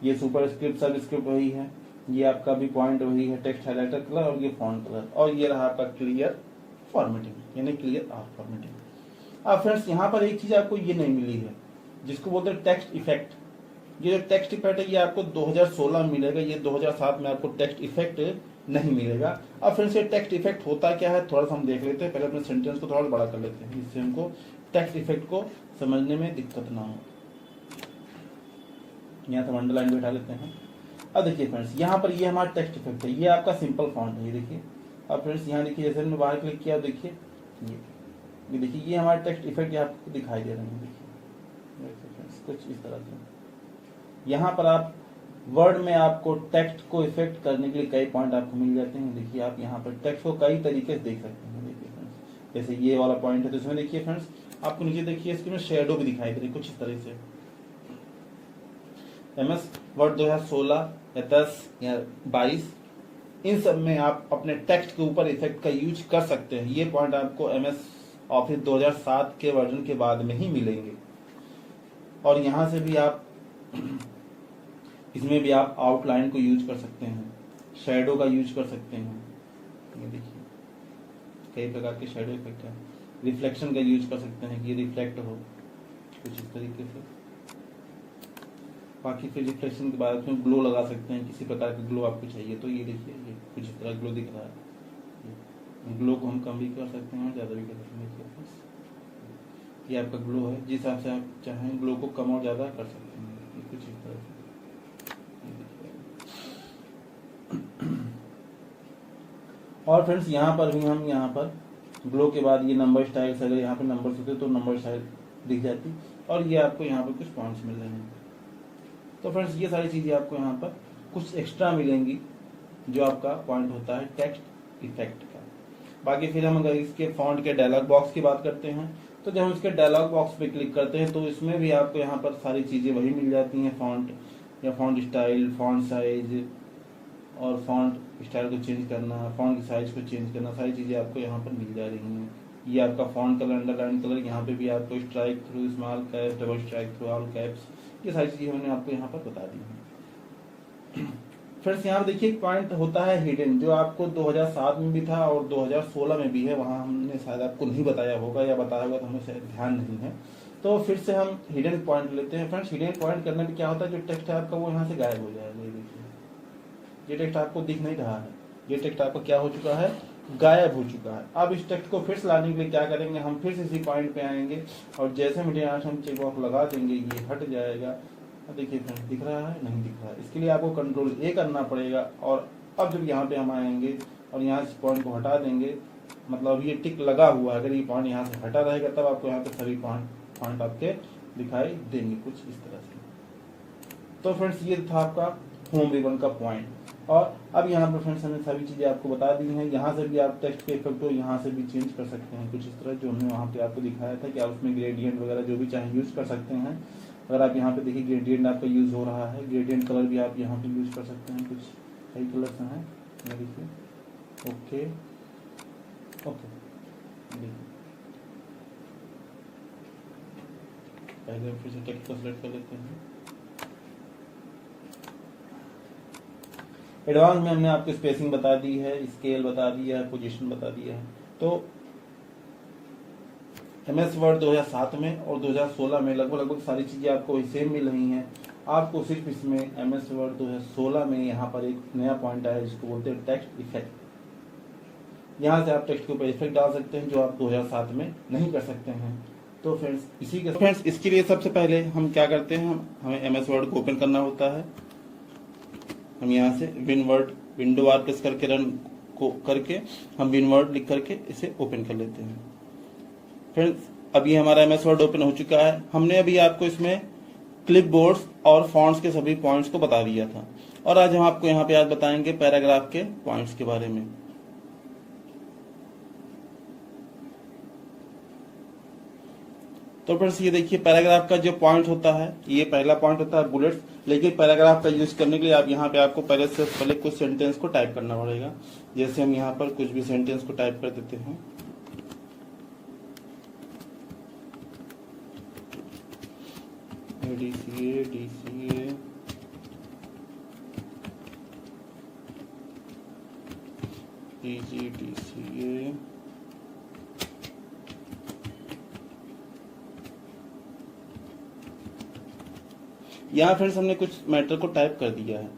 ये सुपर स्क्रिप्ट, सब स्क्रिप्ट वही है, ये आपका भी पॉइंट वही है, टेक्स्ट हाइलाइटर कलर और ये फॉन्ट कलर, और ये रहा आपका क्लियर फॉर्मेटिंग यानी क्लियर आर्ट फॉर्मेटिंग। अब फ्रेंड्स यहाँ पर एक चीज़ आपको ये नहीं मिली है जिसको बोलते हैं टेक्स्ट इफेक्ट। ये जो टेक्स्ट इफेक्ट है ये आपको 2016 में मिलेगा, ये 2007 में आपको टेक्स्ट इफेक्ट नहीं मिलेगा। अब फ्रेंड्स ये टेक्स्ट इफेक्ट होता क्या है थोड़ा सा हम देख लेते हैं। पहले अपने सेंटेंस को थोड़ा बड़ा कर लेते हैं जिससे हमको टेक्स्ट इफेक्ट को समझने में दिक्कत ना हो। यहाँ से अंडरलाइन भी उठा लेते हैं। अब देखिए फ्रेंड्स यहाँ पर ये हमारा टेक्स्ट इफेक्ट है, ये आपका सिंपल फॉन्ट है, ये देखिए। अब फ्रेंड्स यहाँ देखिए जैसे मैंने बाहर क्लिक किया देखिए ये देखिए ये हमारा टेक्स्ट इफेक्ट आपको दिखाई दे रहे हैं। देखिए फ्रेंड्स कुछ इस तरह से यहाँ पर आप वर्ड में आपको टेक्स्ट को इफेक्ट करने के लिए कई पॉइंट आपको मिल जाते हैं। देखिए आप यहाँ पर टेक्स्ट को कई तरीके से देख सकते हैं। देखिए फ्रेंड्स जैसे ये वाला पॉइंट है तो इसमें देखिए फ्रेंड्स आपको नीचे देखिए इसमें शेडो भी दिखाई दे रही है कुछ इस तरह से। MS वर्ड 2016 या 10 या 22 इन सब में आप अपने टेक्स्ट के ऊपर इफेक्ट का यूज कर सकते हैं। ये पॉइंट आपको MS ऑफिस 2007 के वर्जन के बाद में ही मिलेंगे। और यहाँ से भी आप इसमें भी आप आउटलाइन को यूज कर सकते हैं, शैडो का यूज कर सकते हैं। ये देखिए कई प्रकार के शैडो इफेक्ट है। रिफ्लेक्शन का यूज कर सकते हैं कि ये रिफ्लेक्ट हो कुछ इस तरीके से। बाकी फिर रिफ्लेक्शन के बाद उसमें ग्लो लगा सकते हैं, किसी प्रकार का ग्लो आपको चाहिए तो ये देखिए ये कुछ इस तरह ग्लो दिख रहा है। ग्लो को हम कम भी कर सकते हैं और ज़्यादा भी कर सकते हैं। ये आपका ग्लो है, जिस हिसाब से आप चाहें ग्लो को कम और ज़्यादा कर सकते हैं। ये कुछ इस तरह से और फ्रेंड्स यहाँ पर भी हम यहाँ पर ग्लो के बाद ये नंबर स्टाइल से अगर यहाँ पे नंबर होते तो नंबर स्टाइल दिख जाती और ये आपको यहाँ पर कुछ पॉइंट्स मिल रहे हैं। तो फ्रेंड्स ये सारी चीज़ें आपको यहाँ पर कुछ एक्स्ट्रा मिलेंगी जो आपका पॉइंट होता है टेक्स्ट इफेक्ट का। बाकी फिर हम अगर इसके फॉन्ट के डायलॉग बॉक्स की बात करते हैं तो जब हम इसके डायलॉग बॉक्स पे क्लिक करते हैं तो इसमें भी आपको यहाँ पर सारी चीज़ें वही मिल जाती हैं। फॉन्ट या फॉन्ट स्टाइल, फॉन्ट साइज और फॉन्ट स्टाइल को चेंज करना, फॉन्ट की साइज को चेंज करना, सारी चीज़ें आपको यहाँ पर मिल जा रही हैं। ये आपका फॉन्ट कलर, अंडरलाइन कलर, यहाँ पे भी आपको strike through, small caps, double strike through, all caps, ये सारी चीज़ें मैंने आपको यहाँ पर बता दी हैं। फ्रेंड्स यहाँ पर देखिए एक पॉइंट होता है हिडन जो आपको 2007 में भी था और 2016 में भी है। वहाँ हमने शायद आपको नहीं बताया होगा या बताया होगा तो हमें शायद ध्यान नहीं है। तो फिर से हम हिडन पॉइंट लेते हैं। फ्रेंड्स हिडन पॉइंट करने में क्या होता है, जो टेक्स्ट है आपका वो यहाँ से गायब हो जाएगा। ये देखिए ये टेक्स्ट आपको दिख नहीं रहा है, ये टेक्स्ट आपका क्या हो चुका है, गायब हो चुका है। अब इस टेक्स्ट को फिर से लाने के लिए क्या करेंगे, हम फिर से इसी पॉइंट पे आएंगे और जैसे हम चेक बॉक्स लगा देंगे ये हट जाएगा। देखिए फ्रेंड्स दिख रहा है, नहीं दिख रहा है, इसके लिए आपको कंट्रोल A करना पड़ेगा। और अब जब यहाँ पे हम आएंगे और यहाँ इस पॉइंट को हटा देंगे, मतलब ये टिक लगा हुआ है, अगर ये पॉइंट यहाँ से हटा रहेगा तब आपको यहाँ पे सभी पॉइंट आपके दिखाई देंगे कुछ इस तरह से। तो फ्रेंड्स ये था आपका होम रिबन का पॉइंट। और अब यहाँ पर फ्रेंड्स हमने सभी चीज़ें आपको बता दी हैं। यहाँ से भी आप टेक्स्ट के इफेक्ट को यहाँ से भी चेंज कर सकते हैं कुछ इस तरह, जो हमने वहाँ पे आपको दिखाया था कि आप उसमें ग्रेडियंट वगैरह जो भी चाहे यूज़ कर सकते हैं। अगर आप यहाँ पे देखिए ग्रेडियंट आपका यूज़ हो रहा है, ग्रेडियंट कलर भी आप यहाँ पे यूज़ कर सकते हैं। कुछ कई कलर्स हैं, ये देखिए, ओके ओके, देखिए पहले फिर से टेक्स्ट को सिलेक्ट कर लेते हैं। एडवांस में हमने आपको स्पेसिंग बता दी है, स्केल बता दिया है, पोजीशन बता दिया है। तो MS वर्ड 2007 में और 2016 में लगभग सारी चीजें आपको सेम मिल रही हैं। आपको सिर्फ इसमें MS वर्ड 2016 में यहाँ पर एक नया पॉइंट आया जिसको बोलते हैं टेक्स्ट इफेक्ट। यहाँ से आप टेक्स्ट के ऊपर इफेक्ट डाल सकते हैं जो आप 2007 में नहीं कर सकते हैं। तो फ्रेंड्स इसके लिए सबसे पहले हम क्या करते हैं, हमें MS वर्ड को ओपन करना होता है। हम यहाँ से विंडो बार प्रेस करके रन को करके हम विन वर्ड लिख करके इसे ओपन कर लेते हैं। फ्रेंड्स अभी हमारा MS वर्ड ओपन हो चुका है। हमने अभी आपको इसमें क्लिपबोर्ड्स और फॉन्ट्स के सभी पॉइंट्स को बता दिया था और आज हम आपको यहाँ पे आज बताएंगे पैराग्राफ के पॉइंट्स के बारे में। तो फ्रेंड्स ये देखिए पैराग्राफ का जो पॉइंट होता है, ये पहला पॉइंट होता है बुलेट्स। लेकिन पैराग्राफ का यूज करने के लिए आप यहाँ पे आपको पहले कुछ सेंटेंस को टाइप करना पड़ेगा। जैसे हम यहाँ पर कुछ भी सेंटेंस को टाइप कर देते हैं। DCA DCA यहाँ फ्रेंड्स हमने कुछ मैटर को टाइप कर दिया है।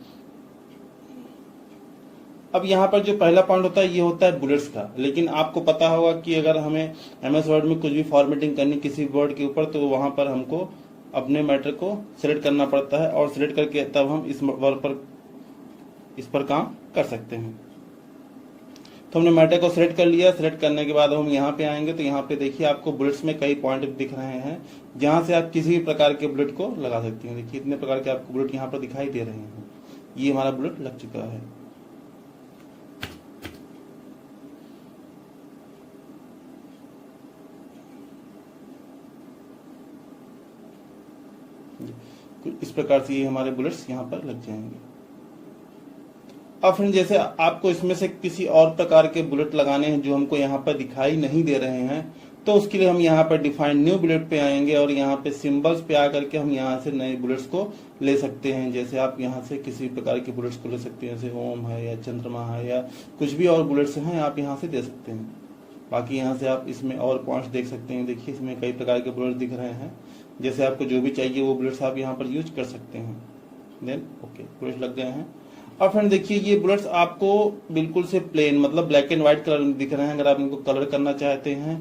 अब यहाँ पर जो पहला पॉइंट होता है ये होता है बुलेट्स का। लेकिन आपको पता होगा कि अगर हमें MS वर्ड में कुछ भी फॉर्मेटिंग करनी किसी वर्ड के ऊपर तो वहां पर हमको अपने मैटर को सिलेक्ट करना पड़ता है और सिलेक्ट करके तब हम इस पर काम कर सकते हैं। तो हमने मैटर को सिलेक्ट कर लिया। सिलेक्ट करने के बाद हम यहाँ पे आएंगे तो यहाँ पे देखिए आपको बुलेट्स में कई पॉइंट दिख रहे हैं जहां से आप किसी भी प्रकार के बुलेट को लगा सकते हैं। देखिए इतने प्रकार के आपको बुलेट यहाँ पर दिखाई दे रहे हैं। ये हमारा बुलेट लग चुका है। इस प्रकार से ये हमारे बुलेट्स यहाँ पर लग जाएंगे। अब फ्रेंड जैसे आपको इसमें से किसी और प्रकार के बुलेट लगाने हैं जो हमको यहाँ पर दिखाई नहीं दे रहे हैं तो उसके लिए हम यहाँ पर डिफाइन न्यू बुलेट पे आएंगे और यहाँ पे सिंबल्स पे आकर के हम यहाँ से नए बुलेट्स को ले सकते हैं। जैसे आप यहाँ से किसी प्रकार के बुलेट्स को ले सकते हैं, जैसे ओम है या चंद्रमा है या कुछ भी और बुलेट्स हैं आप यहाँ से दे सकते हैं। बाकी यहाँ से आप इसमें और पॉइंट्स देख सकते हैं। देखिए इसमें कई प्रकार के बुलेट दिख रहे हैं। जैसे आपको जो भी चाहिए वो बुलेट्स आप यहाँ पर यूज कर सकते हैं। देन ओके बुलेट्स लग गए हैं। और फ्रेंड देखिए ये बुलेट्स आपको बिल्कुल से प्लेन मतलब ब्लैक एंड व्हाइट कलर में दिख रहे हैं। अगर आप इनको कलर करना चाहते हैं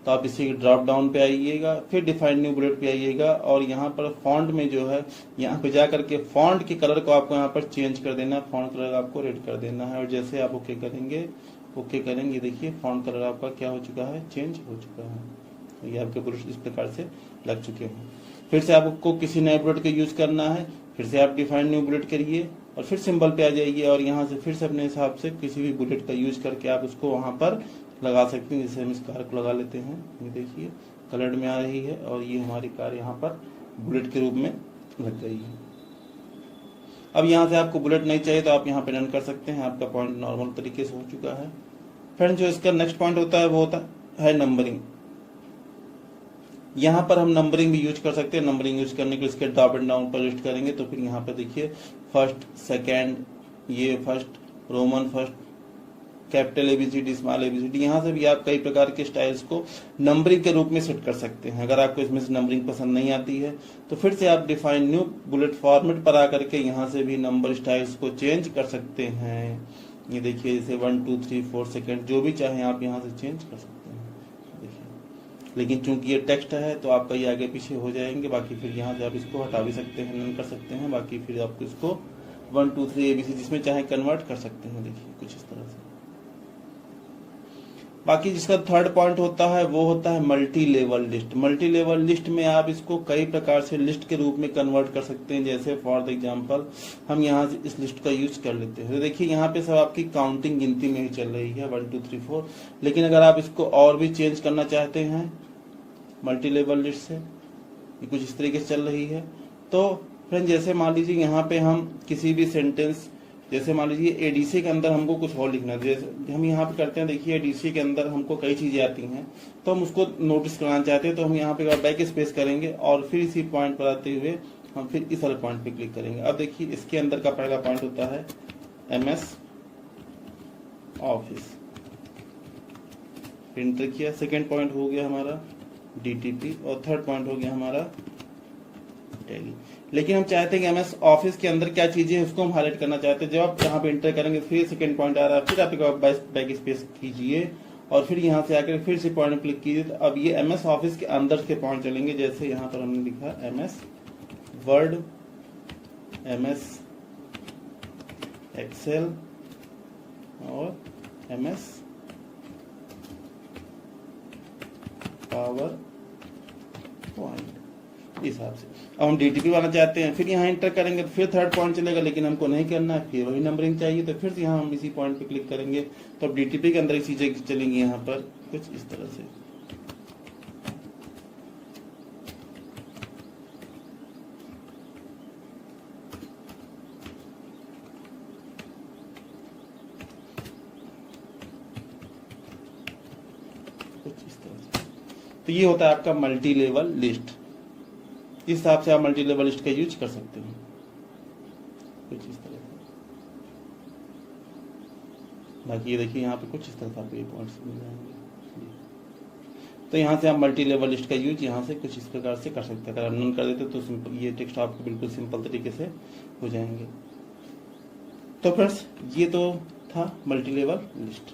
तो आप इसी ड्रॉप डाउन पे आइएगा, फिर डिफाइन न्यू बुलेट पे आइएगा और यहाँ पर फॉन्ट में जो है यहाँ पे जा करके फॉन्ट के कलर को आपको यहाँ पर चेंज कर देना है। फॉन्ट कलर आपको रेड कर देना है और जैसे आप ओके करेंगे देखिए फॉन्ट कलर आपका क्या हो चुका है, चेंज हो चुका है। ये आपके बुलेट इस प्रकार से लग चुके हैं। फिर से आपको किसी नए बुलेट का यूज करना है, फिर से आप डिफाइन न्यू बुलेट करिए और फिर सिंबल पे आ जाइए और यहाँ से फिर से अपने हिसाब से किसी भी बुलेट का यूज करके आप उसको वहां पर लगा सकते हैं। जैसे हम इस कार को लगा लेते हैं, ये देखिए कलर्ड में आ रही है और ये हमारी कार यहाँ पर बुलेट के रूप में लग गई है। अब यहाँ से आपको बुलेट नहीं चाहिए तो आप यहाँ पे रन कर सकते हैं। आपका पॉइंट नॉर्मल तरीके से हो चुका है। फ्रेंड्स जो इसका नेक्स्ट पॉइंट होता है वो होता है नंबरिंग। यहाँ पर हम नंबरिंग भी यूज कर सकते हैं। नंबरिंग यूज करने के लिए इसके ड्रॉप एंड डाउन पर लिस्ट करेंगे तो फिर यहाँ पे देखिए फर्स्ट, सेकेंड, ये first, Roman first, capital ABCD, small ABCD, यहाँ से भी आप कई प्रकार के स्टाइल्स को नंबरिंग के रूप में सेट कर सकते हैं। अगर आपको इसमें से नंबरिंग पसंद नहीं आती है तो फिर से आप डिफाइन न्यू बुलेट फॉर्मेट पर आकर के यहाँ से भी नंबर स्टाइल्स को चेंज कर सकते हैं। ये देखिए जैसे 1 2 3 4 सेकेंड जो भी चाहें आप यहाँ से चेंज कर सकते हैं। देखिए लेकिन चूंकि ये टेक्स्ट है तो आपका ये आगे पीछे हो जाएंगे। बाकी फिर यहाँ से आप इसको हटा भी सकते हैं, रन कर सकते हैं। बाकी फिर आपको इसको 1 2 3 ABC जिसमें चाहे कन्वर्ट कर सकते हैं। देखिए कुछ इस तरह से। बाकी जिसका थर्ड पॉइंट होता है वो होता है multi level list. Multi level list में आप इसको कई प्रकार से लिस्ट के रूप में कन्वर्ट कर सकते हैं। जैसे फॉर एग्जांपल हम यहाँ से इस लिस्ट का यूज कर लेते हैं तो देखिए यहाँ पे सब आपकी काउंटिंग गिनती में ही चल रही है 1 2 3 4। लेकिन अगर आप इसको और भी चेंज करना चाहते हैं मल्टी लेवल लिस्ट से, ये कुछ इस तरीके से चल रही है। तो फ्रेंड जैसे मान लीजिए यहाँ पे हम किसी भी सेंटेंस जैसे मान लीजिए एडीसी के अंदर हमको कुछ और लिखना है, जैसे हम यहाँ पे करते हैं, देखिए एडीसी के अंदर हमको कई चीजें आती हैं, तो हम उसको नोटिस कराना चाहते हैं, तो हम यहाँ पे बैक स्पेस करेंगे और फिर इसी पॉइंट पर आते हुए हम फिर इस वाले पॉइंट पे क्लिक करेंगे। अब देखिए इसके अंदर का पहला पॉइंट होता है MS ऑफिस, एंटर किया। सेकेंड पॉइंट हो गया हमारा DTP और थर्ड पॉइंट हो गया हमारा टैली। लेकिन हम चाहते हैं कि MS ऑफिस के अंदर क्या चीजें हैं उसको हम हाईलाइट करना चाहते हैं। जब आप यहाँ पे एंटर करेंगे फिर सेकंड पॉइंट आ रहा है, फिर आप बैक स्पेस कीजिए और फिर यहाँ से आकर फिर से पॉइंट क्लिक कीजिए। तो अब ये MS ऑफिस के अंदर के पॉइंट चलेंगे, जैसे यहाँ पर हमने लिखा MS वर्ड, MS एक्सेल और MS पावर पॉइंट, इस हिसाब से। अब हम DTP वाला चाहते हैं, फिर यहाँ एंटर करेंगे तो फिर थर्ड पॉइंट चलेगा, लेकिन हमको नहीं करना है, फिर वही नंबरिंग चाहिए, तो फिर यहाँ हम इसी पॉइंट पे क्लिक करेंगे। तो अब DTP के अंदर चीजें चलेंगी यहाँ पर कुछ इस तरह से। कुछ इस तरह से। तो ये होता है आपका मल्टी लेवल लिस्ट। इस हिसाब से आप मल्टी लेवल लिस्ट का यूज कर सकते हैं कुछ इस तरह से। बाकी ये देखिए यहाँ पे कुछ इस तरह से आपको ये पॉइंट्स मिल जाएंगे। तो यहाँ से आप मल्टी लेवल लिस्ट का यूज यहाँ से कुछ इस प्रकार से कर सकते हैं। अगर आप नन कर देते तो सिंपल ये टेक्स्ट आपको बिल्कुल सिंपल तरीके से हो जाएंगे। तो फ्रेंड्स ये तो था मल्टी लेवल लिस्ट।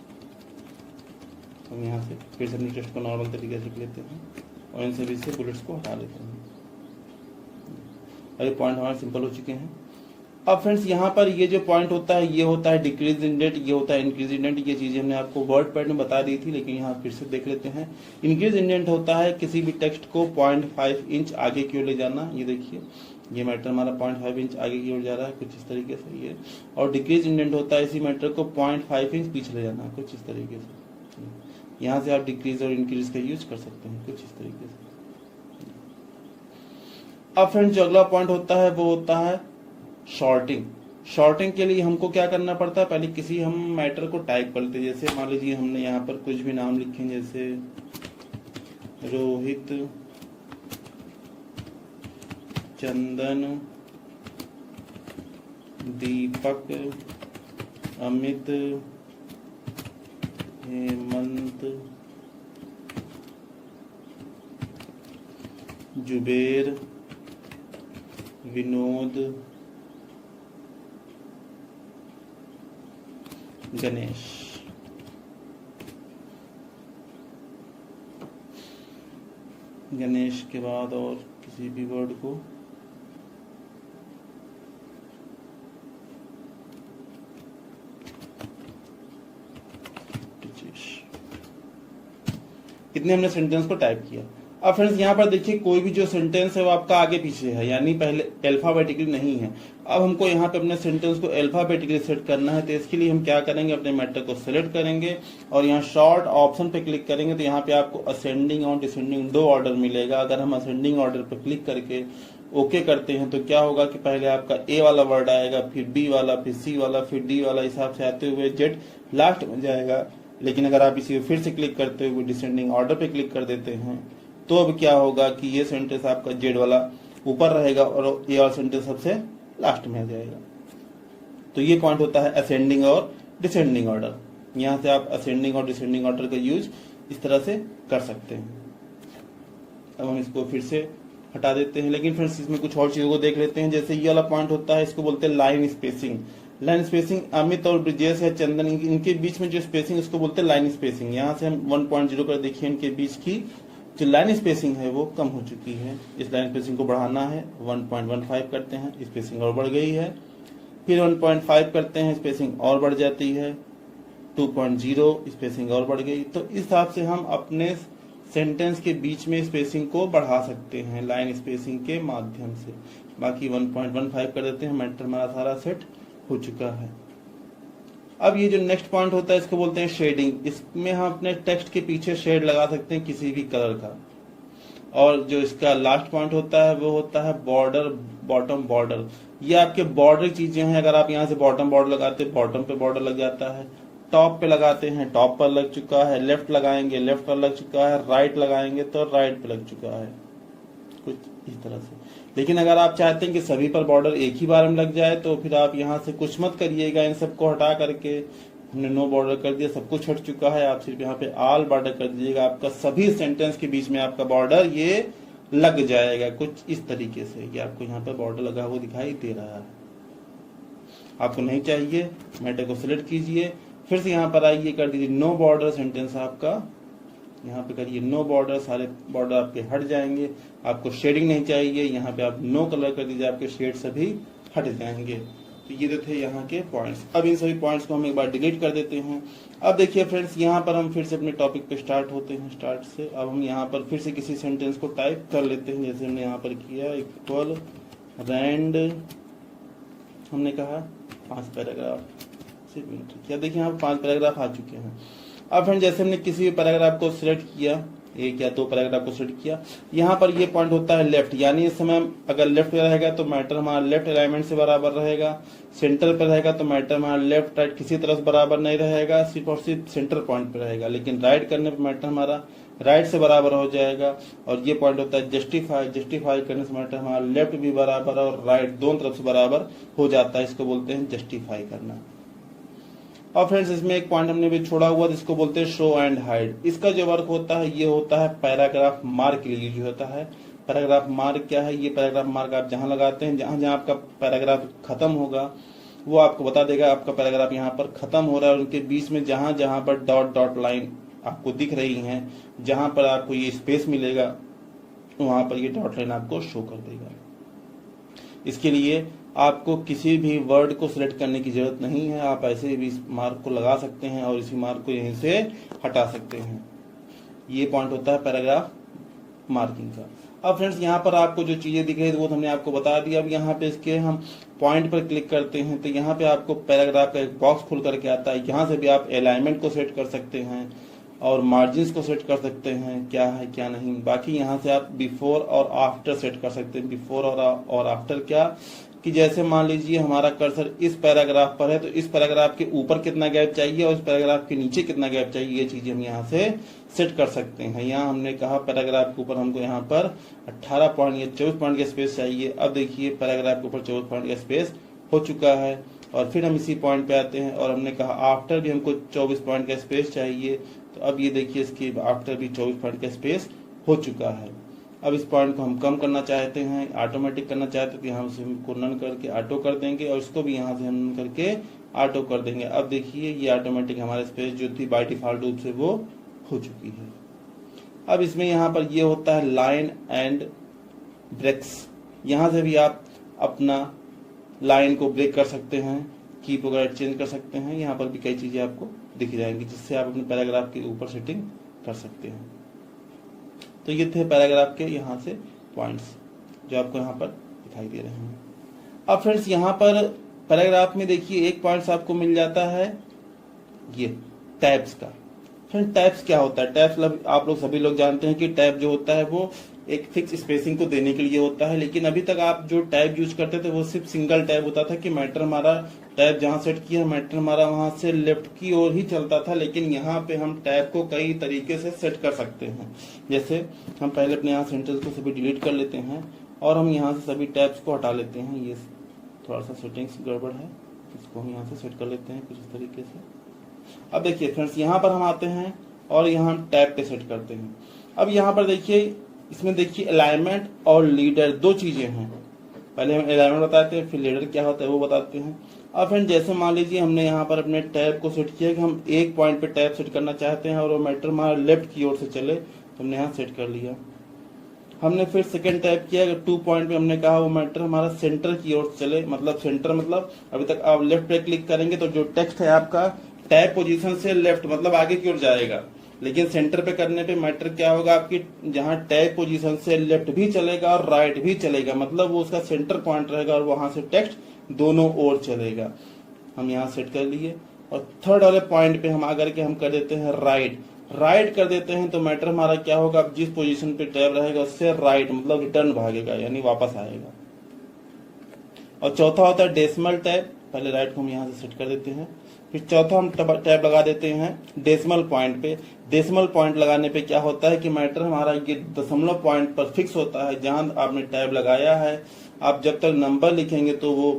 हम यहाँ से फिर से अपनी टेक्स्ट को नॉर्मल तरीके से लिख लेते हैं और इन सभी से बुलेट्स को हटा लेते हैं। ये पॉइंट हमारे सिंपल हो चुके हैं। अब फ्रेंड्स यहाँ पर ये जो पॉइंट होता है ये होता है डिक्रीज इंडेंट, ये होता है इंक्रीज इंडेंट। ये चीजें हमने आपको वर्ड पैड में बता दी थी, लेकिन यहाँ फिर से देख लेते हैं। इंक्रीज इंडेंट होता है किसी भी टेक्स्ट को 0.5 इंच आगे की ओर ले जाना। ये देखिए ये मैटर हमारा 0.5 इंच आगे की ओर जा रहा है कुछ इस तरीके से ये। और डिक्रीज इंडेंट होता है इसी मैटर को 0.5 इंच पीछे ले जाना कुछ इस तरीके से। यहाँ से आप डिक्रीज और इंक्रीज का यूज कर सकते हैं कुछ इस तरीके से। अब फ्रेंड्स जो अगला पॉइंट होता है वो होता है शॉर्टिंग। शॉर्टिंग के लिए हमको क्या करना पड़ता है, पहले किसी हम मैटर को टाइप कर लेते हैं। जैसे मान लीजिए हमने यहाँ पर कुछ भी नाम लिखे, जैसे रोहित, चंदन, दीपक, अमित, हेमंत, जुबेर, विनोद, गणेश। गणेश के बाद और किसी भी वर्ड को कितने हमने सेंटेंस को टाइप किया। अब फ्रेंड्स यहाँ पर देखिए कोई भी जो सेंटेंस है वो आपका आगे पीछे है, यानी पहले अल्फाबेटिकली नहीं है। अब हमको यहाँ पे अपने सेंटेंस को अल्फाबेटिकली सेट करना है, तो इसके लिए हम क्या करेंगे, अपने मैटर को सिलेक्ट करेंगे और यहाँ शॉर्ट ऑप्शन पे क्लिक करेंगे। तो यहाँ पे आपको असेंडिंग और डिसेंडिंग दो ऑर्डर मिलेगा। अगर हम असेंडिंग ऑर्डर पर क्लिक करके ओके करते हैं तो क्या होगा कि पहले आपका ए वाला वर्ड आएगा, फिर बी वाला, फिर सी वाला, फिर डी वाला, हिसाब से आते हुए जेड लास्ट में जाएगा। लेकिन अगर आप इसी फिर से क्लिक करते हुए डिसेंडिंग ऑर्डर पे क्लिक कर देते हैं तो अब क्या होगा कि ये सेंटेंस आपका जेड वाला ऊपर रहेगा और ये वाला सेंटेंस सबसे लास्ट में आ जाएगा। तो ये पॉइंट होता है असेंडिंग और डिसेंडिंग ऑर्डर। यहाँ से आप असेंडिंग और डिसेंडिंग ऑर्डर का यूज इस तरह से कर सकते हैं। अब हम इसको फिर से हटा देते हैं, लेकिन फिर इसमें कुछ और चीजों को देख लेते हैं। जैसे ये वाला पॉइंट होता है, इसको बोलते हैं line spacing. Line spacing Amit और ब्रिजेश या चंदन इनके बीच में जो स्पेसिंग उसको बोलते हैं लाइन स्पेसिंग। यहाँ से हम 1.0 कर देखिए इनके बीच की जो लाइन स्पेसिंग है वो कम हो चुकी है। इस लाइन स्पेसिंग को बढ़ाना है, 1.15 करते हैं, स्पेसिंग और बढ़ गई है। फिर 1.5 करते हैं, स्पेसिंग और बढ़ जाती है। 2.0 स्पेसिंग और बढ़ गई। तो इस हिसाब से हम अपने सेंटेंस के बीच में स्पेसिंग को बढ़ा सकते हैं लाइन स्पेसिंग के माध्यम से। बाकी 1.15 कर देते हैं, मैटर हमारा सारा सेट हो चुका है। अब ये जो नेक्स्ट पॉइंट होता है इसको बोलते हैं शेडिंग। इसमें हम अपने टेक्स्ट के पीछे शेड लगा सकते हैं किसी भी कलर का। और जो इसका लास्ट पॉइंट होता है वो होता है बॉर्डर, बॉटम बॉर्डर। ये आपके बॉर्डर चीजें हैं। अगर आप यहाँ से बॉटम बॉर्डर लगाते हैं, बॉटम पे बॉर्डर लग जाता है। टॉप पे लगाते हैं, टॉप पर लग चुका है। लेफ्ट लगाएंगे, लेफ्ट पर लग चुका है। राइट लगाएंगे तो राइट पे लग चुका है, कुछ इस तरह से। लेकिन अगर आप चाहते हैं कि सभी पर बॉर्डर एक ही बार में लग जाए तो फिर आप यहाँ से कुछ मत करिएगा, इन सबको हटा करके हमने नो बॉर्डर कर दिया, सब कुछ हट चुका है। आप सिर्फ यहाँ पे ऑल बॉर्डर कर दीजिएगा, आपका सभी सेंटेंस के बीच में आपका बॉर्डर ये लग जाएगा कुछ इस तरीके से। ये आपको यहाँ पे बॉर्डर लगा हुआ दिखाई दे रहा है। आपको नहीं चाहिए, मैटर को सिलेक्ट कीजिए, फिर से यहाँ पर आइए, कर दीजिए नो बॉर्डर। सेंटेंस आपका यहाँ पे करिए नो बॉर्डर, सारे बॉर्डर आपके हट जाएंगे। आपको शेडिंग नहीं चाहिए, यहाँ पे आप नो कलर कर दीजिए, आपके शेड सभी हट जाएंगे। तो ये थे यहाँ के पॉइंट्स। अब इन सभी पॉइंट्स को हम एक बार डिलीट कर देते हैं। अब देखिए फ्रेंड्स, यहाँ पर हम फिर से अपने टॉपिक पे स्टार्ट होते हैं। स्टार्ट से अब हम यहाँ पर फिर से किसी सेंटेंस को टाइप कर लेते हैं, जैसे हमने यहाँ पर किया इक्वल रैंड, हमने कहा 5 पैराग्राफ, सिर्फ देखिए यहाँ पर 5 पैराग्राफ आ चुके हैं। अब फ्रेंड जैसे हमने किसी भी पैराग्राफ को सिलेक्ट किया, एक या दो पैराग्राफ को सिलेक्ट किया, यहाँ पर ये पॉइंट होता है लेफ्ट, यानी इस समय अगर लेफ्ट पे रहेगा तो मैटर हमारा लेफ्ट अलाइनमेंट से बराबर रहेगा। सेंटर पे रहेगा तो मैटर हमारा लेफ्ट राइट किसी तरफ बराबर नहीं रहेगा, सिर्फ और सिर्फ सेंटर पॉइंट पे रहेगा। लेकिन राइट करने पे मैटर हमारा राइट से बराबर हो जाएगा। और ये पॉइंट होता है जस्टिफाई, जस्टिफाई करने से मैटर हमारा लेफ्ट भी बराबर और राइट दोनों तरफ से बराबर हो जाता है। इसको बोलते हैं जस्टिफाई करना। और फ्रेंड्स इसमें एक पॉइंट हमने भी छोड़ा हुआ जिसको बोलते हैं शो एंड हाइड। इसका जो वर्क होता है ये होता है पैराग्राफ मार्क के लिए यूज होता है। पैराग्राफ मार्क क्या है? ये पैराग्राफ मार्क आप जहां लगाते हैं, जहां जहां आपका पैराग्राफ खत्म होगा वो आपको बता देगा आपका पैराग्राफ यहाँ पर खत्म हो रहा है। उनके बीच में जहां जहां पर डॉट डॉट लाइन आपको दिख रही है, जहां पर आपको ये स्पेस मिलेगा वहां पर ये डॉट लाइन आपको शो कर देगा। इसके लिए आपको किसी भी वर्ड को सिलेक्ट करने की जरूरत नहीं है, आप ऐसे भी इस मार्क को लगा सकते हैं और इसी मार्क को यहीं से हटा सकते हैं। ये पॉइंट होता है पैराग्राफ मार्किंग का। अब फ्रेंड्स यहाँ पर आपको जो चीजें दिख रही है वो हमने आपको बता दिया। अब यहाँ पे इसके हम पॉइंट पर क्लिक करते हैं तो यहाँ पे आपको पैराग्राफ का एक बॉक्स खुल करके आता है। यहाँ से भी आप अलाइनमेंट को सेट कर सकते हैं और मार्जिन्स को सेट कर सकते हैं, क्या है क्या नहीं। बाकी यहाँ से आप बिफोर और आफ्टर सेट कर सकते हैं। बिफोर और आफ्टर क्या कि जैसे मान लीजिए हमारा कर्सर इस पैराग्राफ पर है तो इस पैराग्राफ के ऊपर कितना गैप चाहिए और इस पैराग्राफ के नीचे कितना गैप चाहिए, ये चीजें हम यहाँ से सेट कर सकते हैं। यहाँ हमने कहा पैराग्राफ के ऊपर हमको यहाँ पर 18 पॉइंट या 24 पॉइंट का स्पेस चाहिए। अब देखिए पैराग्राफ के ऊपर 24 पॉइंट का स्पेस हो चुका है। और फिर हम इसी पॉइंट पे आते हैं और हमने कहा आफ्टर भी हमको 24 पॉइंट का स्पेस चाहिए। तो अब ये देखिए इसके आफ्टर भी 24 पॉइंट का स्पेस हो चुका है। अब इस पॉइंट को हम कम करना चाहते हैं, ऑटोमेटिक करना चाहते हैं तो यहाँ से हमको नन करके ऑटो कर देंगे और इसको भी यहाँ से हम नन करके ऑटो कर देंगे। अब देखिए ये ऑटोमेटिक हमारे स्पेस जो थी बाय डिफॉल्ट रूप से वो हो चुकी है। अब इसमें यहाँ पर ये होता है लाइन एंड ब्रेक्स। यहाँ से भी आप अपना लाइन को ब्रेक कर सकते हैं, कीप वगैरह चेंज कर सकते हैं। यहाँ पर भी कई चीजें आपको दिख जाएंगी जिससे आप अपने पैराग्राफ के ऊपर सेटिंग कर सकते हैं। तो ये थे पैराग्राफ के यहाँ से पॉइंट्स जो आपको यहाँ पर दिखाई दे रहे हैं। अब फ्रेंड्स यहाँ पर पैराग्राफ में देखिए एक पॉइंट्स आपको मिल जाता है ये टैब्स का। फ्रेंड टैब्स क्या होता है? टैब्स आप लोग सभी लोग जानते हैं कि टैब जो होता है वो एक फिक्स स्पेसिंग को देने के लिए होता है। लेकिन अभी तक आप जो टैब यूज करते थे वो सिर्फ सिंगल टैब होता था कि मैटर हमारा टैब जहां सेट किया मैटर हमारा वहां से लेफ्ट की ओर ही चलता था। लेकिन यहाँ पे हम टैब को कई तरीके से सेट कर सकते हैं। जैसे हम पहले अपने यहाँ सेंटेंस को सभी डिलीट कर लेते हैं और हम यहाँ से सभी टैब्स को हटा लेते हैं। ये थोड़ा सा सेटिंग्स गड़बड़ है, इसको हम यहाँ से सेट कर लेते हैं कुछ इस तरीके से। अब देखिए फ्रेंड्स यहाँ पर हम आते हैं और यहाँ हम टैब पे सेट करते हैं। अब यहाँ पर देखिए इसमें देखिए अलाइनमेंट और लीडर दो चीजें हैं। पहले हम अलाइनमेंट बताते हैं फिर लीडर क्या होता है वो बताते हैं। अब फ्रेंड जैसे मान लीजिए हमने यहाँ पर अपने टैब को सेट किया कि हम एक पॉइंट पे टैब सेट करना चाहते हैं और वो मैटर हमारा लेफ्ट की ओर से चले तो हमने यहाँ सेट कर लिया। हमने फिर सेकंड टैब किया 2 पॉइंट पे हमने कहा वो मैटर हमारा सेंटर की ओर से चले। मतलब सेंटर मतलब अभी तक आप लेफ्ट पे क्लिक करेंगे तो जो टेक्स्ट है आपका टैब पोजीशन से लेफ्ट मतलब आगे की ओर जाएगा। लेकिन सेंटर पे करने पे मैटर क्या होगा आपकी जहां टैब पोजीशन से लेफ्ट भी चलेगा और राइट भी चलेगा। मतलब वो उसका सेंटर पॉइंट रहेगा और वहां से टेक्स्ट दोनों ओर चलेगा। हम यहाँ सेट कर लिए और थर्ड वाले पॉइंट पे हम आकर के हम कर देते हैं राइट। राइट कर देते हैं तो मैटर हमारा क्या होगा, अब जिस पोजीशन पे टैब रहेगा उससे राइट मतलब रिटर्न भागेगा यानी वापस आएगा। और चौथा होता है डेसिमल टैब, पहले राइट को हम यहाँ से सेट कर देते हैं। फिर चौथा हम टैब लगा देते हैं डेसिमल पॉइंट पे। डेसिमल पॉइंट लगाने पे क्या होता है कि मैटर हमारा ये दशमलव पॉइंट पर फिक्स होता है जहां आपने टैब लगाया है। आप जब तक नंबर लिखेंगे तो वो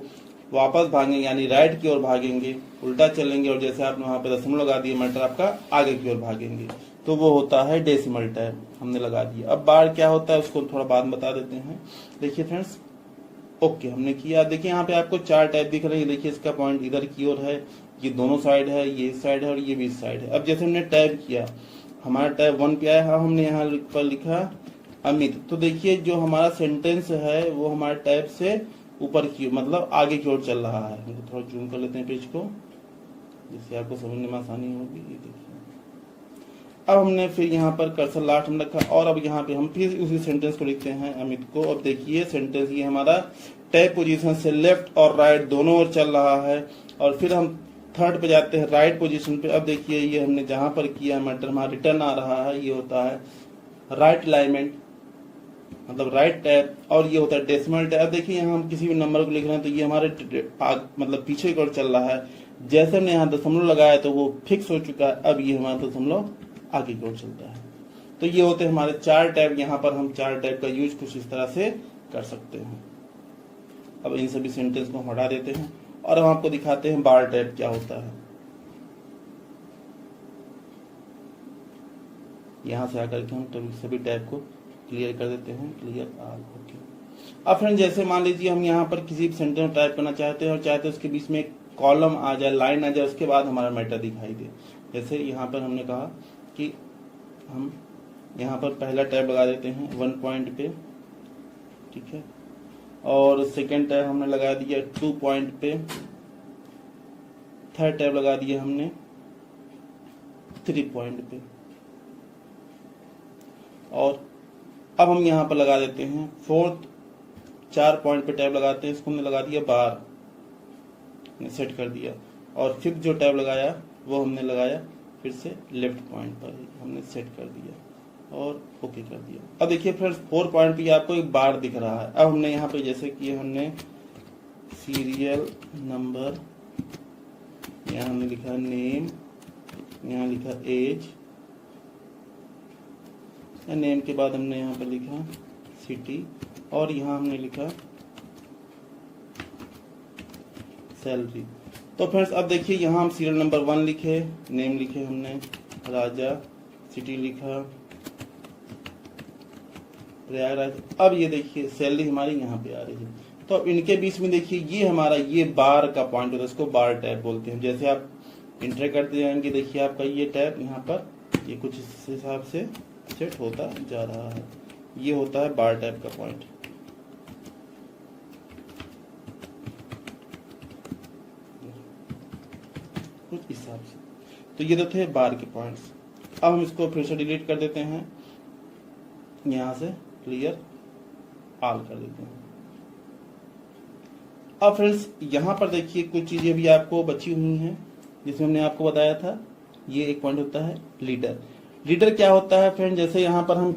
वापस भागेंगे यानी राइट की ओर भागेंगे, उल्टा चलेंगे और जैसे आपने वहां पे दशमलव लगा दिया मैटर आपका आगे की ओर भागेंगे, तो वो होता है डेसिमल टैब हमने लगा दिया। अब बार क्या होता है उसको थोड़ा बाद में बता देते हैं। देखिए फ्रेंड्स, ओके हमने किया। देखिए यहाँ पे आपको 4 टैब दिख रहे हैं। देखिए इसका पॉइंट इधर की ओर है, ये दोनों साइड है, ये इस साइड है और ये भी इस साइड है। अब जैसे हमने टैब किया, हमारा टैब 1 पे आया, हमने यहाँ पर लिखा अमित, तो देखिए जो हमारा सेंटेंस है वो हमारे टैब से ऊपर की मतलब आगे की ओर चल रहा है। हम थोड़ा जूम कर लेते हैं पेज को जिससे आपको समझने में आसानी होगी। ये देखिए अब हमने फिर यहाँ पर कर्सर लास्ट में रखा और अब यहाँ पे हम फिर उसी सेंटेंस को लिखते हैं अमित को। अब देखिए सेंटेंस ये हमारा टैब पोजीशन से लेफ्ट और राइट दोनों ओर चल रहा है। और फिर हम थर्ड पे जाते हैं राइट पोजीशन पे। अब देखिए ये हमने जहां पर किया मैटर हमारा रिटर्न आ रहा है, ये होता है राइट अलाइनमेंट मतलब राइट टैब और ये होता है डेसिमल टैब। अब देखिए यहाँ हम किसी भी नंबर को लिख रहे हैं तो ये हमारे मतलब पीछे की ओर चल रहा है। जैसे हमने यहाँ दशमलव लगाया तो वो फिक्स हो चुका है, अब ये हमारा दशमलव आगे की ओर चलता है। तो ये होते हैं हमारे 4 टैब। यहाँ पर हम 4 टैब का यूज कुछ इस तरह से कर सकते हैं। अब इन सभी सेंटेंस को हटा देते हैं और हम आपको दिखाते हैं बार टैब क्या होता है। यहां से आकर के हम सभी टैब को क्लियर कर देते हैं, क्लियर ऑल। ओके अब फ्रेंड जैसे मान लीजिए हम यहाँ पर किसी सेंटेंस में टाइप करना चाहते हैं और चाहते हैं उसके बीच में एक कॉलम आ जाए, लाइन आ जाए, उसके बाद हमारा मैटर दिखाई दे। जैसे यहाँ पर हमने कहा कि हम यहाँ पर पहला टैब लगा देते हैं 1 पॉइंट पे, ठीक है, और सेकेंड टैब हमने लगा दिया 2 पॉइंट पे, थर्ड टैब लगा दिया हमने 3 पॉइंट पे, और अब हम यहाँ पर लगा देते हैं फोर्थ 4 पॉइंट पे टैब लगाते हैं, इसको हमने लगा दिया बार, सेट कर दिया। और फिफ्थ जो टैब लगाया वो हमने लगाया फिर से लेफ्ट पॉइंट पर हमने सेट कर दिया और ओके कर दिया। अब देखिए फ्रेंड्स 4 पॉइंट पे आपको एक बार दिख रहा है। अब हमने यहाँ पे जैसे कि हमने सीरियल नंबर, यहाँ हमने लिखा नेम, यहाँ लिखा एज, नेम के बाद हमने यहाँ पर लिखा सिटी और यहाँ हमने लिखा सैलरी। तो फ्रेंड्स अब देखिए यहाँ हम सीरियल नंबर 1 लिखे, नेम लिखे हमने राजा, सिटी लिखा प्रयागराज। अब ये देखिए सैलरी हमारी यहाँ पे आ रही है। तो अब इनके बीच में देखिए ये हमारा ये बार का पॉइंट होता है, इसको बार टैब बोलते हैं। जैसे आप इंटर करते जाएंगे देखिए आपका ये टैब यहाँ पर ये कुछ इस हिसाब से सेट होता जा रहा है। ये होता है बार टैब का पॉइंट। कुछ इस हिसाब से। तो ये तो थे बार के पॉइंट्स। अब हम इसको फिर से डिलीट कर देते हैं, यहां से क्लियर ऑल कर देते हैं। अब फ्रेंड्स यहां पर देखिए कुछ चीजें भी आपको बची हुई हैं जिसमें हमने आपको बताया था। ये एक पॉइंट होता है लीडर। लीडर क्या होता है फ्रेंड, जैसे यहाँ पर हम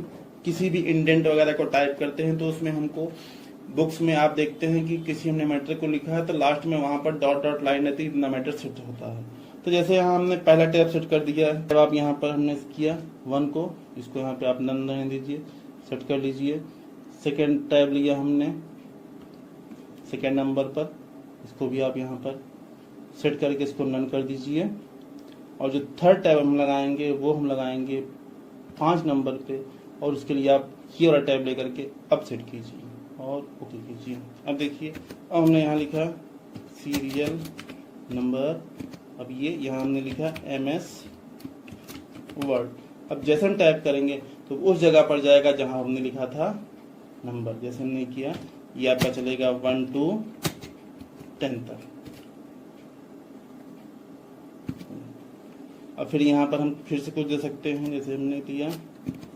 किसी भी इंडेंट वगैरह को टाइप करते हैं तो उसमें हमको बुक्स में आप देखते हैं कि किसी हमने मैटर को लिखा है तो लास्ट में वहां पर डॉट डॉट लाइन रहती है, इतना मैटर सेट होता है। तो जैसे यहाँ हमने पहला टैब सेट कर दिया है, जब आप यहाँ पर हमने किया 1 को, इसको यहाँ पे आप नन रहने दीजिए, सेट कर लीजिए। सेकेंड टैब लिया हमने सेकेंड नंबर पर, इसको भी आप यहाँ पर सेट करके इसको नन कर दीजिए। और जो थर्ड टैब हम लगाएंगे वो हम लगाएंगे 5 नंबर पे, और उसके लिए आप ये वाला टैब लेकर के अब सेट कीजिए और ओके कीजिए। अब देखिए अब हमने यहाँ लिखा सीरियल नंबर, अब ये यहाँ हमने लिखा MS वर्ड। अब जैसे हम टाइप करेंगे तो उस जगह पर जाएगा जहां हमने लिखा था नंबर। जैसे हमने किया ये आपका चलेगा 1 to 10 तक। अब फिर यहाँ पर हम फिर से कुछ दे सकते हैं, जैसे हमने दिया,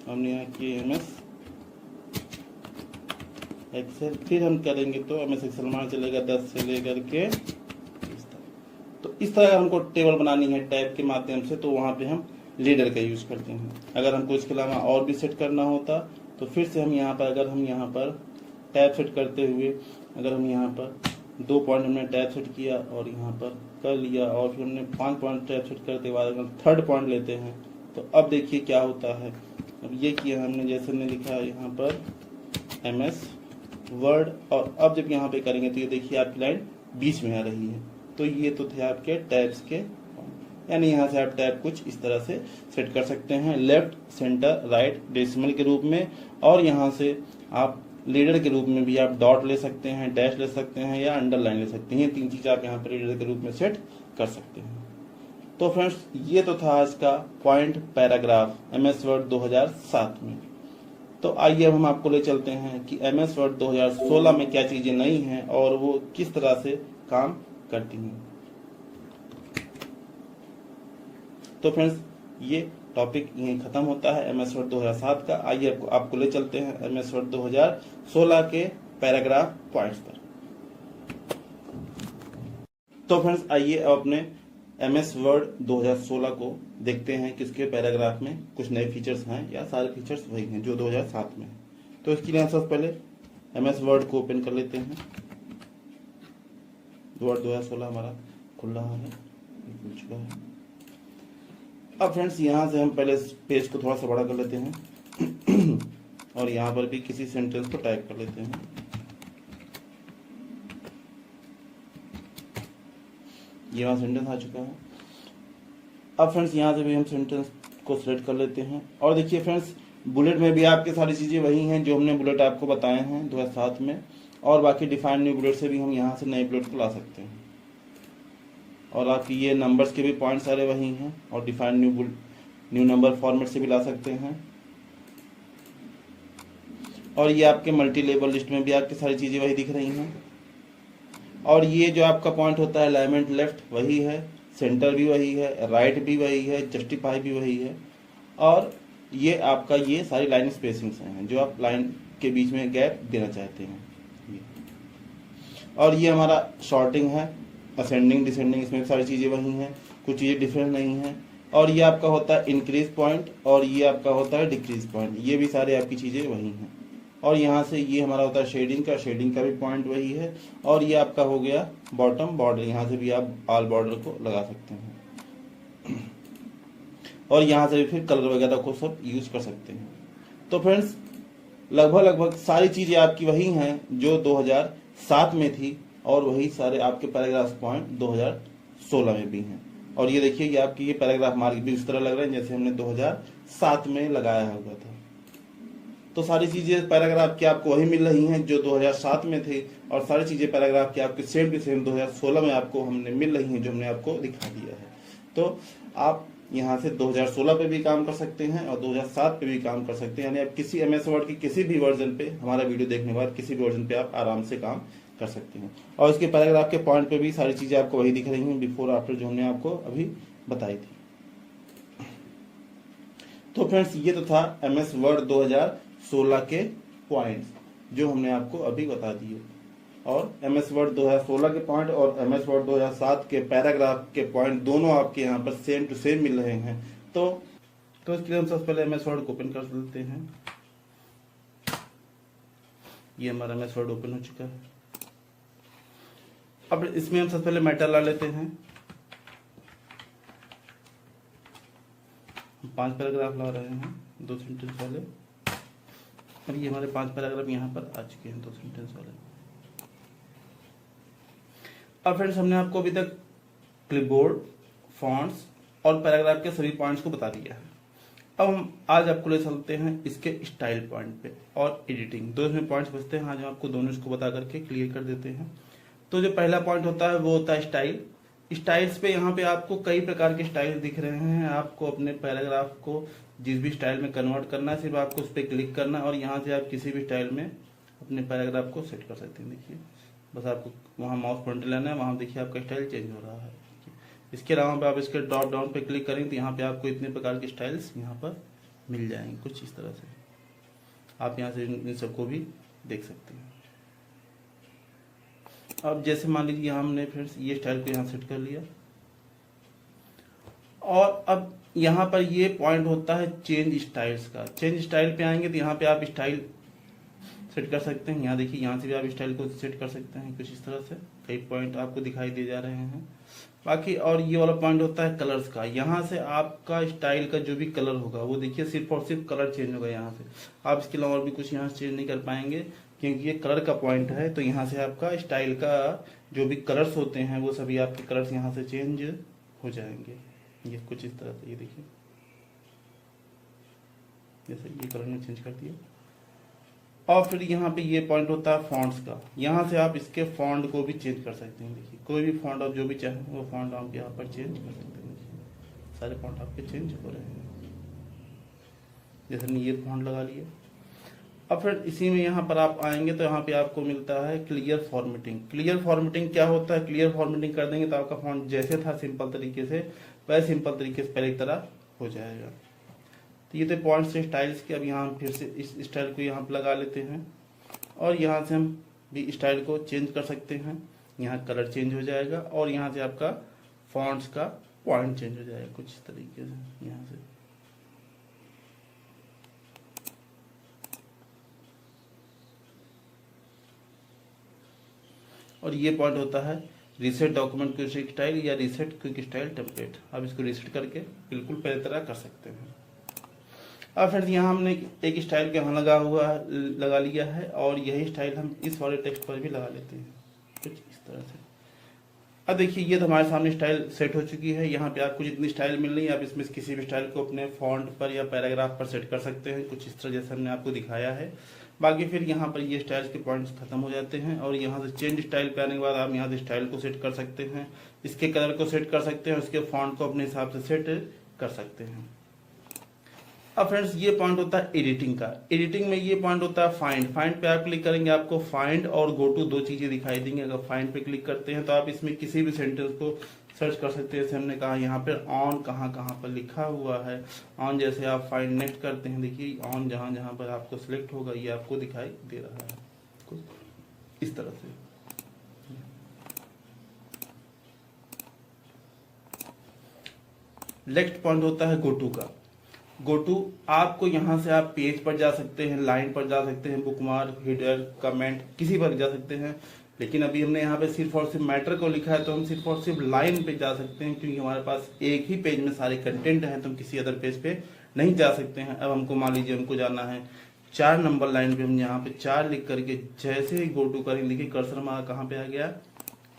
हमने यहाँ किया MS एक्सेल, फिर हम करेंगे तो MS एक्सेल मान चलेगा 10 से लेकर के इस तरह। तो इस तरह हमको टेबल बनानी है टैब के माध्यम से, तो वहां पे हम लीडर का यूज़ करते हैं। अगर हमको इसके अलावा और भी सेट करना होता तो फिर से हम यहाँ पर, अगर हम यहाँ पर टैब सेट करते हुए, अगर हम यहाँ पर 2 पॉइंट हमने टैब सेट किया और यहाँ पर कर लिया, और फिर हमने 5 पॉइंट टैब सेट करते बाद अगर थर्ड पॉइंट लेते हैं तो अब देखिए क्या होता है। अब ये किया हमने, जैसे हमने लिखा है यहाँ पर MS वर्ड, और अब जब यहाँ पे करेंगे तो ये देखिए आपकी लाइन बीच में आ रही है। तो ये तो थे आपके टैब्स के, यानी यहाँ से आप टैब कुछ इस तरह से सेट कर सकते हैं, लेफ्ट, सेंटर, राइट, डेसिमल के रूप में, और यहाँ से आप लीडर के रूप में भी आप डॉट ले सकते हैं, डैश ले सकते हैं या अंडरलाइन ले सकते हैं। ये 3 चीज़ आप यहाँ पर लीडर के रूप में सेट कर सकते हैं। तो फ्रेंड्स ये तो था आज का पॉइंट पैराग्राफ MS वर्ड 2007 में। तो आइए अब हम आपको ले चलते हैं कि MS वर्ड 2016 में क्या चीज़ें नई हैं और वो किस तरह से काम करती हैं। तो फ्रेंड्स ये टॉपिक यहीं खत्म होता है MS वर्ड 2007 का। आइए आपको ले चलते हैं MS वर्ड 2016 के पैराग्राफ पॉइंट्स पर। तो फ्रेंड्स आइए अब अपने MS वर्ड 2016 को देखते हैं कि इसके पैराग्राफ में कुछ नए फीचर्स हैं या सारे फीचर्स वही हैं जो 2007 में हैं। तो इसके लिए हम सबसे पहले MS वर्ड को ओपन कर लेते हैं। वर्ड 2016 हमारा खुल रहा है, खुल चुका है। अब फ्रेंड्स यहाँ से हम पहले इस पेज को थोड़ा सा बड़ा कर लेते हैं और यहाँ पर भी किसी सेंटेंस को टाइप कर लेते हैं। ये वहाँ सेंटेंस आ चुका है। अब फ्रेंड्स यहाँ से भी हम सेंटेंस को सिलेक्ट कर लेते हैं और देखिए फ्रेंड्स बुलेट में भी आपके सारी चीज़ें वही हैं जो हमने बुलेट आपको बताए हैं 2007 में, और बाकी डिफाइंड न्यू बुलेट से भी हम यहाँ से नए बुलेट को ला सकते हैं। और आपकी ये नंबर्स के भी पॉइंट सारे वही हैं और डिफाइंड न्यू नंबर फॉर्मेट से भी ला सकते हैं। और ये आपके मल्टी लेवल लिस्ट में भी आपकी सारी चीज़ें वही दिख रही हैं। और ये जो आपका पॉइंट होता है अलाइनमेंट लेफ्ट वही है, सेंटर भी वही है, राइट भी वही है, जस्टिफाई भी वही है, और ये आपका ये सारी लाइन स्पेसिंग्स हैं जो आप लाइन के बीच में गैप देना चाहते हैं। और ये हमारा शॉर्टिंग है, असेंडिंग डिसेंडिंग, इसमें सारी चीज़ें वही हैं, कुछ चीज़ें डिफरेंट नहीं हैं। और ये आपका होता है इंक्रीज पॉइंट और ये आपका होता है डिक्रीज पॉइंट, ये भी सारे आपकी चीज़ें वही हैं। और यहाँ से ये हमारा होता है शेडिंग का भी पॉइंट वही है। और ये आपका हो गया बॉटम बॉर्डर, यहाँ से भी आप ऑल बॉर्डर को लगा सकते हैं और यहाँ से भी फिर कलर वगैरह को सब यूज कर सकते हैं। तो फ्रेंड्स लगभग सारी चीज़ें आपकी वही हैं जो 2007 में थी और वही सारे आपके पैराग्राफ पॉइंट 2016 में भी हैं। और ये देखिए ये आपकी ये पैराग्राफ मार्क भी इस तरह लग रहे हैं जैसे हमने 2007 में लगाया हुआ था। तो सारी चीज़ें पैराग्राफ की आपको वही मिल रही हैं जो 2007 में थे और सारी चीज़ें पैराग्राफ की आपकी सेम टू सेम 2016 में आपको हमने मिल रही हैं जो हमने आपको दिखा दिया है। तो आप यहाँ से 2016 पे भी काम कर सकते हैं और 2007 पे भी काम कर सकते हैं, यानी आप किसी MS वर्ड की किसी भी वर्जन पे हमारा वीडियो देखने के बाद किसी भी वर्जन पे आप आराम से काम कर सकते हैं। और इसके पैराग्राफ के पॉइंट पे भी सारी चीज़ें आपको वही दिख रही हैं बिफोर आफ्टर जो हमने आपको अभी बताई थी। तो फ्रेंड्स ये तो था MS वर्ड 2016 के पॉइंट्स जो हमने आपको अभी बता दिए। और MS वर्ड 2016 के पॉइंट और MS वर्ड 2007 के पैराग्राफ के पॉइंट दोनों आपके यहाँ पर सेम टू सेम मिल रहे हैं। तो इसके लिए हम सबसे पहले MS वर्ड को ओपन कर लेते हैं। ये हमारा MS वर्ड ओपन हो चुका है। अब इसमें हम सबसे पहले मेटा ला लेते हैं। 5 पैराग्राफ ला रहे हैं 2 सेंटेंस वाले। अब ये हमारे 5 पैराग्राफ यहाँ पर आ चुके हैं 2 सेंटेंस वाले। अब फ्रेंड्स हमने आपको अभी तक क्लिपबोर्ड, फॉन्ट्स और पैराग्राफ के सभी पॉइंट्स को बता दिया है। अब हम आज आपको ले चलते हैं इसके स्टाइल पॉइंट पे और एडिटिंग, 2 इसमें पॉइंट्स बचते हैं। आज हम आपको दोनों इसको बता करके क्लियर कर देते हैं। तो जो पहला पॉइंट होता है वो होता है स्टाइल। स्टाइल्स पे यहाँ पे आपको कई प्रकार के स्टाइल दिख रहे हैं। आपको अपने पैराग्राफ को जिस भी स्टाइल में कन्वर्ट करना है सिर्फ आपको उस पर क्लिक करना है और यहाँ से आप किसी भी स्टाइल में अपने पैराग्राफ को सेट कर सकते हैं। देखिए बस आपको वहाँ माउस पॉइंटर लेना है, वहाँ देखिए आपका स्टाइल चेंज हो रहा है। इसके अलावा पे आप इसके ड्रॉप डाउन पे क्लिक करेंगे तो यहाँ पे आपको इतने प्रकार के स्टाइल्स यहाँ पर मिल जाएंगे। कुछ इस तरह से आप यहाँ से इन सबको भी देख सकते हैं। अब जैसे मान लीजिए हमने फ्रेंड्स ये स्टाइल को यहाँ सेट कर लिया और अब यहाँ पर ये पॉइंट होता है चेंज स्टाइल्स का। चेंज स्टाइल पे आएंगे तो यहाँ पे आप स्टाइल सेट कर सकते हैं। यहाँ देखिए, यहाँ से भी आप स्टाइल को सेट कर सकते हैं कुछ इस तरह से। कई पॉइंट आपको दिखाई दे जा रहे हैं बाकी। और ये वाला पॉइंट होता है कलर्स का। यहाँ से आपका स्टाइल का जो भी कलर होगा वो देखिए सिर्फ और सिर्फ कलर चेंज होगा यहाँ से। आप इसके अलावा और भी कुछ यहाँ से चेंज नहीं कर पाएंगे क्योंकि ये कलर का पॉइंट है। तो यहाँ से आपका स्टाइल का जो भी कलर्स होते हैं वो सभी आपके कलर्स यहाँ से चेंज हो जाएंगे। ये कुछ इस तरह से, ये देखिए जैसे ये कलर में चेंज कर दिया। और फिर यहाँ पे ये पॉइंट होता है फॉन्ट्स का। यहाँ से आप इसके फॉन्ट को भी चेंज कर सकते हैं। देखिए कोई भी फॉन्ट आप जो भी चाहें वो फॉन्ट आप यहाँ पर चेंज कर सकते हैं। देखिए सारे फॉन्ट आपके चेंज हो रहे हैं। जैसे हमने ये फॉन्ट लगा लिया। अब फिर इसी में यहाँ पर आप आएंगे तो यहाँ पे आपको मिलता है क्लियर फॉर्मेटिंग। क्लियर फॉर्मेटिंग क्या होता है? क्लियर फॉर्मेटिंग कर देंगे तो आपका फॉन्ट जैसे था सिंपल तरीके से वैसे सिंपल तरीके से पहले की तरह हो जाएगा। तो ये तो पॉइंट्स से स्टाइल्स के। अब यहाँ फिर से इस स्टाइल को यहाँ पर लगा लेते हैं और यहाँ से हम भी स्टाइल को चेंज कर सकते हैं। यहाँ कलर चेंज हो जाएगा और यहाँ से आपका फॉन्ट्स का पॉइंट चेंज हो जाएगा कुछ इस तरीके से यहाँ से। और ये पॉइंट होता है रीसेट डॉक्यूमेंट क्विक स्टाइल या रीसेट क्विक स्टाइल टेम्पलेट। आप इसको रीसेट करके बिल्कुल पहले तरह कर सकते हैं। अब फ्रेंड्स यहाँ हमने एक स्टाइल के यहाँ लगा लिया है और यही स्टाइल हम इस वाले टेक्स्ट पर भी लगा लेते हैं कुछ इस तरह से। अब देखिए ये तो हमारे सामने स्टाइल सेट हो चुकी है। यहाँ पे आपको जितनी स्टाइल मिल रही है आप इसमें किसी भी स्टाइल को अपने फॉन्ट पर या पैराग्राफ पर सेट कर सकते हैं कुछ इस तरह जैसे हमने आपको दिखाया है। बाकी फिर यहाँ पर ये स्टाइल्स के पॉइंट्स खत्म हो जाते हैं और यहाँ से चेंज स्टाइल पे आने के बाद आप यहाँ से स्टाइल को सेट कर सकते हैं, इसके कलर को सेट कर सकते हैं, उसके फॉन्ट को अपने हिसाब से सेट कर सकते हैं। अब फ्रेंड्स ये पॉइंट होता है एडिटिंग का। एडिटिंग में ये पॉइंट होता है फाइंड। फाइंड पे आप क्लिक करेंगे आपको फाइंड और गो टू दो चीजें दिखाई देंगी। अगर फाइंड पे क्लिक करते हैं तो आप इसमें किसी भी सेंटेंस को सर्च कर सकते हैं। जैसे हमने कहा यहाँ पे ऑन कहाँ पर लिखा हुआ है ऑन, जैसे आप फाइंड नेक्स्ट करते हैं देखिए ऑन जहाँ जहाँ पर आपको सिलेक्ट होगा ये आपको दिखाई दे रहा है कुछ इस तरह से। नेक्स्ट पॉइंट होता है गो टू का। गो टू आपको यहाँ से आप पेज पर जा सकते हैं, लाइन पर जा सकते हैं, बुकमार्क, हेडर, कमेंट किसी पर जा सकते हैं। लेकिन अभी हमने यहाँ पे सिर्फ और सिर्फ मैटर को लिखा है तो हम सिर्फ और सिर्फ लाइन पे जा सकते हैं क्योंकि हमारे पास एक ही पेज में सारे कंटेंट हैं तो हम किसी अदर पेज पे नहीं जा सकते हैं। अब हमको मान लीजिए हमको जाना है 4 नंबर लाइन पे। हम यहाँ पे 4 लिख करके जैसे ही गो टू करेंगे देखिए कर्सर हमारा कहाँ पे आ गया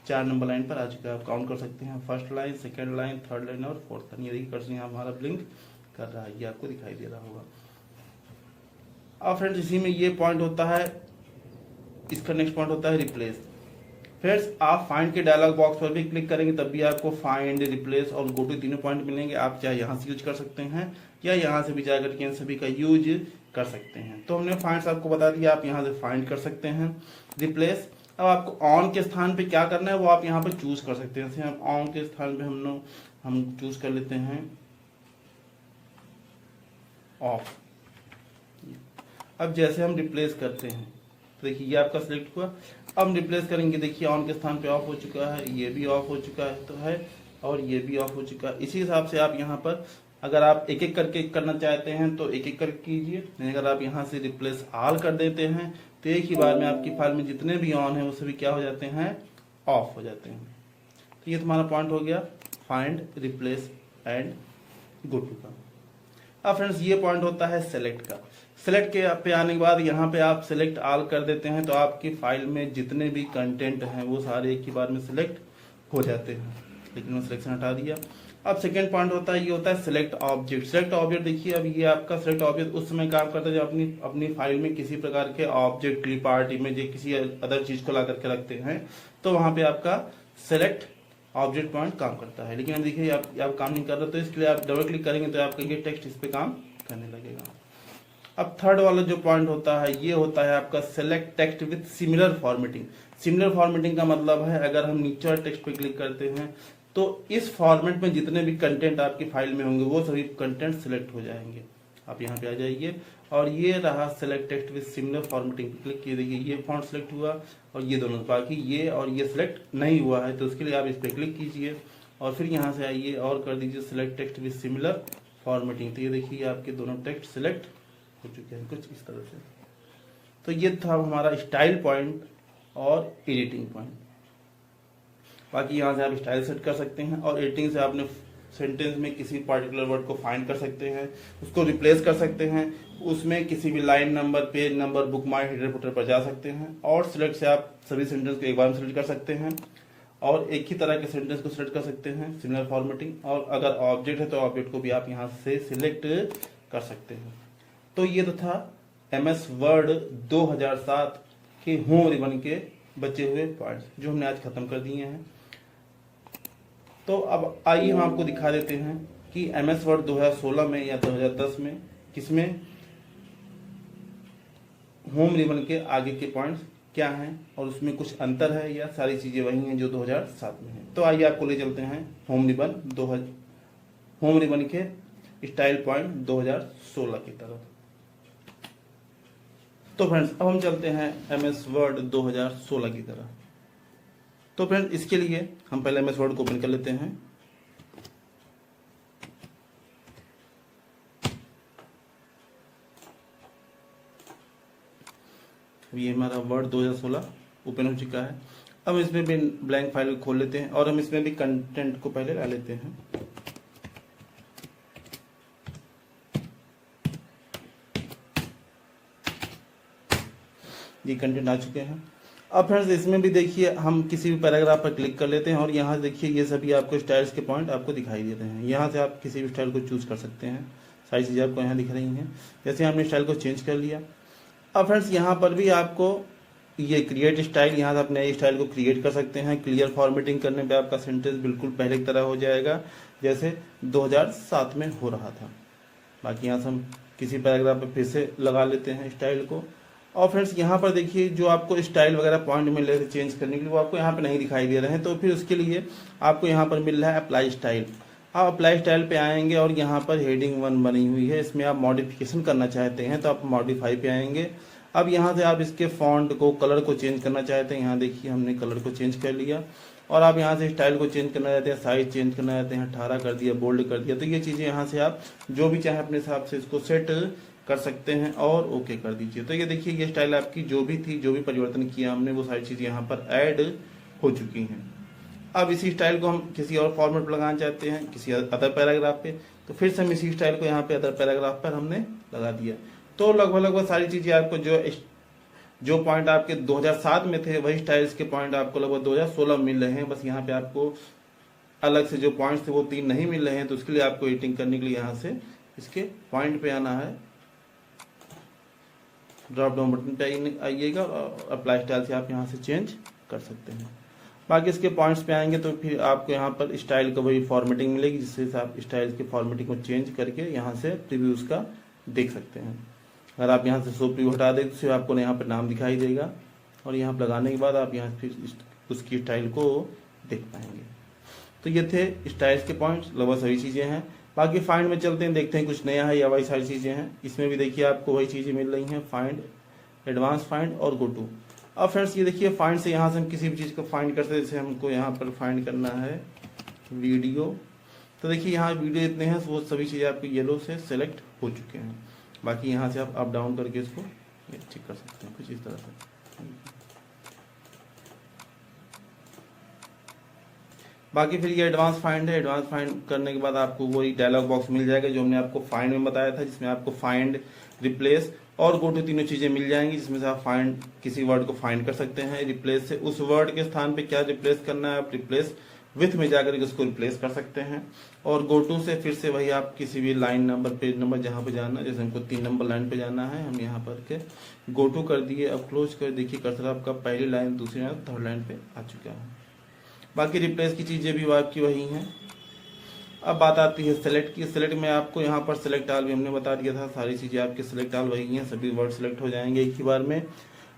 4 नंबर लाइन पर आ चुका है। आप काउंट कर सकते हैं first line, second line, third line और फोर्थ लाइन। ये देखिए कर्सर यहाँ हमारा ब्लिंक कर रहा है, ये आपको दिखाई दे रहा होगा। अब फ्रेंड्स इसी में ये पॉइंट होता है, इसका नेक्स्ट पॉइंट होता है रिप्लेस। फ्रेंड्स आप फाइंड के डायलॉग बॉक्स पर भी क्लिक करेंगे तब भी आपको फाइंड, रिप्लेस और गो टू तीनों पॉइंट मिलेंगे। आप चाहे यहाँ से यूज कर सकते हैं या यहाँ से भी जाकर के इन सभी का यूज कर सकते हैं। तो हमने फाइंड्स आपको बता दिया, आप यहाँ से फाइंड कर सकते हैं। रिप्लेस, अब आपको ऑन के स्थान पे क्या करना है वो आप यहाँ पर चूज कर सकते हैं। जैसे हम ऑन के स्थान पे हम चूज कर लेते हैं ऑफ। अब जैसे हम रिप्लेस करते हैं तो देखिए ये आपका सिलेक्ट हुआ। अब हम रिप्लेस करेंगे देखिए ऑन के स्थान पे ऑफ हो चुका है, ये भी ऑफ हो चुका है तो है और ये भी ऑफ हो चुका है। इसी हिसाब से आप यहाँ पर अगर आप एक एक करके करना चाहते हैं तो एक एक करके कीजिए, नहीं अगर आप यहाँ से रिप्लेस ऑल कर देते हैं तो एक ही बार में आपकी फाइल में जितने भी ऑन है वो सभी क्या हो जाते हैं ऑफ हो जाते हैं। तो ये तुम्हारा पॉइंट हो गया find, replace and go to का। अब फ्रेंड्स ये पॉइंट होता है सेलेक्ट का। सेलेक्ट के पे आने के बाद यहाँ पे आप सेलेक्ट ऑल कर देते हैं तो आपकी फाइल में जितने भी कंटेंट हैं वो सारे एक ही बार में सिलेक्ट हो जाते हैं। लेकिन मैं सिलेक्शन हटा दिया। अब सेकंड पॉइंट होता है ये होता है सिलेक्ट ऑब्जेक्ट। सिलेक्ट ऑब्जेक्ट देखिए अब ये आपका सिलेक्ट ऑब्जेक्ट उस समय काम करता है जब अपनी फाइल में किसी प्रकार के ऑब्जेक्ट, क्लिप आर्ट, इमेज किसी अदर चीज को ला करके रखते हैं तो वहां पे आपका सिलेक्ट ऑब्जेक्ट पॉइंट काम करता है। लेकिन अब देखिए आप काम नहीं कर रहे तो इसके लिए आप डबल क्लिक करेंगे तो आपका ये टेक्स्ट इस पे काम करने लगेगा। अब थर्ड वाला जो पॉइंट होता है ये होता है आपका select text with similar formatting. Similar formatting का मतलब है अगर हम नीचे टेक्स्ट पे क्लिक करते हैं तो इस फॉर्मेट में जितने भी कंटेंट आपकी फाइल में होंगे वो सभी कंटेंट सिलेक्ट हो जाएंगे। आप यहाँ पे आ जाइए और ये रहा select text with similar formatting पे क्लिक किए, देखिए ये फॉन्ट सिलेक्ट हुआ और ये दोनों, बाकी ये और ये सिलेक्ट नहीं हुआ है तो उसके लिए आप इस पे क्लिक कीजिए और फिर यहाँ से आइए और कर दीजिए select text with similar formatting. तो ये देखिए आपके दोनों टेक्स्ट सिलेक्ट हो चुके हैं कुछ इस तरह से। तो ये था हमारा स्टाइल पॉइंट और एडिटिंग पॉइंट। बाकी यहाँ से आप स्टाइल सेट कर सकते हैं और एडिटिंग से आपने सेंटेंस में किसी पार्टिकुलर वर्ड को फाइंड कर सकते हैं, उसको रिप्लेस कर सकते हैं, उसमें किसी भी line number, page number, bookmark, header footer पर जा सकते हैं। और सिलेक्ट से आप सभी सेंटेंस को एक बार में सिलेक्ट कर सकते हैं और एक ही तरह के सेंटेंस को सिलेक्ट कर सकते हैं, सिमिलर फॉर्मेटिंग। और अगर ऑब्जेक्ट है तो ऑब्जेक्ट को भी आप यहाँ से सिलेक्ट कर सकते हैं। तो ये तो था MS वर्ड 2007 के होम रिबन के बचे हुए पार्ट्स जो हमने आज खत्म कर दिए हैं। तो अब आइए हम आपको दिखा देते हैं कि MS वर्ड 2016 में या 2010 में किसमें होम रिबन के आगे के पॉइंट्स क्या हैं और उसमें कुछ अंतर है या सारी चीजें वही हैं जो 2007 में है। तो आइए आपको ले चलते हैं होम रिबन के स्टाइल पॉइंट 2016 की तरफ। तो फ्रेंड्स अब हम चलते हैं MS वर्ड 2016 की तरफ। तो फ्रेंड्स इसके लिए हम पहले MS वर्ड को ओपन कर लेते हैं। ये हमारा वर्ड 2016 ओपन हो चुका है। अब इसमें भी ब्लैंक फाइल खोल लेते हैं और हम इसमें भी कंटेंट को पहले ला लेते हैं। ये कंटेंट आ चुके हैं। अब फ्रेंड्स इसमें भी देखिए हम किसी भी पैराग्राफ पर क्लिक कर लेते हैं और यहाँ देखिए ये सभी आपको स्टाइल्स के पॉइंट आपको दिखाई देते हैं। यहाँ से आप किसी भी स्टाइल को चूज कर सकते हैं। सारी चीज़ें आपको यहाँ दिख रही हैं। जैसे हमने स्टाइल को चेंज कर लिया। अब फ्रेंड्स यहाँ पर भी आपको ये क्रिएट स्टाइल, यहाँ से आप नए स्टाइल को क्रिएट कर सकते हैं। क्लियर फॉर्मेटिंग करने पे आपका सेंटेंस बिल्कुल पहले की तरह हो जाएगा जैसे 2007 में हो रहा था। बाकी यहाँ से हम किसी पैराग्राफ पे फिर से लगा लेते हैं स्टाइल को। और फ्रेंड्स यहाँ पर देखिए जो आपको स्टाइल वगैरह पॉइंट मिल रहे थे चेंज करने के लिए वो आपको यहाँ पे नहीं दिखाई दे रहे हैं। तो फिर उसके लिए आपको यहाँ पर मिल रहा है अप्लाई स्टाइल। आप अप्लाई स्टाइल पे आएंगे और यहाँ पर हेडिंग 1 बनी हुई है, इसमें आप मॉडिफिकेशन करना चाहते हैं तो आप मॉडिफाई पे आएंगे। अब यहाँ से आप इसके फॉन्ट को, कलर को चेंज करना चाहते हैं। यहाँ देखिए हमने कलर को चेंज कर लिया। और आप यहाँ से स्टाइल को चेंज करना चाहते हैं, साइज चेंज करना चाहते हैं, 18 कर दिया, बोल्ड कर दिया। तो ये चीज़ें यहाँ से आप जो भी चाहे अपने हिसाब से इसको सेट कर सकते हैं और ओके कर दीजिए। तो ये देखिए ये स्टाइल आपकी जो भी थी, जो भी परिवर्तन किया हमने, वो सारी चीज़ें यहाँ पर ऐड हो चुकी हैं। अब इसी स्टाइल को हम किसी और फॉर्मेट पर लगाना चाहते हैं, किसी अदर पैराग्राफ पे, तो फिर से हम इसी स्टाइल को यहाँ पे अदर पैराग्राफ पर हमने लगा दिया। तो लगभग सारी चीज़ें आपको जो पॉइंट आपके 2007 में थे वही स्टाइल्स के पॉइंट आपको लगभग 2016 मिल रहे हैं। बस यहाँ पे आपको अलग से जो पॉइंट्स थे वो 3 नहीं मिल रहे हैं। तो उसके लिए आपको एडिटिंग करने के लिए यहाँ से इसके पॉइंट पे आना है, ड्रॉप डाउन बटन पे आइएगा और अप्लाई स्टाइल से आप यहाँ से चेंज कर सकते हैं। बाकी इसके पॉइंट्स पे आएंगे तो फिर आपको यहाँ पर स्टाइल का वही फॉर्मेटिंग मिलेगी जिससे आप स्टाइल के फॉर्मेटिंग को चेंज करके यहाँ से प्रीव्यूज का देख सकते हैं। अगर आप यहाँ से शो प्रीव्यू हटा दें तो आपको यहाँ पर नाम दिखाई देगा और यहाँ पर लगाने के बाद आप यहाँ फिर उसकी स्टाइल को देख पाएंगे। तो ये थे स्टाइल्स के पॉइंट्स, लगभग सभी चीज़ें हैं। बाकी फाइंड में चलते हैं, देखते हैं कुछ नया है या वही सारी चीज़ें हैं। इसमें भी देखिए आपको वही चीज़ें मिल रही हैं, फाइंड, एडवांस फाइंड और गो टू। अब फ्रेंड्स ये देखिए फाइंड से यहाँ से हम किसी भी चीज़ को फाइंड करते हैं। जैसे हमको यहाँ पर फाइंड करना है वीडियो, तो देखिए यहाँ वीडियो इतने हैं, वो सभी चीज़ें आपके येलो से सेलेक्ट हो चुके हैं। बाकी यहाँ से आप अप डाउन करके इसको चेक कर सकते हैं कुछ इस तरह से। बाकी फिर ये एडवांस फाइंड है। एडवांस फाइंड करने के बाद आपको वही डायलॉग बॉक्स मिल जाएगा जो हमने आपको फाइंड में बताया था, जिसमें आपको फाइंड, रिप्लेस और गो टू तीनों चीजें मिल जाएंगी, जिसमें से आप फाइंड किसी वर्ड को फाइंड कर सकते हैं। रिप्लेस से उस वर्ड के स्थान पे क्या रिप्लेस करना है आप रिप्लेस विथ में जाकर के उसको रिप्लेस कर सकते हैं। और गो टू से फिर से वही आप किसी भी लाइन नंबर, पेज नंबर जहाँ पे जाना है, जैसे हमको 3 नंबर लाइन पे जाना है, हम यहाँ पर के गो टू कर दिए। अब क्लोज कर देखिए कर्सर आपका पहली लाइन, दूसरी लाइन, थर्ड लाइन पे आ चुका है। बाकी रिप्लेस की चीजें भी आपकी वही हैं। अब बात आती है सेलेक्ट की। सेलेक्ट में आपको यहाँ पर सेलेक्ट ऑल भी हमने बता दिया था, सारी चीजें आपके सेलेक्ट ऑल वही हैं, सभी वर्ड सेलेक्ट हो जाएंगे एक ही बार में।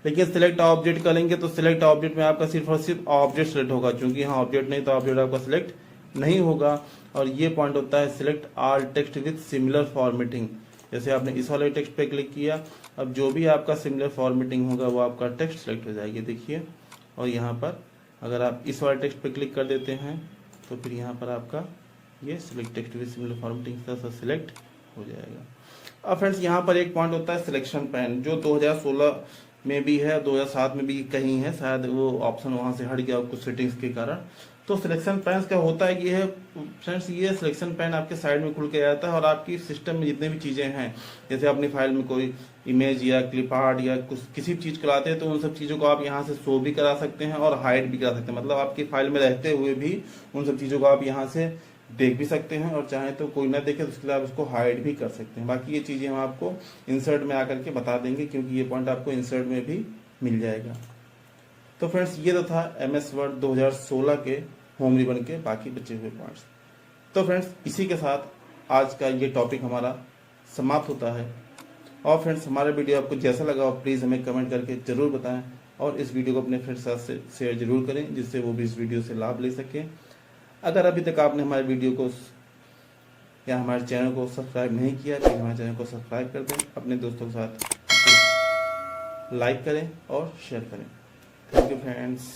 लेकिन सिलेक्ट ऑब्जेक्ट करेंगे तो सिलेक्ट ऑब्जेक्ट में आपका सिर्फ और सिर्फ ऑब्जेक्ट सेलेक्ट होगा, क्योंकि यहाँ ऑब्जेक्ट नहीं तो ऑब्जेक्ट आपका सिलेक्ट नहीं होगा। और ये पॉइंट होता है select all text with similar formatting. जैसे आपने इस वाले टेक्स्ट पे क्लिक किया, अब जो भी आपका सिमिलर फॉर्मेटिंग होगा वो आपका टेक्स्ट सेलेक्ट हो जाएगी, देखिए। और यहाँ पर अगर आप इस वाले टेक्स्ट पे क्लिक कर देते हैं तो फिर यहाँ पर आपका ये select text with similar formatting से सिलेक्ट हो जाएगा। अब फ्रेंड्स यहाँ पर एक पॉइंट होता है सिलेक्शन पैन, जो 2016 में भी है, 2007 में भी कहीं है, शायद वो ऑप्शन वहाँ से हट गया कुछ सेटिंग्स के कारण। तो सिलेक्शन पैन का होता है ये है फ्रेंड्स, ये सिलेक्शन पैन आपके साइड में खुल के आता है और आपकी सिस्टम में जितने भी चीज़ें हैं, जैसे अपनी फाइल में कोई इमेज या क्लिप आर्ट या कुछ किसी भी चीज़ को लाते हैं तो उन सब चीज़ों को आप यहाँ से शो भी करा सकते हैं और हाइड भी करा सकते हैं। मतलब आपकी फाइल में रहते हुए भी उन सब चीज़ों को आप यहाँ से देख भी सकते हैं और चाहे तो कोई ना देखे तो उसके लिए आप उसको हाइड भी कर सकते हैं। बाकी ये चीज़ें हम आपको इंसर्ट में आकर के बता देंगे, क्योंकि ये पॉइंट आपको इंसर्ट में भी मिल जाएगा। तो फ्रेंड्स ये तो था MS वर्ड 2016 के होम रिबन के बाकी बचे हुए पॉइंट्स। तो फ्रेंड्स इसी के साथ आज का ये टॉपिक हमारा समाप्त होता है। और फ्रेंड्स हमारा वीडियो आपको जैसा लगा हो प्लीज़ हमें कमेंट करके ज़रूर बताएं और इस वीडियो को अपने फ्रेंड्स के साथ शेयर जरूर करें, जिससे वो भी इस वीडियो से लाभ ले सकें। अगर अभी तक आपने हमारे वीडियो को या हमारे चैनल को सब्सक्राइब नहीं किया तो हमारे चैनल को सब्सक्राइब कर दें, अपने दोस्तों के साथ लाइक करें और शेयर करें। Thank you friends.